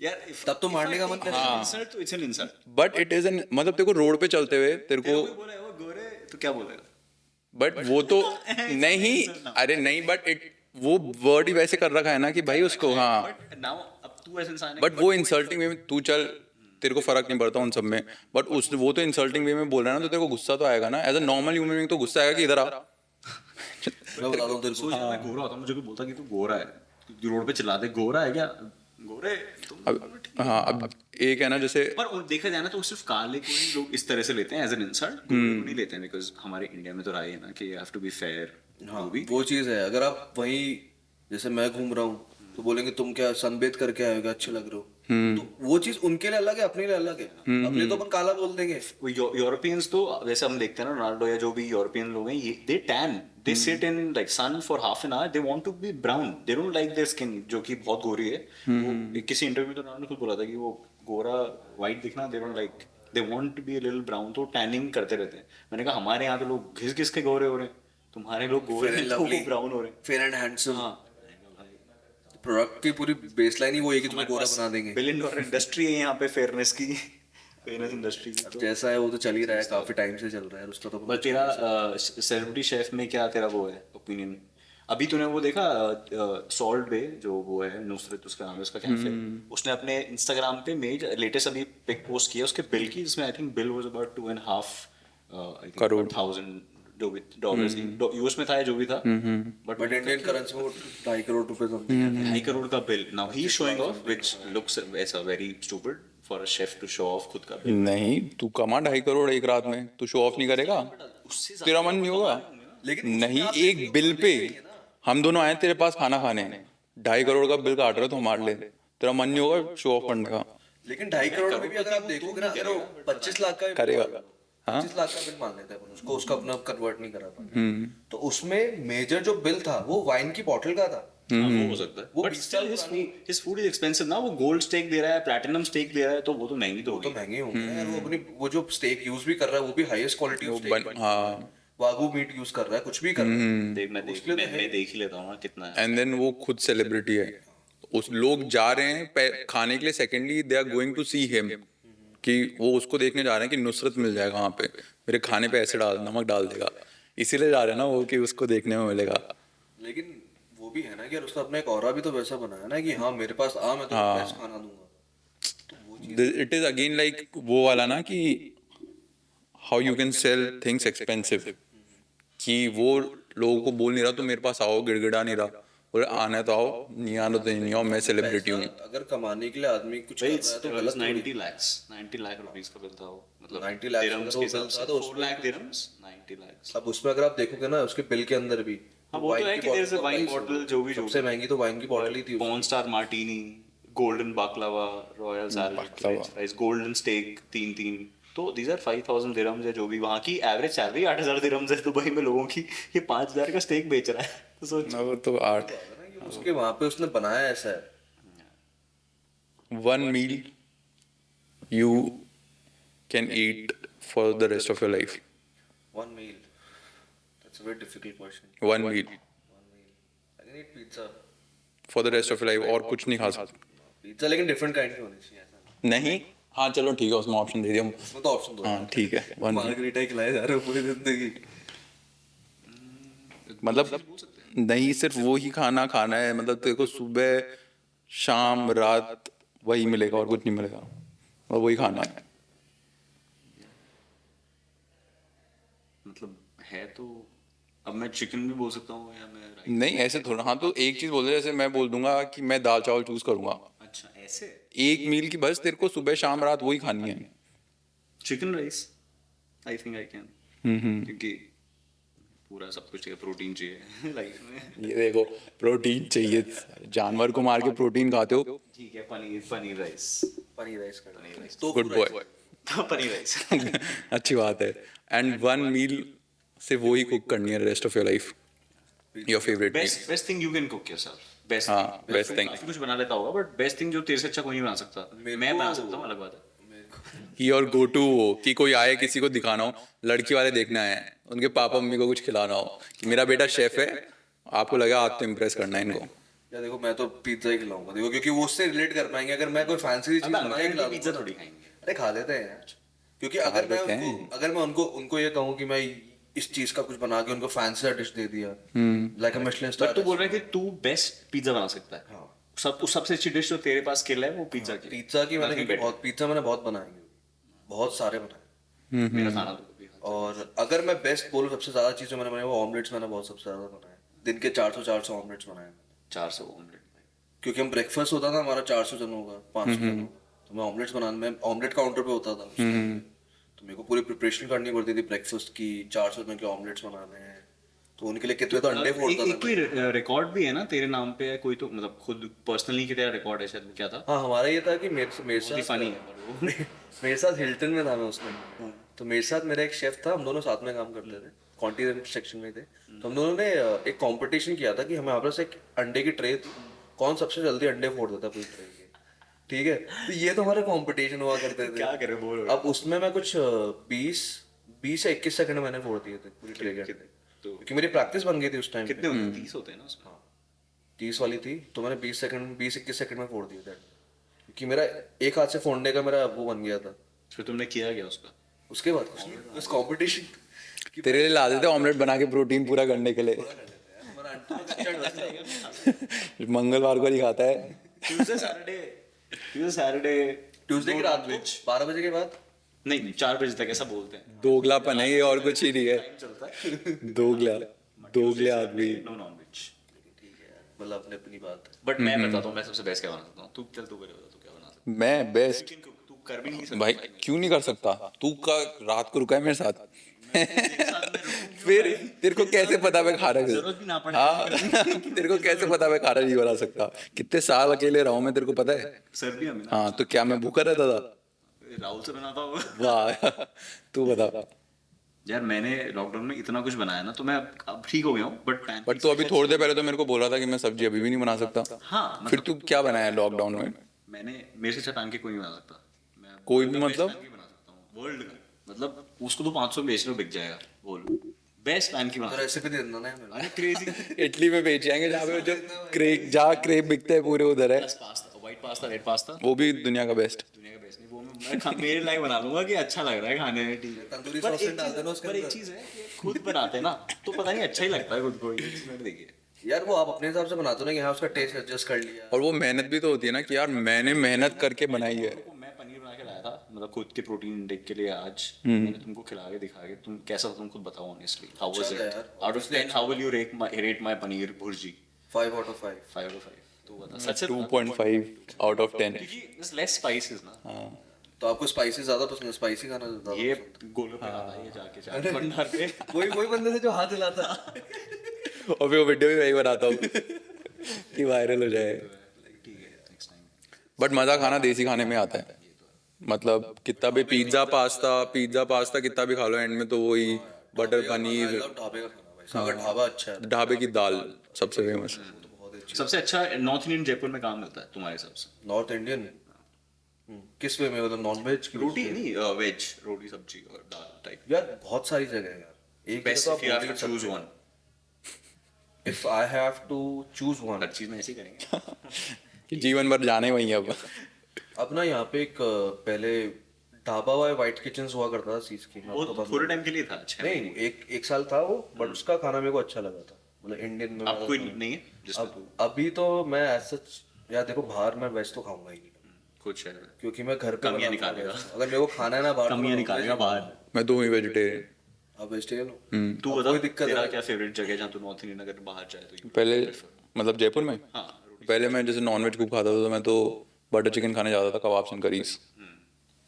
यार तब तो मारने का मन करेगा। इंसल्ट तो it's an insult. But it is an, मतलब तेरे को रोड पे चलते हुए तेरे को, बोला है वो गोरे तो क्या बोलेगा? बट वो तो नहीं, अरे नहीं, बट वो वर्ड ही वैसे कर रखा है ना कि भाई उसको, हाँ बट नाउ अब तू ऐसा इंसान है, बट वो इंसल्टिंग वे में तू चल, तेरे को फर्क नहीं पड़ता उन सब में, बट उस वो तो इंसल्टिंग वे में बोल रहा है ना, तो तेरे को गुस्सा तो आएगा ना। As a normal human being तो गुस्सा आएगा कि इधर आ। मैं बता दूं तेरे को, सोच मैं गोरा होता, मुझे कोई बोलता कि तू गोरा है, तू रोड पे चला दे गोरा है क्या, गोरे अब हाँ, अब एक है ना जैसे, पर देखा जाए ना तो सिर्फ काले को ही लोग इस तरह से लेते हैं एज एन इंसल्ट, गोरे को नहीं लेते हैं, बिकॉज हमारे इंडिया में तो रहा है ना कि you have to be fair. हाँ वो चीज है। अगर आप वहीं जैसे मैं घूम रहा हूँ तो बोलेंगे तुम क्या सनबेथ करके आए हो, अच्छे लग रहे हो, तो वो चीज उनके लिए अलग है, अपने लिए अलग है। अपने तो अपन काला बोल देंगे। यूरोपियंस तो वैसे हम देखते हैं ना, रोनाल्डो या जो भी यूरोपियन लोग हैं, they tan, they sit in like sun for half an hour, they want to be brown, they don't like their skin जो कि बहुत गोरी है। वो किसी इंटरव्यू में तो रोनाल्डो खुद बोला था कि वो गोरा वाइट दिखना they don't like, they want to be a little brown, तो टैनिंग करते रहते हैं। मैंने कहा हमारे यहाँ तो लोग घिस घिस के गोरे हो रहे हैं, तुम्हारे लोग गोरे हैं तो वो ब्राउन हो रहे हैं। Fair and handsome. हाँ प्रोडक्ट की पूरी बेसलाइन ही वो है कि तुम्हें गोरा बना देंगे। $1 बिलियन इंडस्ट्री है यहाँ पे फेयरनेस की, फेयरनेस इंडस्ट्री की। अब जैसा है वो तो चल ही रहा है, काफी टाइम से चल रहा है उसका तो। बट तेरा सेलिब्रिटी शेफ में क्या तेरा वो है ओपिनियन? अभी तूने वो देखा सॉल्ट बे, जो वो है नुसरत उसका नाम है, उसका कैफे, उसने अपने इंस्टाग्राम पे मेज लेटेस्ट अभी पिक पोस्ट किया उसके बिल की, जिसमें I think bill was about 2.5 crore thousand जो भी डॉलर्स यूएस में था या जो भी था, बट इंडियन करेंसी में 2.5 करोड़ रुपए समथिंग है। 2.5 करोड़ का bill. Now he is showing off which looks ऐसा very stupid for a chef to show off खुद का बिल। नहीं, तू कमा 2.5 करोड़ एक रात में, तू शो ऑफ नहीं करेगा? तेरा मन नहीं होगा? लेकिन नहीं, एक बिल पे हम दोनों आए तेरे पास खाना खाने, 2.5 करोड़ का बिल काट रहे हो तो हमारे लिए, तेरा मन नहीं होगा शो ऑफ करने का? लेकिन 2.5 करोड़ में भी अगर आप देखोगे ना, अगर वो 25 लाख का करेगा। 25 लाख का बिल मान लेते हैं अपन उसको, उसका अपना कन्वर्ट नहीं करा पाए, तो उसमें मेजर जो बिल था वो वाइन की बॉटल का था। वो हो सकता है, वो but 20 still his food is expensive ना। वो गोल्ड स्टेक दे रहा है, प्लैटिनम स्टेक दे रहा है, तो वो तो महंगी तो तो होगी। महंगे होंगे यार। वो अपनी वो जो स्टेक यूज भी कर रहा है वो भी हाईएस्ट क्वालिटी ऑफ स्टेक, हाँ, वागू मीट यूज कर रहा है, कुछ भी कर रहा है। मैं देख ही लेता हूँ ना कितना है। एंड देन वो खुद सेलिब्रिटी है, उस लोग जा रहे हैं खाने के लिए, secondly they are going to see him, कि वो उसको देखने जा रहे हैं कि नुसरत मिल जाएगा वहाँ पे, मेरे खाने पे ऐसे नमक डाल देगा, इसीलिए जा रहे हैं ना वो, कि उसको देखने में मिलेगा। लेकिन वो भी है ना कि यार उसने अपना एक ऑरा भी तो वैसा बनाया ना कि हाँ मेरे पास आ, मैं तो बेस्ट खाना दूंगा। इट इज अगेन लाइक वो वाला ना कि how you can sell things expensive, कि वो लोगों को बोल नहीं रहा तो मेरे पास आओ, गिड़गिड़ा नहीं रहा, बोले आना है तो आओ, नहीं आना तो नहीं आओ, मैं सेलिब्रिटी हूँ। अगर कमाने के लिए आदमी कुछ कर रहा है तो गलत 90 लाख रुपीस का बिल था वो, मतलब 90 लाख दिरहम्स का के बिल हिसाब था, से तो 4 लाख दिरहम्स, 90 लाख। अब उसमें अगर आप देखोगे ना उसके बिल के अंदर भी, हाँ वो तो है कि there is a wine price bottle, जो भी सबसे महंगी तो वाइन की बॉटल ही थी। Porn star martini, golden baklava, royal salad rice, golden steak 3-3, तो दीज आर 5000 दिरहम्स है। जो भी वहाँ की एवरेज सैलरी 8000 दिरहम्स है दुबई में लोगों की, ये 5000 का स्टेक बेच रहा है, तो सोच। वो तो आर्ट, उसके वहां पे उसने बनाया ऐसा है। 1 meal you can eat for the rest of your life. 1 meal, that's a very difficult question. 1 meal 1 meal, I can eat pizza. for the rest of your life, और कुछ नहीं खा सकते। पिज्जा लेकिन डिफरेंट काइंड की होनी चाहिए ऐसा। नहीं, हाँ चलो ठीक है, उसमें ऑप्शन दे दिया। उसमें तो ऑप्शन दो। हाँ ठीक है, 1 meal। मार्गरीटा ही खिलाए जा रहे हो पूरी जिंदगी। मतलब नहीं, सिर्फ वो ही खाना खाना है, मतलब तेरे को सुबह शाम रात वही मिलेगा और कुछ नहीं मिलेगा, और वही खाना है। मतलब है तो, अब मैं चिकन भी बोल सकता हूँ या मैं rice? नहीं ऐसे थोड़ा, हाँ तो एक चीज बोल रहे, जैसे मैं बोल दूंगा कि मैं दाल चावल चूज करूंगा, अच्छा ऐसे एक मील की बस तेरे को सुबह शाम रात वही खानी है। Chicken rice I think I can, क्योंकि पूरा सब कुछ चाहिए, प्रोटीन चाहिए लाइफ में। ये देखो, प्रोटीन चाहिए, जानवर को मार के प्रोटीन खाते हो, ठीक है, पनीर राइस, पनीर राइस कर, पनीर राइस तो गुड बॉय। पनीर राइस। अच्छी बात है। एंड 1 मील से वो ही कुक करनी है rest of your life, your favourite meal. Best thing you can cook yourself, best हाँ, best thing। काफी कुछ बना लेता होगा, बट बेस्ट थिंग जो तेरे से अच्छा कोई नहीं बना सकता, मैं बना सकता हूँ, अलग बात है। कि और गो टू हो कि कोई आए, किसी को दिखाना हो, लड़की वाले देखना है, उनके पापा मम्मी को कुछ खिलाना हो कि मेरा बेटा शेफ है, आपको लगा आज तो इम्प्रेस करना है इनको। या देखो मैं तो पिज्जा ही खिलाऊंगा, देखो क्योंकि वो उससे रिलेट कर पाएंगे। अगर मैं कोई फैंसी चीज बना के खिला पिज्जा दूंगा, थोड़ी खाएंगे। अरे खा लेते हैं यार, क्योंकि अगर मैं उनको ये कहूँ कि मैं इस चीज का कुछ बना के उनको फैंसी डिश दे दिया, like a Michelin but star. तू बोल रहा है कि तू बेस्ट पिज्जा बना सकता है। हाँ। सबसे अच्छी डिश जो तेरे पास स्किल है वो पिज्जा की। पिज्जा की मैंने Nothing क्योंकि better। पिज्जा मैंने बहुत बनाए हैं, बहुत सारे बनाए। मेरा खाना तो कभी खाता और अगर मैं बेस्ट बोलूँ, सबसे ज्यादा चीजें मैंने बनाई वो ऑमलेट्स मैंने बहुत सबसे ज्यादा बनाए, दिन के 400 ऑमलेट्स बनाए मैंने। 400 ऑमलेट। क्योंकि हम ब्रेकफास्ट होता था हमारा 400 जनों का, 500 जनों का, तो मैं ऑमलेट्स बनाने में ऑमलेट काउंटर पे होता था उस time पे। तो मेरे को पूरी प्रिपरेशन करनी पड़ती थी ब्रेकफास्ट की, 400 जन के ऑमलेट्स बनाने हैं, तो उनके लिए कितने तो अंडे फोड़ता एक था। कोई रिकॉर्ड भी है ना तेरे नाम पे, कोई तो मतलब खुद पर्सनली कि तेरा रिकॉर्ड है शायद, क्या था? हाँ हमारा ये था कि मेरे साथ फनी है पर वो। मेरे साथ हिल्टन में था मैं उसमें, तो मेरे साथ मेरा एक शेफ था, हम दोनों साथ में काम करते थे, कॉन्टिनेंट सेक्शन में थे। तो हम दोनों ने एक कंपटीशन किया था कि हमें आपस में एक अंडे की ट्रे, कौन सबसे जल्दी अंडे फोड़ देता पूरी ट्रे के, ठीक है। तो ये तो हमारे कंपटीशन हुआ करते थे। क्या करे बोल। अब उसमें मैं कुछ 20 से 21 सेकंड मैंने फोड़ दिए थे पूरी ट्रे के अंडे, तो क्योंकि मेरी प्रैक्टिस बन गई थी उस टाइम। कितने होते हैं? 30 होते हैं ना उसमें? 30 वाली थी तो मैंने 20-21 सेकंड में फोड़ दिया था, क्योंकि मेरा एक हाथ से फोड़ने का मेरा वो बन गया था। फिर तुमने किया क्या उसका? उसके बाद कुछ नहीं, बस कंपटीशन। तेरे लिए ला देते ऑमलेट बना के प्रोटीन पूरा करने के लिए। मंगलवार को नहीं खाता है। ट्यूसडे की रात को 12 बजे के बाद। नहीं 4 बजे तक ऐसा बोलते हैं। दोगलापन है ये, और कुछ ही नहीं है। चलता है दोगले आदमी। No non veg. मतलब अपने अपनी बात है। बट मैं बताता हूँ मैं सबसे बेस्ट क्या बना सकता हूँ। तू पहले बता तू क्या बना सकता है। मैं बेस्ट तू कर भी नहीं सकता भाई, क्यों नहीं कर सकता? तू का रात को रुका है मेरे साथ। फिर तेरे को कैसे पता मैं खाना जरूरत भी ना पड़े। हाँ तेरे को कैसे पता मैं खाना नहीं बना सकता? कितने साल अकेले रहा हूँ मैं, तेरे को पता है? सर्दियों में ना हाँ, तो क्या मैं भूखा रहता था? राहुल से बनाता हूँ। वाह तू बता। यार मैंने लॉकडाउन में इतना कुछ बनाया ना, तो मैं अब ठीक हो गया हूँ। बट तू अभी थोड़ी देर पहले तो मेरे को बोला था कि मैं सब्जी अभी भी नहीं बना सकता। हाँ फिर तू क्या बनाया लॉकडाउन में? मैंने मेरे से अच्छा पैन केक कोई नहीं बना सकता। मैं कोई भी best मतलब? pancake बना सकता हूँ वर्ल्ड का। मतलब उसको तो 500 बेच लो बिक जाएगा। बोल बेस्ट पैन केक बना। तो रेसिपी दे देना ना यार। अरे क्रेजी। इटली में बेच जाएंगे जहाँ पे जो क्रेप, जहाँ क्रेप बिकते हैं पूरे उधर है। Pasta, white pasta, red pasta, वो भी दुनिया का बेस्ट। दुनिया का बेस्ट नहीं। वो मैं मेरे लायक बना लूंगा कि अच्छा लग रहा है खाने में। ठीक है, तंदूरी पर सॉस एक डाल देना चीज उसके पर एक अंदर। चीज है कि खुद बनाते हैं ना तो पता नहीं अच्छा ही लगता है खुद को। ये चीज मैंने देखी है। यार वो आप अपने हिसाब से बनाते हो ना कि हाँ उसका टेस्ट एडजस्ट कर लिया। और वो मेहनत भी तो होती है ना कि यार मैंने मेहनत करके बनाई है। तुमको मैं पनीर बना के लाया था, मतलब खुद के प्रोटीन इंटेक के लिए आज। मैंने तुमको खिला के दिखा के तुम कैसा था तुम खुद बताओ ऑनेस्टली। हाउ वाज अच्छा इट यार। Out of 10? How will you rate my paneer bhurji? 5 out of 5। 5 out of 5। तो बता सच से 2.5 आउट ऑफ 10। क्योंकि इट्स लेस स्पाइसेस ना। तो आपको स्पाइसी ज्यादा पसंद है? स्पाइसी खाना ज्यादा ये पसंद गोलगप्पे खाता है ये जाके चाट भंडार पे। है? वही बंदे थे जो हाथ हिलाता। और फिर वो वीडियो भी वही बनाता हूँ कि वायरल हो जाए। ठीक है नेक्स्ट टाइम। बट मजा खाना देसी खाने में आता है। मतलब कितना भी पिज्जा पास्ता कितना भी खा लो, एंड में तो वही बटर पनीर, ढाबे का खाना भाई, अगर ढाबा अच्छा है। ढाबे की दाल सबसे फेमस। सबसे अच्छा नॉर्थ इंडियन जयपुर में काम मिलता है तुम्हारे हिसाब से? नॉर्थ इंडियन किस वे में, मतलब नॉन वेज की? रोटी नहीं, वेज रोटी सब्जी और दाल टाइप। यार बहुत सारी जगह है यार। एक बेस्ट जगह if you have to choose one. If I have to choose one. हर चीज में ऐसे ही करेंगे। कि जीवन भर जाने वही है अब। अब ना यहाँ पे एक पहले ढाबा वाला व्हाइट किचन हुआ करता था सीज की। वो आपको पता थोड़े टाइम के लिए था। अच्छा नहीं, एक साल था वो, बट उसका खाना मेरे को अच्छा लगा था, मतलब इंडियन में। अब कोई नहीं है जिसमें तू अभी तो मैं ऐसा यार देखो, बाहर मैं वेज तो खाऊंगा ही नहीं, कुछ है क्योंकि मैं घर पे कमियां बनाता हूँ निकालेगा। veg। अगर मेरे को खाना है ना बाहर, कमियां निकालेगा बाहर। मैं तो हूँ वेजिटेरियन। अब वेजिटेरियन हो। तू अब बता कोई दिक्कत तेरा है? क्या फेवरेट जगह है जहाँ तू नॉर्थ इंडियन अगर बाहर जाए तो पहले मतलब जयपुर में हाँ पहले मैं जैसे नॉन वेज खूब खाता था, तो मैं तो बटर चिकन खाने जाता था, कबाब एंड करीज।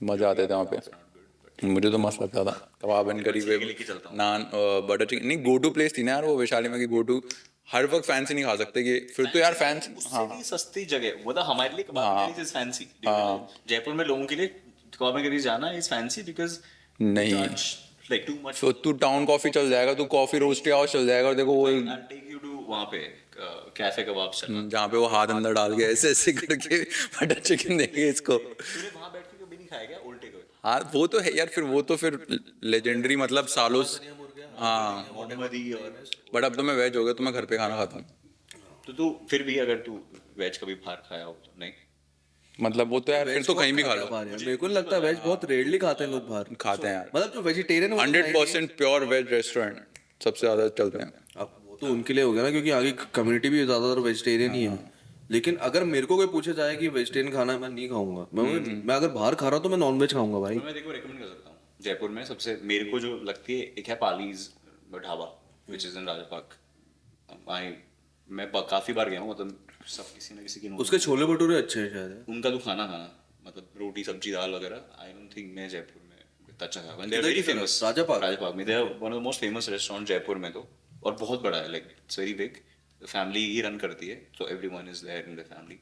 मजा आते थे वहाँ पे, मुझे तो मस्त लगता था कबाब एंड करी पे लेके चलता हूँ। नान बटर चिकन। नहीं, गो टू प्लेस थी ना यार वो वैशाली में, कि गो टू हर वक्त फैंसी नहीं खा सकते कि फिर तो यार फैंस। उससे भी सस्ती जगह वो था हमारे लिए। कबाब इज फैंसी। जयपुर में लोगों के लिए कबाब करी जाना इज फैंसी बिकॉज नहीं, लाइक टू मच। तो तू टाउन कॉफी चल जाएगा, तू कॉफी रोस्टी हाउस चल जाएगा, और देखो वो आई टेक यू टू वहाँ पे कैफे कबाब चलना। जहाँ पे वो हाथ अंदर डाल के ऐसे ऐसे करके बटर चिकन देंगे इसको। तूने वहाँ बैठ के कभी नहीं खाया क्या उल्टे को? हाँ वो तो है यार, फिर वो तो फिर लेजेंडरी, मतलब सालों हाँ। मोहम्मदी और बट अब तो मैं वेज हो गया, तो मैं घर पे खाना खाता हूँ। तो तू फिर भी अगर तू वेज कभी बाहर खाया हो तो नहीं? मतलब वो तो यार फिर तो कहीं भी खा लो। बाहर यार मेरे को नहीं लगता, वेज बहुत रेयरली खाते हैं लोग बाहर। खाते हैं यार, मतलब जो वेजिटेरियन 100% प्योर वेज रेस्टोरेंट सबसे ज्यादा चलते हैं। अब वो तो उनके लिए हो गया ना, क्योंकि आगे कम्युनिटी भी ज्यादातर वेजिटेरियन ही है। लेकिन अगर मेरे को कोई पूछे जाए कि वेजिटेरियन खाना, मैं नहीं खाऊंगा। मैं अगर बाहर खा रहा हूँ तो मैं नॉन वेज खाऊंगा भाई। मैं देखो रेकमेंड कर सकता हूँ जयपुर में सबसे मेरे को जो लगती है एक है पालीज ढाबा विच इज इन राजापाक। मैं काफी बार गया हूँ, मतलब सब किसी ना किसी की उसके छोले भटूरे अच्छे हैं शायद। उनका तो खाना मतलब रोटी सब्जी दाल वगैरह। आई डोंट थिंक मैं जयपुर में इतना अच्छा खा। They are very famous. राजापाक में they are one of the most famous restaurant Jaipur में तो, और बहुत बड़ा है, like it's very big. Family ही रन करती है, तो everyone is there in the family.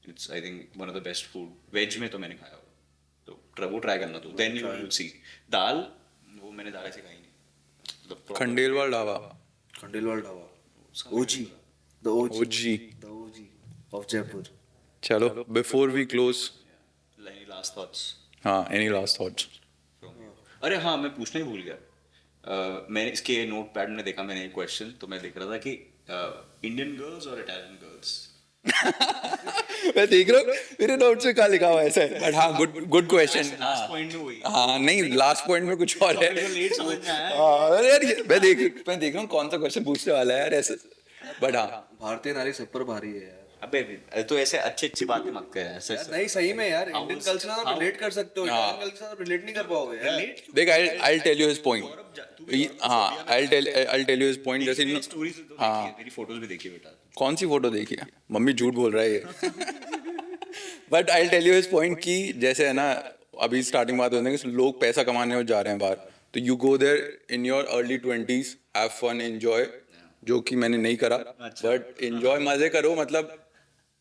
It's I think one of the best food veg में तो मैंने खाया होगा, तो वो ट्राई करना। तो देन यू विल सी। दाल वो मैंने दाल ऐसे खाई नहीं। Khandelwal Dhaba, Khandelwal Dhaba OG, the OG. Of Jaipur. चलो before we close, any last thoughts? हाँ एनी लास्ट थॉट्स? अरे हाँ मैं पूछना ही भूल गया। मैंने इसके नोट पैड में देखा मैंने एक क्वेश्चन, तो मैं देख रहा था कि इंडियन गर्ल्स और इटालियन गर्ल्स? मैं देख रहा हूँ मेरे नोट्स में क्या लिखा हुआ है ऐसा है, बट हाँ good good question. Last point में वही। हाँ नहीं, लास्ट पॉइंट में कुछ और है। लेट समझ में आया। हाँ अरे यार मैं देख रहा हूँ कौन सा क्वेश्चन पूछने वाला है यार ऐसे, बट हाँ भारतीय नारी सब पर भारी है यार। अबे तो ऐसे अच्छी बातें मत कर ऐसे। यार नहीं सही में यार, इंडियन कल्चर से आप रिलेट कर सकते हो, इटालियन कल्चर से आप रिलेट नहीं कर पाओगे यार। देख I'll tell you his point। हाँ I'll tell you his point। जैसे स्टोरीज हाँ मेरी फोटोज भी देखिए बेटा। कौन सी फोटो देखी है, मम्मी झूठ बोल रहा है ये। But I tell you his point कि जैसे है ना, अभी स्टार्टिंग बात होती है कि लोग पैसा कमाने जा रहे हैं बाहर, तो you go there in your early 20s, have fun, enjoy, जो कि मैंने नहीं करा, बट एंजॉय मजे करो, मतलब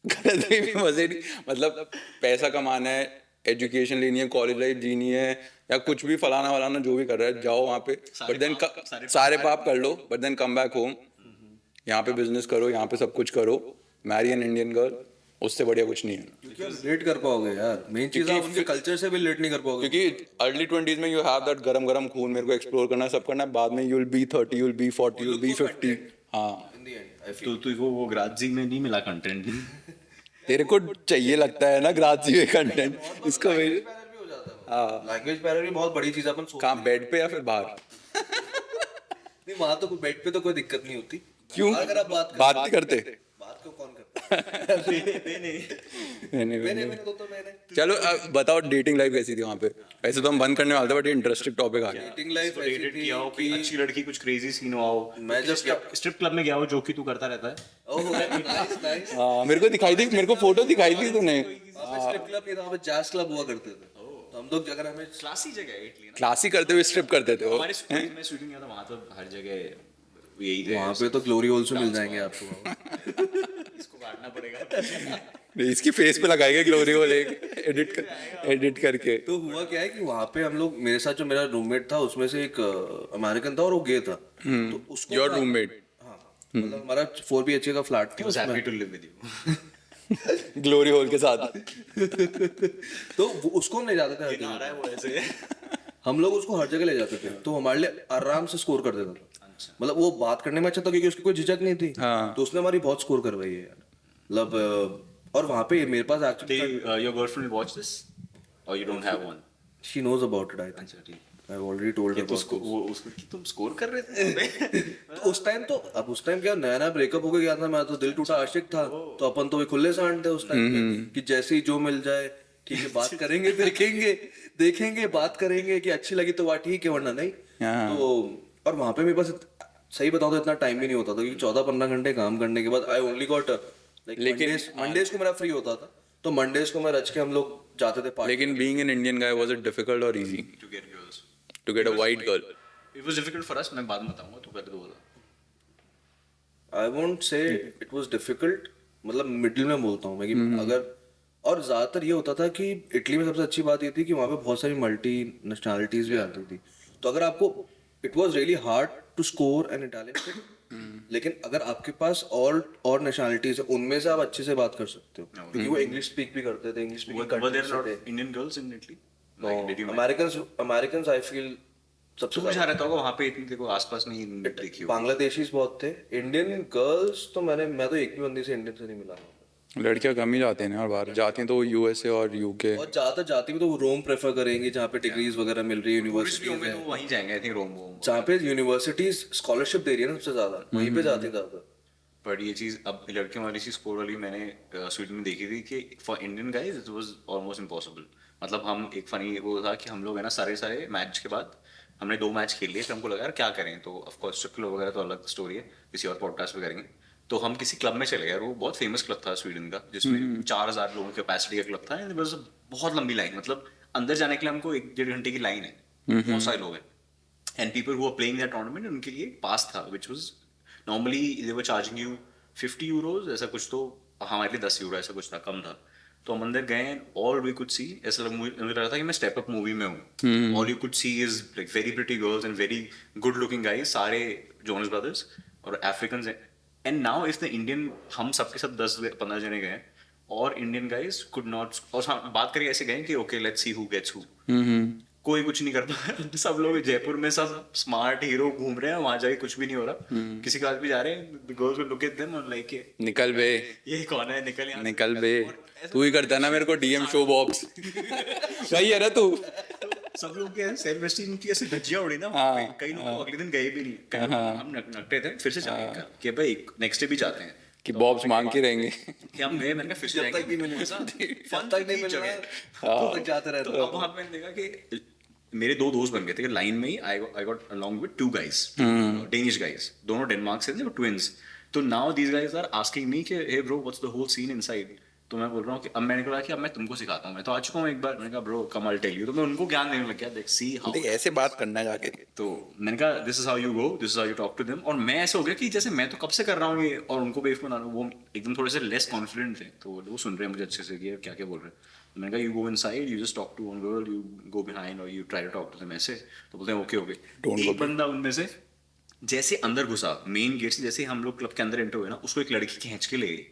करते भी मजे नहीं, मतलब पैसा कमाना है, एजुकेशन लेनी है, कॉलेज लाइफ जीनी है, या कुछ भी फलाना वलाना जो भी कर रहा है जाओ वहाँ पे, बट देन सारे पाप कर लो, but then come back home, यहाँ पे बिजनेस करो, यहाँ पे सब कुछ करो, मैरी एन इंडियन गर्ल, उससे बढ़िया कुछ नहीं है। क्योंकि आप रिलेट कर पाओगे यार, मेन चीज आप उनके कल्चर से भी रिलेट नहीं कर पाओगे। क्योंकि अर्ली 20s में यू हैव दैट गरम गरम खून, मेरे को एक्सप्लोर करना है, सब करना है, बाद में you will be 30, you will be 40, you will be 50। हाँ in the and I feel तो वो ग्राजी में नहीं मिला कंटेंट। तेरे को चाहिए लगता है ना ग्राजी में कंटेंट, इसको मेरे भी हो जाता है। हाँ लैंग्वेज बैरियर भी बहुत बड़ी चीज है, अपन कहाँ बेड पे या फिर बाहर? नहीं वहां तो बेड पे तो कोई दिक्कत नहीं होती। क्यों अगर आप बात नहीं करते? बात क्यों कौन करता है? मैंने तो मैंने चलो बताओ डेटिंग लाइफ कैसी थी वहाँ पे? वैसे तो हम बंद करने वाले थे, बट इंटरेस्टिंग टॉपिक आ गया। डेटिंग लाइफ ऐसी डेटेड थी किया हो, कोई कि अच्छी लड़की, कुछ क्रेजी सीन हुआ हो। मैं जब स्ट्रिप क्लब में गया हो, जो कि तू करता रहता है। Oh nice nice. हाँ मेरे को दिखाई थी, मेरे को फोटो दिखाई थी तूने। स्ट्रिप क्लब नहीं था, वहाँ पे जैज क्लब हुआ करते थे, तो हम लोग अगर हमें क्लासी जगह है इटली ना। क्लासी करते हुए स्ट्रिप करते थे वो। हमारे स्कूल में शूटिंग किया था, वहां तो हर जगह यही थे। वहाँ पे तो ग्लोरी होल से मिल जाएंगे आपको। इसको काटना पड़ेगा। नहीं, इसकी फेस पे लगाएंगे ग्लोरी होल एडिट करके। तो हुआ क्या है कि वहाँ पे हम लोग, मेरे साथ जो मेरा रूममेट था उसमें से एक अमेरिकन था और वो गे था, तो उसको योर रूममेट हाँ मतलब हमारा 4 BHK का फ्लैट था was happy to live with you। Glory hole के साथ। तो उसको हम ले जाते थे हर जगह। आ रहा है वो ऐसे। हम लोग उसको हर जगह ले जाते थे, तो हमारे लिए आराम से स्कोर कर देता था। मतलब वो बात करने में अच्छा था क्योंकि उसकी कोई झिझक नहीं थी, हाँ। तो उसने हमारी बहुत स्कोर करवाई है यार, मतलब और वहाँ पे मेरे पास actually Your girlfriend watch this or you don't have one? She knows about it, I think अच्छा ठीक। I have already told her. तो उसको कि तुम स्कोर कर रहे थे। तो उस टाइम तो अब उस टाइम क्या नया नया ब्रेकअप होके गया था, मैं तो दिल टूटा आशिक था, तो अपन तो भी खुले सांड थे उस टाइम पे कि जैसे ही जो मिल जाए ठीक है, बात करेंगे, देखेंगे बात करेंगे कि अच्छी लगी तो बात ठीक है, वरना नहीं। तो और वहाँ पे मेरे पास सही बताओ तो इतना टाइम भी नहीं होता था, क्योंकि 14-15 घंटे काम करने के बाद आई ओनली गॉट लेकिन मंडेज को मेरा फ्री होता था, तो मंडेज को मैं रच के हम लोग जाते थे पार्टी। लेकिन being an Indian guy was it difficult और easy To get girls. To get a white girl? It was difficult for us. मैं बाद में बताऊंगा, तू पहले तो बोला। आई वोंट से इट वाज डिफिकल्ट, मतलब मिडिल में बोलता हूँ मैं कि अगर, और ज्यादातर ये होता था कि इटली में सबसे अच्छी बात ये थी कि वहाँ पे बहुत सारी मल्टी नेशनैलिटीज भी आती थी, तो अगर आपको it was really hard to score an Italian fit, लेकिन अगर आपके पास और नेशनैलिटीज है उनमें से आप अच्छे से बात कर सकते हो, क्योंकि वो इंग्लिश स्पीक भी करते थे, English Were speaking there not Indian girls in Italy? Like, did you American I feel सबसे तू जहाँ रहता होगा वहाँ पे इतनी देखो आसपास नहीं देखी हो। बांग्लादेशीज बहुत थे। इंडियन गर्ल्स तो मैं तो एक भी बंदी से इंडियन से नहीं मिला। लड़कियां कम ही जाती हैं ना, और बाहर जाती हैं तो वो यूएसए और यूके। और ज्यादातर जाती भी तो वो रोम प्रेफर करेंगे जहाँ पे डिग्रीज वगैरह मिल रही है, टूरिस्ट भी होंगे यूनिवर्सिटीज तो वहीं जाएंगे, आई थिंक रोम वोम। जहाँ पे यूनिवर्सिटीज स्कॉलरशिप दे रही है ना सबसे ज्यादा, वहीं पे जाती ज्यादा। बट ये चीज अब लड़कियों वाली चीज स्कोर वाली मैंने स्वीडन में देखी थी कि for Indian guys it was almost impossible. मतलब हम एक फनी वो था कि हम लोग है ना सारे मैच के बाद हमने 2 मैच खेल लिए, फिर हमको लगा यार क्या करें, तो ऑफकोर्स स्ट्रिप क्लब वगैरह तो अलग स्टोरी है, किसी और पॉडकास्ट पे करेंगे। तो हम किसी क्लब में चले गए, वो बहुत फेमस क्लब था स्वीडन का, जिसमें 4000 लोगों की कैपेसिटी का क्लब था, एंड बस बहुत लंबी लाइन, मतलब अंदर जाने के लिए हमको 1-1.5 घंटे की लाइन है, बहुत सारे लोग हैं, and people who are playing that tournament उनके लिए पास था which was normally they were charging you 50 euros ऐसा कुछ, तो हमारे लिए 10 यूरो ऐसा कुछ था, कम था। तो हम अंदर गए, ऑल वी कुड सी, ऐसा मुझे लग रहा था कि मैं स्टेप अप मूवी में हूँ। All you could see is like very pretty girls and very good looking guys, सारे जोनस ब्रदर्स और अफ्रीकन हैं। And now if the Indian, हम सबके सब 10-15 जने गए और इंडियन गाइज कुड नॉट, और बात करके ऐसे गए कि okay let's see who gets who. कोई कुछ नहीं करता सब लोग जयपुर में सब स्मार्ट हीरो घूम रहे हैं, वहां जाके कुछ भी नहीं हो रहा। किसी के पास भी जा रहे हैं, girls will look at them और लाइक निकल बे, ये कौन है, निकल यहाँ से। निकल बे, तू ही करता है ना मेरे को डीएम शो बॉब्स। सही है ना तू? सब लोग के सेल्फ एस्टीम की ऐसे धज्जियां उड़ी ना। कई लोग तो अगले दिन गए भी नहीं, कई लोग हम नकटे थे फिर से जाएंगे कि भाई नेक्स्ट डे भी जाते हैं कि बॉब्स मांग के रहेंगे। कि हम गए, मैंने कहा फिर से जब तक नहीं जाएंगे। मिले, ऐसा जब तक नहीं मिले तो तक जाते रहते। तो अब वहां पे मैंने देखा कि मेरे दो दोस्त बन गए थे लाइन में ही। I got along with two guys, Danish guys, दोनों डेनमार्क से थे, ट्विंस। तो now these guys are asking me कि hey bro what's the whole scene inside. तो मैं बोल रहा हूँ कि अब मैंने कहा कि अब मैं तुमको सिखाता हूँ, मैं तो आ चुका हूँ एक बार। मैंने कहा bro come I tell you. तो मैं उनको ज्ञान देने लग गया, देख सी हाउ। देख ऐसे बात करना है जाके। तो मैंने कहा this is how you go, this is how you talk to them. और मैं ऐसे हो गया कि जैसे मैं तो कब से कर रहा हूँ ये, और उनको बेवकूफ बना रहा हूँ। वो एकदम थोड़े से लेस कॉन्फिडेंट थे, तो वो सुन रहे हैं मुझे अच्छे से कि क्या क्या बोल रहे हैं। तो मैंने कहा you go inside, you just talk to one girl, you go behind और you try to talk to them ऐसे। तो बोलते हैं ओके ओके। एक बंदा उनमें से जैसे अंदर घुसा मेन गेट से, जैसे हम लोग क्लब के अंदर एंटर हुए ना, उसको एक लड़की खींच के ले गई।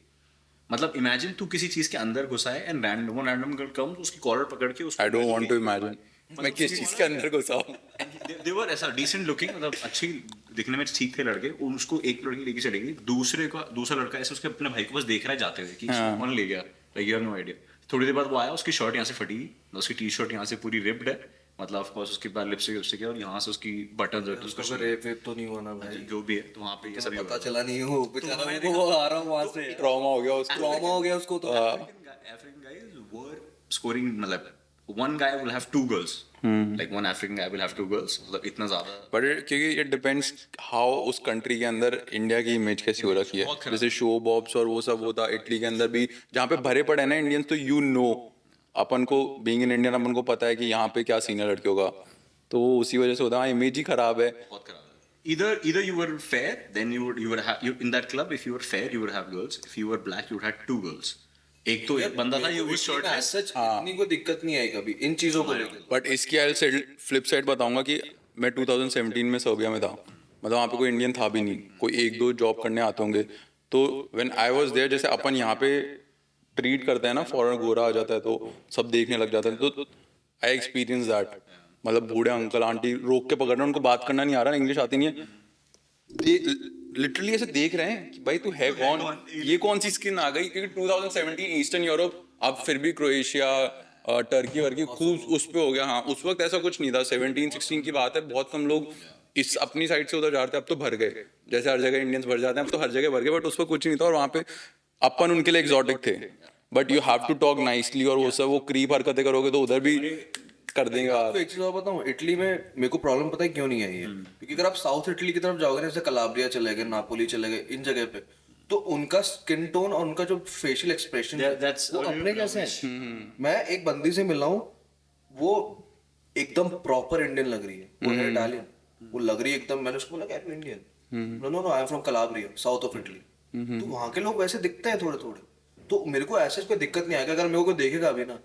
मतलब इमेजिन तू किसी चीज के अंदर घुसा है एंड रैंडम गर्ल कम्स, उसकी कॉलर पकड़ के उसको I don't want to imagine मैं किस चीज के अंदर घुसा हूँ। दे वर ऐसा डिसेंट लुकिंग, मतलब अच्छी दिखने में ठीक थे लड़के। उसको एक लड़की लेके चली गई, दूसरा लड़का ऐसे उसके अपने भाई को बस देख रहा है जाते हुए कि इसको कौन ले गया, like you have no idea. थोड़ी देर बाद वो आया, उसकी शर्ट यहाँ से फटी, उसकी टी शर्ट यहाँ से पूरी रिप्ड है, मतलब ऑफ कोर्स उसके बाद लिपस्टिक है, और यहाँ से उसकी बटन उसका रेप वेप तो नहीं हुआ ना भाई? जो भी है, तो वहाँ पे ये सब पता चला नहीं हो बेचारा, वो आ रहा हूँ वहां से, ट्रॉमा हो गया उसको। ट्रॉमा हो गया उसको। तो African guys were scoring, मतलब one guy will have two girls, like one African guy will have two girls, मतलब इतना ज्यादा। बट क्योंकि इट डिपेंड्स हाउ उस कंट्री के अंदर इंडिया की इमेज कैसी हो रखी है। जैसे शो बॉब्स और वो सब होता इटली के अंदर भी, जहाँ पे भरे पड़े हैं ना इंडियंस, तो यू नो अपन को बीइंग इन इंडियन अपन को पता है कि यहाँ पे क्या सीन है लड़कियों का, तो वो उसी वजह से होता है, इमेज ही खराब है। बहुत खराब है। Either you were fair, then you would have you in that club. If you were fair, you would have girls. If you were black, you would have two girls. एक तो एक बंदा था, ये was short है। सच इतनी कोई दिक्कत नहीं आई कभी इन चीजों को लेकर। बट इसकी फ्लिप साइड बताऊंगा कि मैं 2017 में सर्बिया में था, मतलब वहाँ पे कोई इंडियन था भी नहीं, कोई एक दो जॉब करने आते होंगे। तो व्हेन आई वाज देयर, जैसे अपन यहाँ पे ट्रीट करते हैं ना, फॉरेन गोरा आ जाता है तो सब देखने लग जाते हैं, तो आई एक्सपीरियंस दैट। मतलब बूढ़े अंकल आंटी रोक के पकड़ रहे हैं, उनको बात करना नहीं आ रहा, इंग्लिश आती नहीं है, लिटरली ऐसे देख रहे हैं कि भाई तू है कौन, ये कौन सी स्किन आ गई। क्योंकि 2017 ईस्टर्न यूरोप, अब फिर भी क्रोएशिया टर्की वर्की खूब उस पे हो गया। हाँ उस वक्त ऐसा कुछ नहीं था, 17-16 की बात है, बहुत कम लोग इस अपनी साइड से उधर जाते हैं। अब तो भर गए, जैसे हर जगह इंडियंस भर जाते हैं, अब तो हर जगह भर गए, बट उस वक्त कुछ नहीं था। और वहाँ पे अपन उनके लिए एक्सोटिक थे, but you have to talk nicely, और वो सब वो क्रीप हरकतें करोगे तो उधर भी कर देंगे। आपको एक चीज और बताऊं, इटली में मेरे को प्रॉब्लम पता है क्यों नहीं आई है? क्योंकि अगर आप साउथ इटली की तरफ जाओगे ना, जैसे कलाब्रिया चले गए, नापोली चले गए, इन जगह पे, तो उनका स्किन टोन और उनका जो फेशियल एक्सप्रेशन वो अपने कैसे हैं। मैं एक बंदी से मिला हूँ, वो एकदम प्रॉपर इंडियन लग रही है, वो है इटालियन, वो लग रही है एकदम। मैंने उसको बोला क्या Indian? No no no, I am from Calabria, south of Italy. तो वहाँ के लोग वैसे दिखते हैं थोड़े थोड़े, तो मेरे को ऐसे कोई दिक्कत नहीं आएगा अगर मेरे को देखेगा भी ना।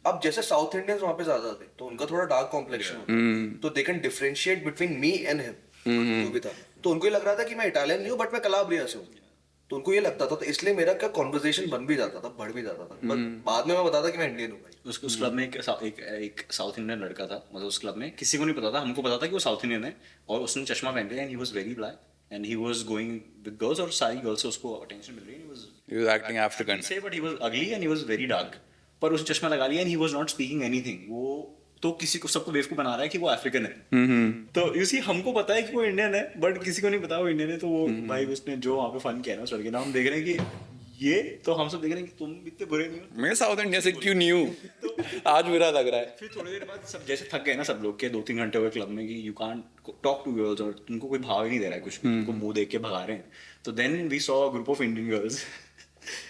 अब जैसे साउथ इंडियंस वहाँ पे ज्यादा थे, तो उनका थोड़ा डार्क कॉम्प्लेक्शन होता है, तो they can differentiate between me and him, जो भी था। तो उनको ये लग रहा था कि मैं इटालियन नहीं हूँ, बट मैं कलाब्रिया से हूँ, तो उनको ये लगता था। तो इसलिए मेरा क्या कॉन्वर्सेशन बन भी जाता था, बढ़ भी जाता था, बट बाद में मैं बताता कि मैं इंडियन हूँ भाई। उस क्लब में एक साउथ इंडियन लड़का था, मतलब उस क्लब में किसी को नहीं पता था, हमको पता था कि वो साउथ इंडियन है, और उसने चश्मा पहन लिया, and he was very black, and he was going with girls, और सारी गर्ल्स से उसको अटेंशन मिल रही है। He was acting African. Say, but he was ugly and he was very dark. पर उसने चश्मा लगा लिया, and he was not speaking anything. वो तो किसी को सबको बेवकूफ बना रहा है कि वो अफ्रीकन है। तो यू सी हमको पता है कि वो इंडियन है, बट किसी को नहीं पता वो इंडियन है। तो वो भाई उसने जो वहाँ पे फन किया ना उस लड़के ने, हम देख रहे हैं कि ये, तो हम सब देख रहे हैं कि तुम इतने बुरे नहीं हो। मैं साउथ इंडिया से क्यों नहीं हूँ, आज बुरा लग रहा है। फिर थोड़ी देर बाद सब जैसे थक गए ना सब लोग के, 2-3 घंटे हुए क्लब में, कि you can't talk to girls, और तुमको कोई भाव ही नहीं दे रहा है कुछ भी, तुमको मुंह देख के भगा रहे हैं। तो then we saw a group of Indian girls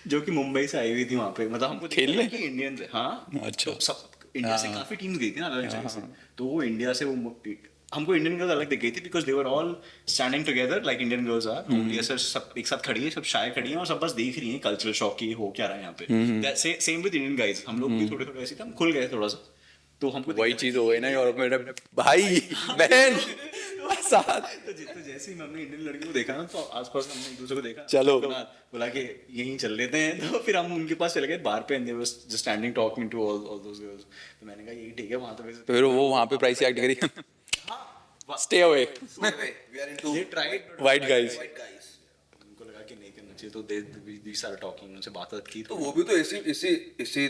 जो कि मुंबई से आई हुई थी वहाँ पे, मतलब हमको खेलने कि इंडियंस है। हाँ अच्छा। तो सब इंडिया से काफी टीम्स गई थी ना अलग जगह से, तो वो इंडिया से वो हमको इंडियन गर्ल्स अलग दिख गई थी, because they were all standing together like Indian girls are. ऐसे सब एक साथ खड़ी है, सब शाय खड़ी हैं, और सब बस देख रही हैं कल्चरल शॉक की हो क्या रहा है यहाँ पे। सेम विद इंडियन गाइज, हम लोग भी थोड़े थोड़े ऐसे थे, हम खुल गए थोड़ा सा। तो हमको वही चीज हो गई ना यूरोप में, भाई बहन साथ तो जैसे ही हमने इंडियन लड़की को देखा ना तो आसपास हमने एक दूसरे को देखा चलो। बोला कि यहीं चल लेते हैं तो फिर हम उनके पास चले गए बार पे and they was just standing talking to all those girls तो मैंने कहा यही ठीक है वहां तो वैसे तो फिर वो वहाँ पे प्राइस एक्ट करी stay away we are into they tried but white guys उनको लगा कि नहीं करना चाहिए तो दे स्टार्ट टॉकिंग उनसे बात की तो वो भी तो इसी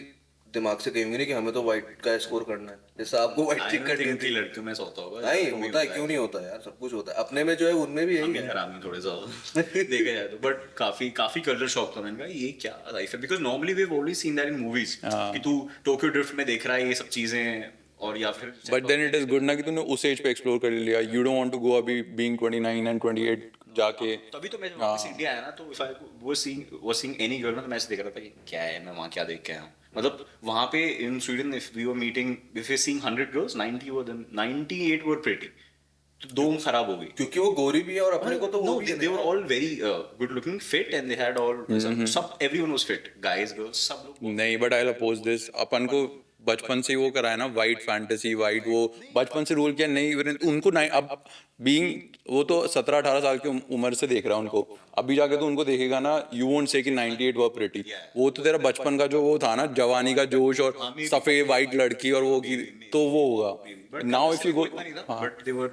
दिमाग से कहेंगे नहीं कि हमें तो व्हाइट का स्कोर करना है जैसे आपको व्हाइट चिक करनी थी लड़कियों में ऐसा होता होगा नहीं होता है क्यों नहीं होता यार सब कुछ होता है अपने में जो है उनमें भी यही है हरामी थोड़े सा देखा जाए तो बट काफी कल्चर शॉक था मैंने कहा ये क्या लाइफ है because normally we have only seen that in movies कि तू टोक्यो ड्रिफ्ट में देख रहा है ये सब चीजें और या फिर but then it is good ना कि तूने उस एज पे एक्सप्लोर कर लिया you don't want to go अभी बीइंग 29 एंड 28 जाके तभी तो मैं जब वापस इंडिया आया ना तो if I was seeing any girl ना तो मैं ऐसे देख रहा था कि क्या है मैं वहाँ क्या देख के आया हूँ मतलब वहाँ पे in Sweden if we were meeting if we seeing 100 girls 90 were them 98 were pretty तो दो खराब हो गई क्योंकि वो गोरी भी है और अपने को तो वो no, भी they were all very good looking fit and they had all सब everyone was fit guys girls सब लोग नहीं बट आई अपोज दिस अपन को बचपन से ही वो कराया ना वाइट फैंटेसी वाइट वो बचपन से रूल किया नहीं उनको नहीं अब बीइंग वो तो 17-18 साल की उम्र से देख रहा है उनको अभी जाके तो उनको देखेगा ना यू वोंट से कि 98 वर प्रिटी वो तो तेरा बचपन का जो वो था ना जवानी का जोश और सफेद वाइट लड़की और वो की तो वो होगा now if you go but they were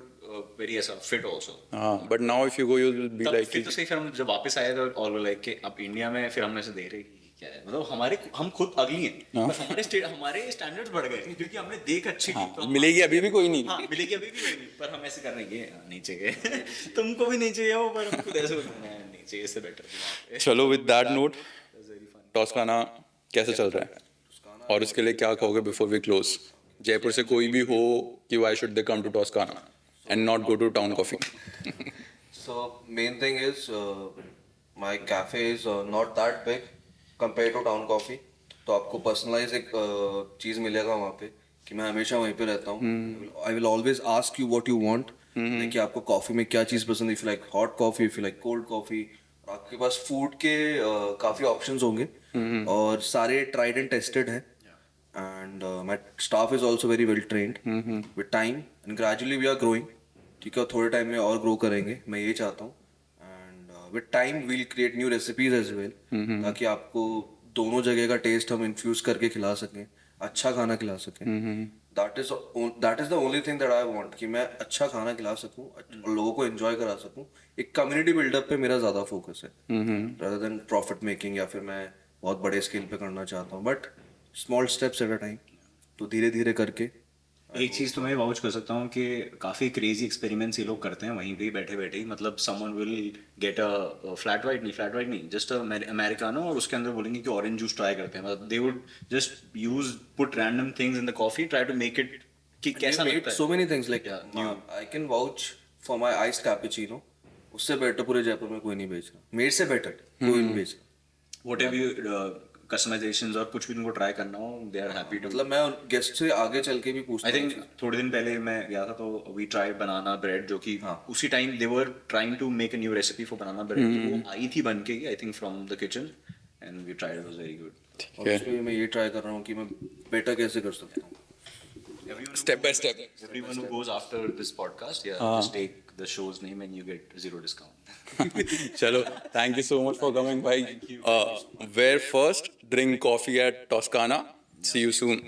very ऐसा fit also हाँ but now if you go you will be तब लाइक फिर तो सही फिर हम जब वापस आए तो और लाइक कि अब इंडिया में फिर हमने से देख रहे कि क्या है मतलब हम खुद अगली हैं बस हमारे स्टैंडर्ड्स बढ़ गए क्योंकि हमने देख अच्छी की तो मिलेगी अभी भी कोई नहीं हाँ मिलेगी अभी भी नहीं पर हम ऐसे कर रहे हैं कि नहीं चाहिए तुमको भी नहीं चाहिए वो पर हमको ऐसे नहीं चाहिए इससे बेटर चलो विद दैट नोट टॉस्काना कैसे चल रहा है और उसके लिए क्या कहोगे बिफोर वी क्लोज जयपुर से कोई भी हो कि why should they come to Toscana and not go to town coffee So main thing is my cafe is not that big compared to town coffee. तो आपको पर्सनलाइज एक चीज़ मिलेगा वहाँ पे कि मैं हमेशा वहीं पे रहता हूँ. I will always ask you what you want कि आपको कॉफ़ी में क्या चीज़ पसंद है. If you like hot coffee if you like cold coffee आपके पास फूड के काफ़ी ऑप्शंस होंगे और सारे ट्राइड एंड टेस्टेड हैं. And my staff is also very well trained. With time and gradually we are growing. ठीक है थोड़े टाइम में और ग्रो करेंगे मैं ये चाहता हूँ. And with time we'll create new recipes as well ताकि आपको दोनों जगह का टेस्ट हम इन्फ्यूज करके खिला सकें अच्छा खाना खिला सकें. That is the only thing that I want कि मैं अच्छा खाना खिला सकूं और लोगों को एंजॉय करा सकूं. एक कम्युनिटी बिल्डअप पे मेरा ज्यादा फोकस है rather than प्रॉफिट मेकिंग या फिर मैं बहुत बड़े स्केल पे करना चाहता हूँ. But small steps at a time तो धीरे धीरे करके एक चीज तो मैं वाउच कर सकता हूँ कि काफी क्रेजी एक्सपेरिमेंट्स ये लोग करते हैं वहीं पे बैठे बैठे ही मतलब someone will get a flat white नहीं जस्ट अमेरिकानो और उसके अंदर बोलेंगे कि ऑरेंज जूस ट्राई करते हैं मतलब they would just use put random things in the coffee try to make it कि कैसा लगता है. so many things like I can vouch for my iced cappuccino. उससे बेटर पूरे जयपुर में कोई नहीं बेच रहा. मेरे से बेटर कोई नहीं बेच रहा. व्हाट हैव यू कस्टमाइजेशंस और कुछ भी उनको ट्राई करना हो दे आर हैप्पी टू. मतलब मैं गेस्ट से आगे चल के भी पूछता आई थिंक थोड़े दिन पहले मैं गया था तो वी ट्राइड बनाना ब्रेड जो कि उसी time they were trying to make a new recipe for banana bread वो आई थी बन के I think from the kitchen and we tried it was very good. और उसमें मैं ये ट्राई कर रहा हूँ कि मैं बेटर कैसे कर सकता हूँ. Step by step Everyone who goes after this podcast, just take the show's name and you get 0 discount. चलो thank you so much for coming भाई. Where first drink coffee at Toscana. See you soon.